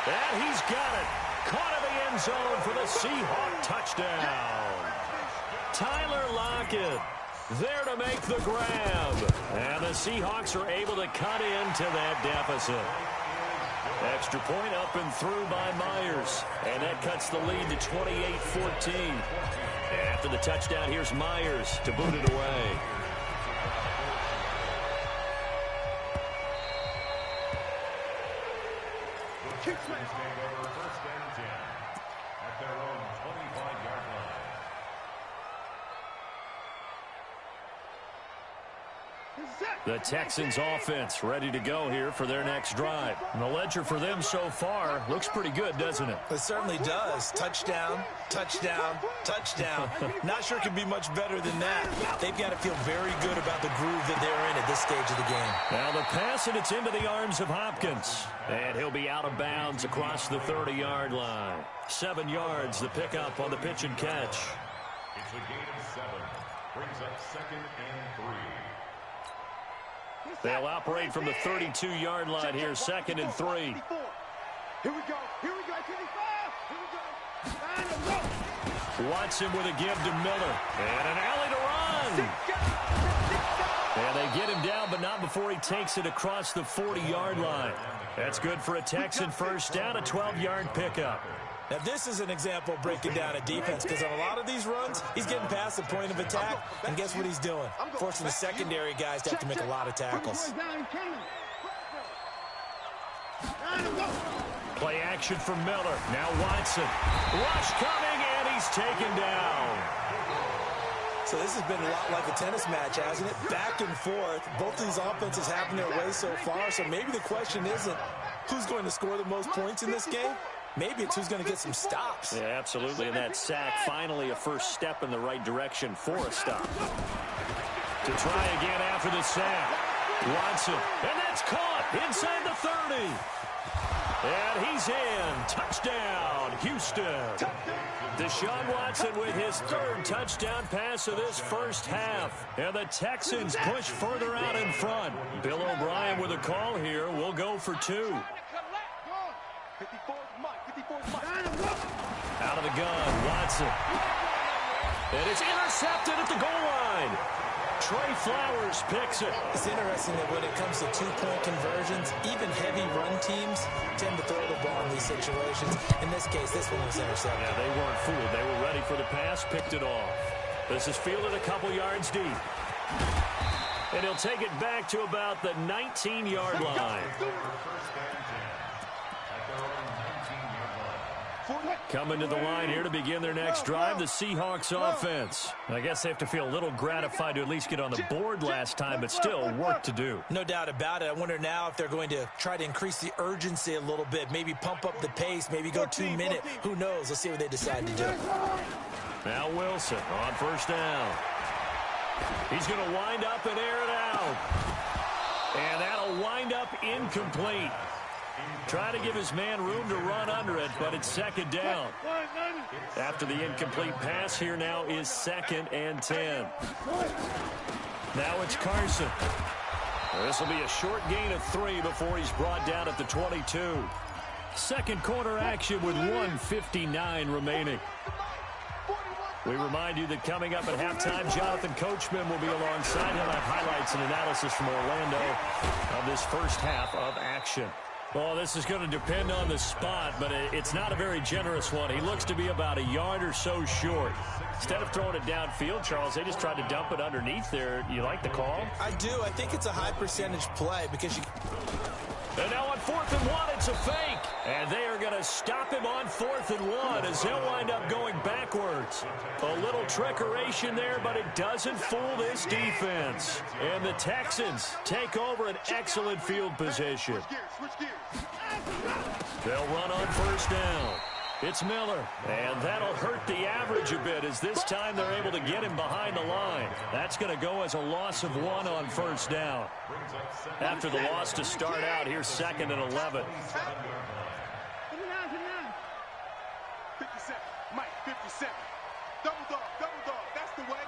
And he's got it. Caught in the end zone for the Seahawk touchdown. Tyler Lockett there to make the grab. And the Seahawks are able to cut into that deficit. Extra point up and through by Myers. And that cuts the lead to 28-14. After the touchdown, here's Myers to boot it away. The Texans offense ready to go here for their next drive. And the ledger for them so far looks pretty good, doesn't it? It certainly does. Touchdown, touchdown, touchdown. Not sure it could be much better than that. They've got to feel very good about the groove that they're in at this stage of the game. Now the pass, and it's into the arms of Hopkins. And he'll be out of bounds across the 30-yard line. 7 yards, the pickup on the pitch and catch. It's a gain of 7. Brings up 2nd and 3. They'll operate from the 32-yard line here, 2nd and 3. Here we go. Here we go. 25. Watson with a give to Miller. And an alley to run. And they get him down, but not before he takes it across the 40-yard line. That's good for a Texan first down, a 12-yard pickup. Now, this is an example of breaking down a defense, because on a lot of these runs, he's getting past the point of attack, and guess what he's doing? Forcing the secondary guys to have to make a lot of tackles. Play action from Miller. Now Watson. Rush coming, and he's taken down. So this has been a lot like a tennis match, hasn't it? Back and forth. Both of these offenses having their way so far, so maybe the question isn't who's going to score the most points in this game. Maybe it's who's going to get some stops. Yeah, absolutely. And that sack, finally a first step in the right direction for a stop. To try again after the sack. Watson. And that's caught inside the 30. And he's in. Touchdown, Houston. Deshaun Watson with his 3rd touchdown pass of this first half. And the Texans push further out in front. Bill O'Brien with a call here. We'll go for 2. Out of the gun, Watson. And it's intercepted at the goal line. Trey Flowers picks it. It's interesting that when it comes to 2-point conversions, even heavy run teams tend to throw the ball in these situations. In this case, this one was intercepted. Yeah, they weren't fooled. They were ready for the pass, picked it off. This is fielded a couple yards deep. And he'll take it back to about the 19-yard line. Coming to the line here to begin their next drive, the Seahawks offense. I guess they have to feel a little gratified to at least get on the board last time, but still work to do. No doubt about it. I wonder now if they're going to try to increase the urgency a little bit, maybe pump up the pace, maybe go 2-minute. Who knows? Let's see what they decide to do. Now Wilson on first down. He's going to wind up and air it out. And that'll wind up incomplete. Try to give his man room to run under it, but it's 2nd down. After the incomplete pass, here now is 2nd and 10. Now it's Carson. This will be a short gain of 3 before he's brought down at the 22. Second quarter action with 1:59 remaining. We remind you that coming up at halftime, Jonathan Coachman will be alongside him. Have highlights and analysis from Orlando of this first half of action. Well, this is going to depend on the spot, but it's not a very generous one. He looks to be about a yard or so short. Instead of throwing it downfield, Charles, they just tried to dump it underneath there. You like the call? I do. I think it's a high percentage play because you... And now on 4th and 1, it's a fake. And they are going to stop him on 4th and 1 as they'll wind up going backwards. A little trickeration there, but it doesn't fool this defense. And the Texans take over an excellent field position. They'll run on first down. It's Miller, and that'll hurt the average a bit as this time they're able to get him behind the line. That's going to go as a loss of 1 on first down. After the loss to start out, here's 2nd and 11. Mike, 57. Double dog, that's the way.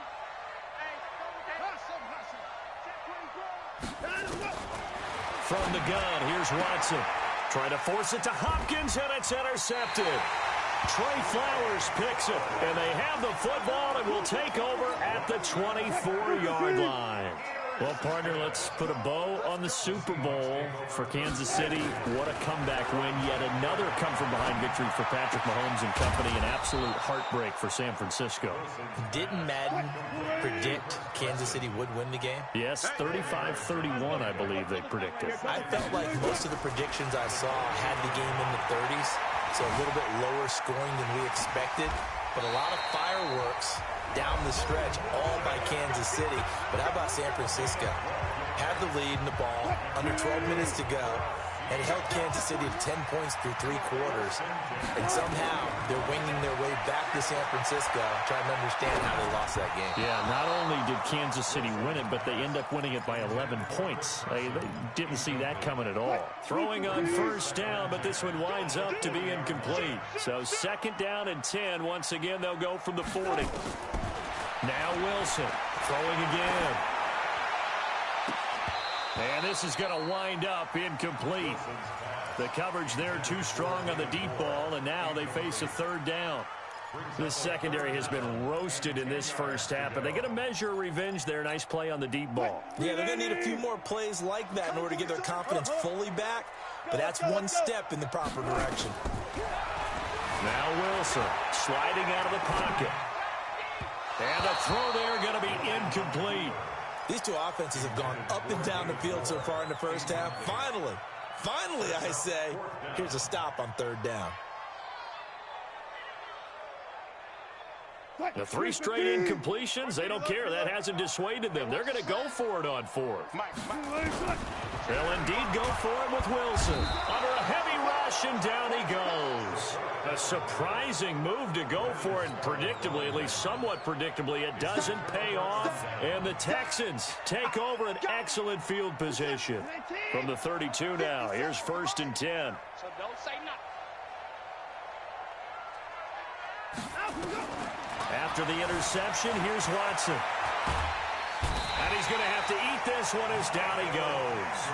From the gun, here's Watson. Trying to force it to Hopkins, and it's intercepted. Trey Flowers picks it, and they have the football and will take over at the 24-yard line. Well, partner, let's put a bow on the Super Bowl for Kansas City. What a comeback win. Yet another come-from-behind victory for Patrick Mahomes and company. An absolute heartbreak for San Francisco. Didn't Madden predict Kansas City would win the game? Yes, 35-31, I believe they predicted. I felt like most of the predictions I saw had the game in the 30s, so a little bit lower scoring than we expected. But a lot of fireworks down the stretch, all by Kansas City. But how about San Francisco? Had the lead in the ball, under 12 minutes to go, and held Kansas City to 10 points through 3 quarters. And somehow, they're winging their way back to San Francisco, trying to understand how they lost that game. Yeah, not only did Kansas City win it, but they end up winning it by 11 points. They didn't see that coming at all. Throwing on first down, but this one winds up to be incomplete. So 2nd down and 10. Once again, they'll go from the 40. Now Wilson throwing again. And this is going to wind up incomplete. The coverage there too strong on the deep ball, and now they face a 3rd down. This secondary has been roasted in this first half, but they get a measure of revenge there. Nice play on the deep ball. Yeah, they're going to need a few more plays like that in order to get their confidence fully back, but that's one step in the proper direction. Now Wilson sliding out of the pocket. And the throw there going to be incomplete. These two offenses have gone up and down the field so far in the first half. Finally, I say, here's a stop on 3rd down. The 3 straight incompletions, they don't care. That hasn't dissuaded them. They're going to go for it on 4th. They'll indeed go for it with Wilson. Under a heavy rush, and down he goes. A surprising move to go for it, predictably, at least somewhat predictably. It doesn't pay off, and the Texans take over an excellent field position. From the 32 now, here's 1st and 10. So don't say nothing. After the interception, here's Watson. And he's going to have to eat this one as down he goes.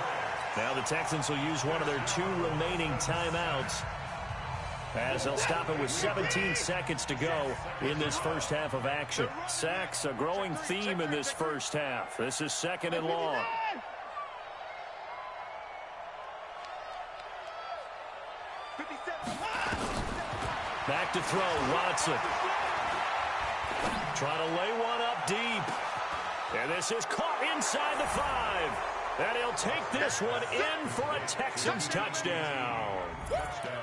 Now the Texans will use one of their 2 remaining timeouts, as they'll stop it with 17 seconds to go in this first half of action. Sacks, a growing theme in this first half. This is 2nd and long. Back to throw, Watson. Trying to lay one up deep. And this is caught inside the 5. And he'll take this one in for a Texans touchdown.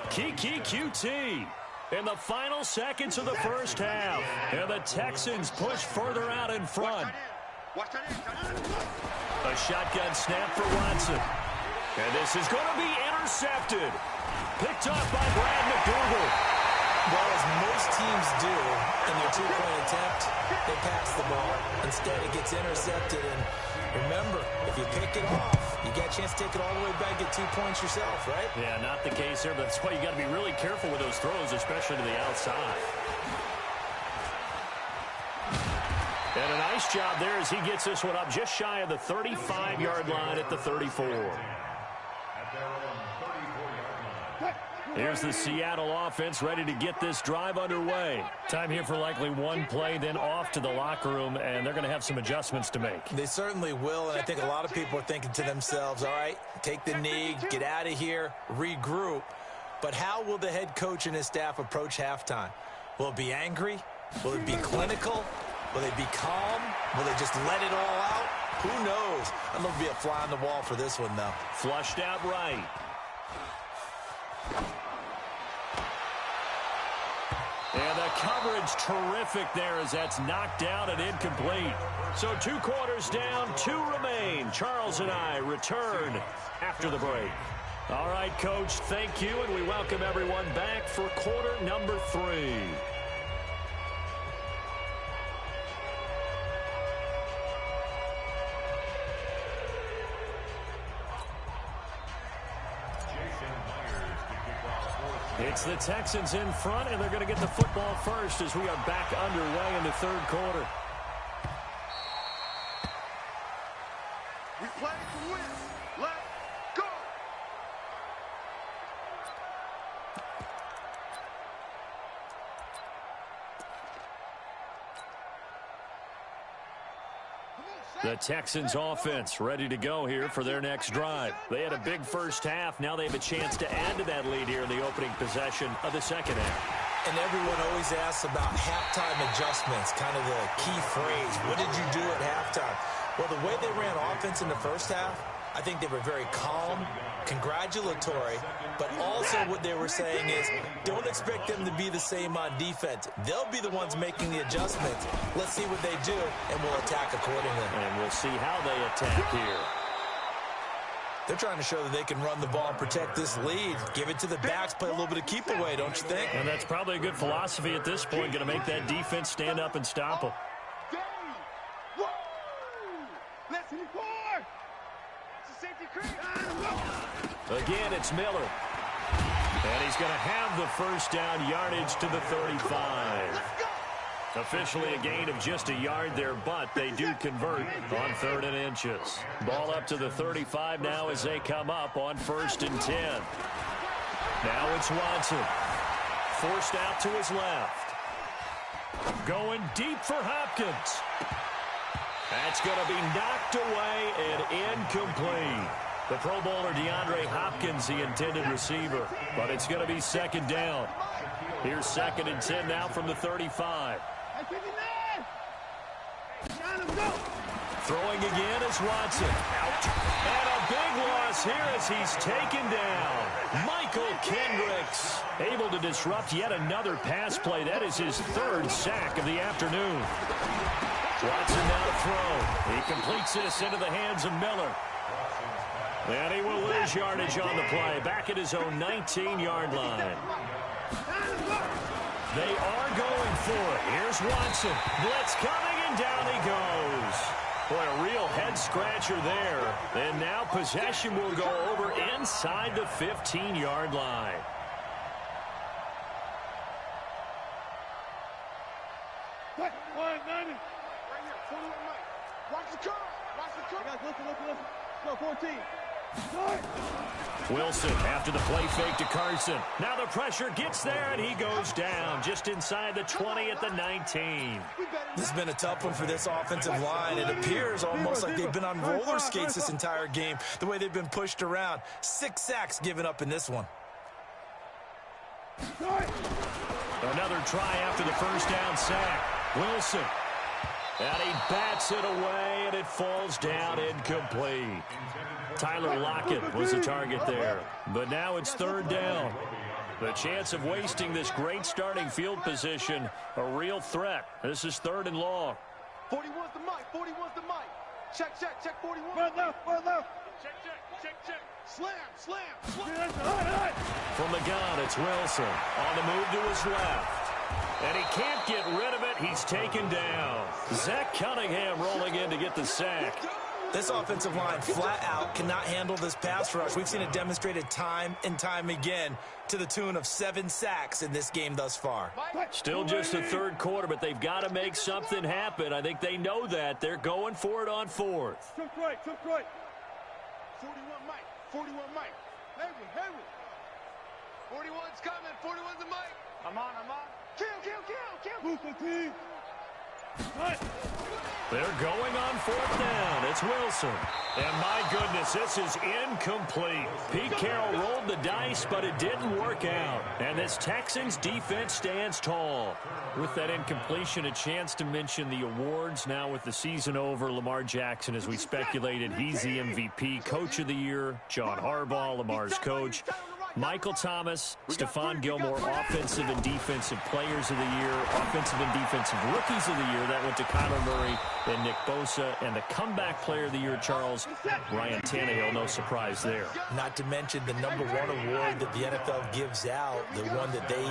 Kiki QT in the final seconds of the first half. And the Texans push further out in front. A shotgun snap for Watson. And this is going to be intercepted. Picked up by Brad McDougal. Well, as most teams do in their 2-point attempt, they pass the ball. Instead, it gets intercepted. And remember, if you pick it off, you get a chance to take it all the way back, get 2 points yourself, right? Yeah, not the case here, but that's why you got to be really careful with those throws, especially to the outside. And a nice job there as he gets this one up just shy of the 35-yard line at the 34. Here's the Seattle offense ready to get this drive underway. Time here for likely one play, then off to the locker room, and they're going to have some adjustments to make. They certainly will, and I think a lot of people are thinking to themselves, all right, take the knee, get out of here, regroup. But how will the head coach and his staff approach halftime? Will it be angry? Will it be clinical? Will they be calm? Will they just let it all out? Who knows? I'm going to be a fly on the wall for this one, though. Flushed out right. And the coverage terrific there as that's knocked down and incomplete. So 2 quarters down, 2 remain. Charles and I return after the break. All right, Coach, thank you, and we welcome everyone back for quarter number 3. It's the Texans in front, and they're going to get the football first as we are back underway in the third quarter. We play to win. Let's go. The Texans offense ready to go here for their next drive. They had a big first half. Now they have a chance to add to that lead here in the opening possession of the second half. And everyone always asks about halftime adjustments, kind of the key phrase. What did you do at halftime? Well, the way they ran offense in the first half, I think they were very calm, congratulatory, but also what they were saying is don't expect them to be the same on defense. They'll be the ones making the adjustments. Let's see what they do, and we'll attack accordingly. And we'll see how they attack here. They're trying to show that they can run the ball and protect this lead. Give it to the backs, play a little bit of keep away, don't you think? And that's probably a good philosophy at this point, going to make that defense stand up and stop them. Let's record. It's a safety crease. Again, it's Miller. And he's going to have the first down yardage to the 35. Officially a gain of just a yard there, but they do convert on 3rd and inches. Ball up to the 35 now as they come up on 1st and 10. Now it's Watson. Forced out to his left. Going deep for Hopkins. That's going to be knocked away and incomplete. The Pro Bowler DeAndre Hopkins, the intended receiver, but it's going to be 2nd down. Here's 2nd and 10 now from the 35. Throwing again is Watson. Out. And a big loss here as he's taken down. Michael Kendricks able to disrupt yet another pass play. That is his 3rd sack of the afternoon. Watson now to throw. He completes this into the hands of Miller. And he will lose yardage on the play. Back at his own 19-yard line. They are going for it. Here's Watson. Blitz coming, and down he goes. Boy, a real head-scratcher there. And now possession will go over inside the 15-yard line. Right here. 21 Mike. Watch the curve. Watch the curve. Guys, listen. Go, 14. Wilson after the play fake to Carson. Now the pressure gets there, and he goes down just inside the 20 at the 19. This has been a tough one for this offensive line. It appears almost like they've been on roller skates this entire game, the way they've been pushed around. 6 sacks given up in this one. Another try after the first down sack. Wilson. And he bats it away, and it falls down incomplete. Tyler Lockett was the target there. But now it's 3rd down. The chance of wasting this great starting field position, a real threat. This is 3rd and long. 41's the mic. 41's the mic. Check, 41. Right left. Check. Slam. From the gun, it's Wilson. On the move to his left. And he can't get rid of it. He's taken down. Zach Cunningham rolling in to get the sack. This offensive line flat out cannot handle this pass rush. We've seen it demonstrated time and time again to the tune of 7 sacks in this game thus far. Still just the 3rd quarter, but they've got to make something happen. I think they know that. They're going for it on 4th. Took right. 41 Mike. Heavy. 41's coming. 41's the mic. I'm on. Kill. Move the team. They're going on 4th down. It's Wilson. And my goodness, this is incomplete. Pete Carroll rolled the dice, but it didn't work out. And this Texans defense stands tall. With that incompletion, a chance to mention the awards. Now with the season over, Lamar Jackson, as we speculated, he's the MVP, Coach of the Year. John Harbaugh, Lamar's coach. Michael Thomas, Stephon Gilmore, Offensive and Defensive Players of the Year, Offensive and Defensive Rookies of the Year. That went to Kyler Murray and Nick Bosa. And the Comeback Player of the Year, Charles, Ryan Tannehill. No surprise there. Not to mention the #1 award that the NFL gives out, the one that they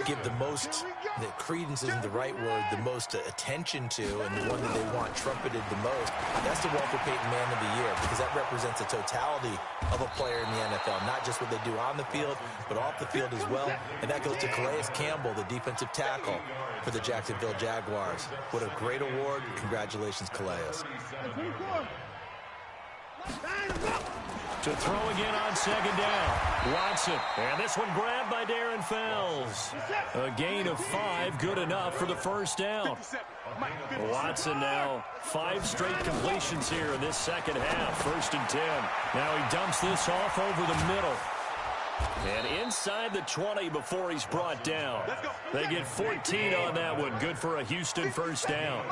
give the most, the credence isn't the right word, the most attention to, and the one that they want trumpeted the most, that's the Walter Payton Man of the Year, because that represents the totality of a player in the NFL, not just what they do on the field, but off the field as well. And that goes to Calais Campbell, the defensive tackle for the Jacksonville Jaguars. What a great award. Congratulations, Calais. To throw again on second down. Watson. And this one grabbed by Darren Fells. A gain of 5, good enough for the first down. Watson now 5 straight completions here in this second half. 1st and 10. Now he dumps this off over the middle. And inside the 20 before he's brought down. They get 14 on that one. Good for a Houston first down.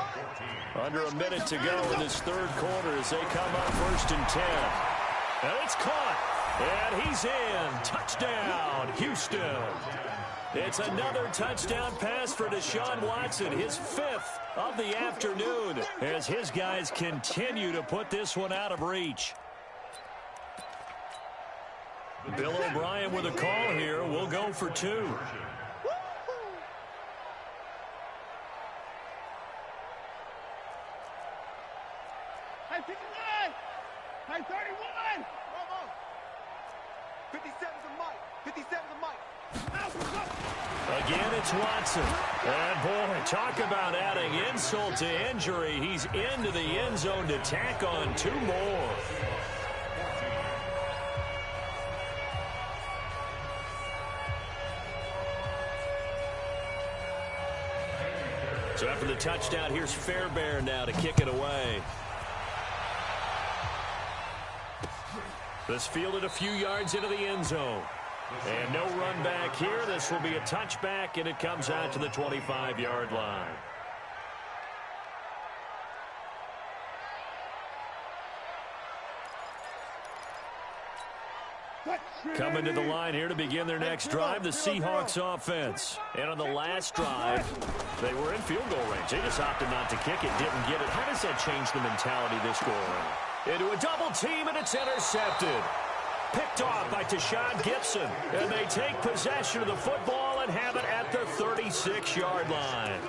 Under a minute to go in this third quarter as they come up 1st and 10. And it's caught. And he's in. Touchdown, Houston. It's another touchdown pass for Deshaun Watson, his 5th of the afternoon, as his guys continue to put this one out of reach. Bill O'Brien with a call here. We'll go for 2. High 59. High 31. 57 to Mike. 57 to Mike. Again, it's Watson. And, boy, talk about adding insult to injury. He's into the end zone to tack on 2 more. So after the touchdown, here's Fairbairn now to kick it away. This fielded a few yards into the end zone. And no run back here. This will be a touchback, and it comes out to the 25-yard line. Coming to the line here to begin their next drive, the Seahawks offense. And on the last drive, they were in field goal range. They just opted not to kick it, didn't get it. How does that change the mentality this go around? Into a double team, and it's intercepted. Picked off by Tashawn Gibson. And they take possession of the football and have it at the 36-yard line.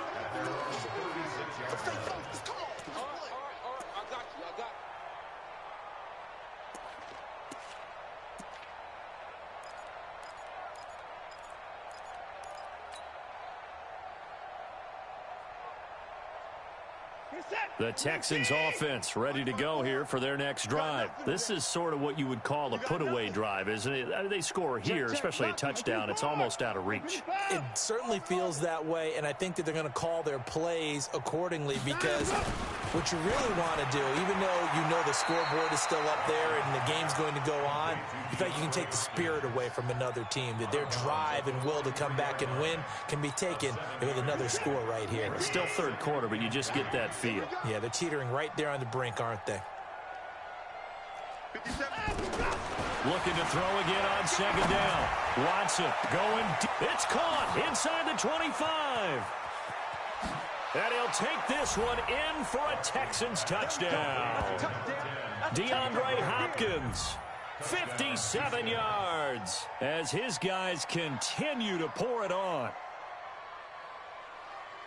The Texans offense ready to go here for their next drive. This is sort of what you would call a put-away drive, isn't it? I mean, they score here, especially a touchdown. It's almost out of reach. It certainly feels that way, and I think that they're going to call their plays accordingly, because what you really want to do, even though you know the scoreboard is still up there and the game's going to go on, you feel like you can take the spirit away from another team, that their drive and will to come back and win can be taken with another score right here. It's still third quarter, but you just get that feel. Yeah, they're teetering right there on the brink, aren't they? Looking to throw again on second down. Watson going deep. It's caught inside the 25. And he'll take this one in for a Texans touchdown. DeAndre Hopkins, 57 yards, as his guys continue to pour it on.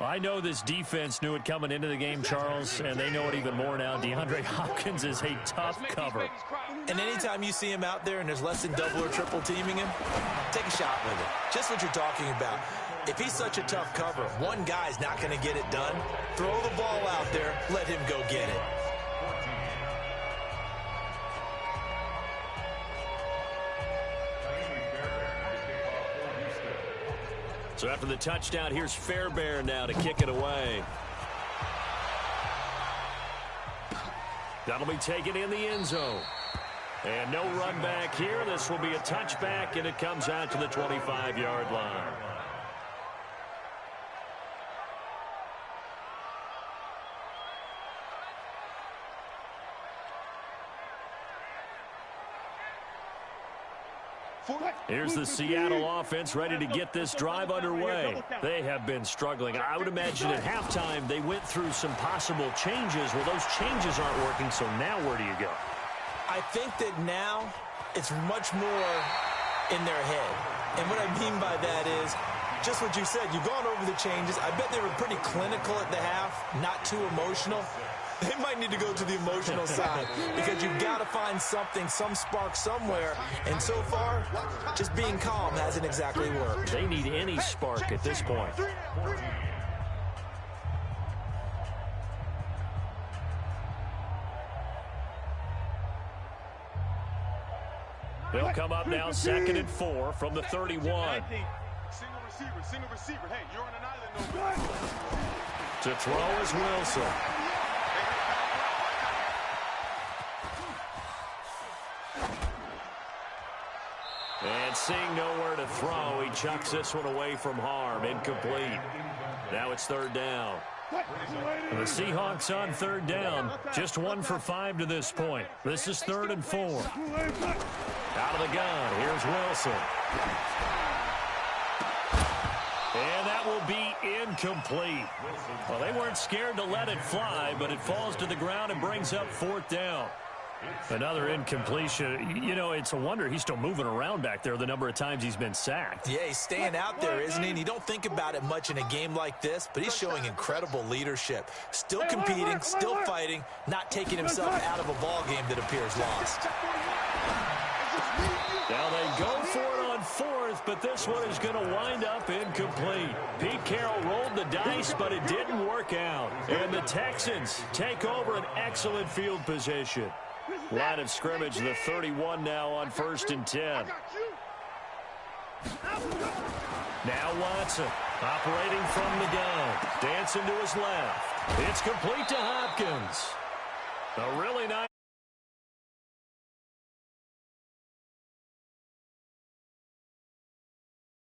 I know this defense knew it coming into the game, Charles, and they know it even more now. DeAndre Hopkins is a tough cover. And anytime you see him out there and there's less than double or triple teaming him, take a shot with it. Just what you're talking about. If he's such a tough cover, one guy's not going to get it done. Throw the ball out there, let him go get it. So after the touchdown, here's Fairbairn now to kick it away. That'll be taken in the end zone. And no run back here. This will be a touchback, and it comes out to the 25-yard line. Here's the Seattle offense ready to get this drive underway. They have been struggling. I would imagine at halftime they went through some possible changes. Well, those changes aren't working, so now where do you go? I think that now it's much more in their head. And what I mean by that is just what you said. You've gone over the changes. I bet they were pretty clinical at the half, not too emotional. They might need to go to the emotional side because you've got to find something, some spark somewhere. And so far, just being calm hasn't exactly worked. They need any spark at this point. They'll come up now 2nd and 4 from the 31. Single receiver. Hey, you're on an island over. To throw is Wilson. And seeing nowhere to throw, he chucks this one away from harm. Incomplete. Now it's 3rd down. And the Seahawks on 3rd down. Just 1 for 5 to this point. This is 3rd and 4. Out of the gun. Here's Wilson. And that will be incomplete. Well, they weren't scared to let it fly, but it falls to the ground and brings up 4th down. Another incompletion. You know, it's a wonder he's still moving around back there the number of times he's been sacked. Yeah, he's staying out there, isn't he? And you don't think about it much in a game like this, but he's showing incredible leadership. Still competing, still fighting, not taking himself out of a ball game that appears lost. Now they go for it on 4th, but this one is going to wind up incomplete. Pete Carroll rolled the dice, but it didn't work out. And the Texans take over an excellent field position. Line of scrimmage, the 31 now on 1st and 10. Now Watson operating from the gun. Dancing to his left. It's complete to Hopkins. A really nice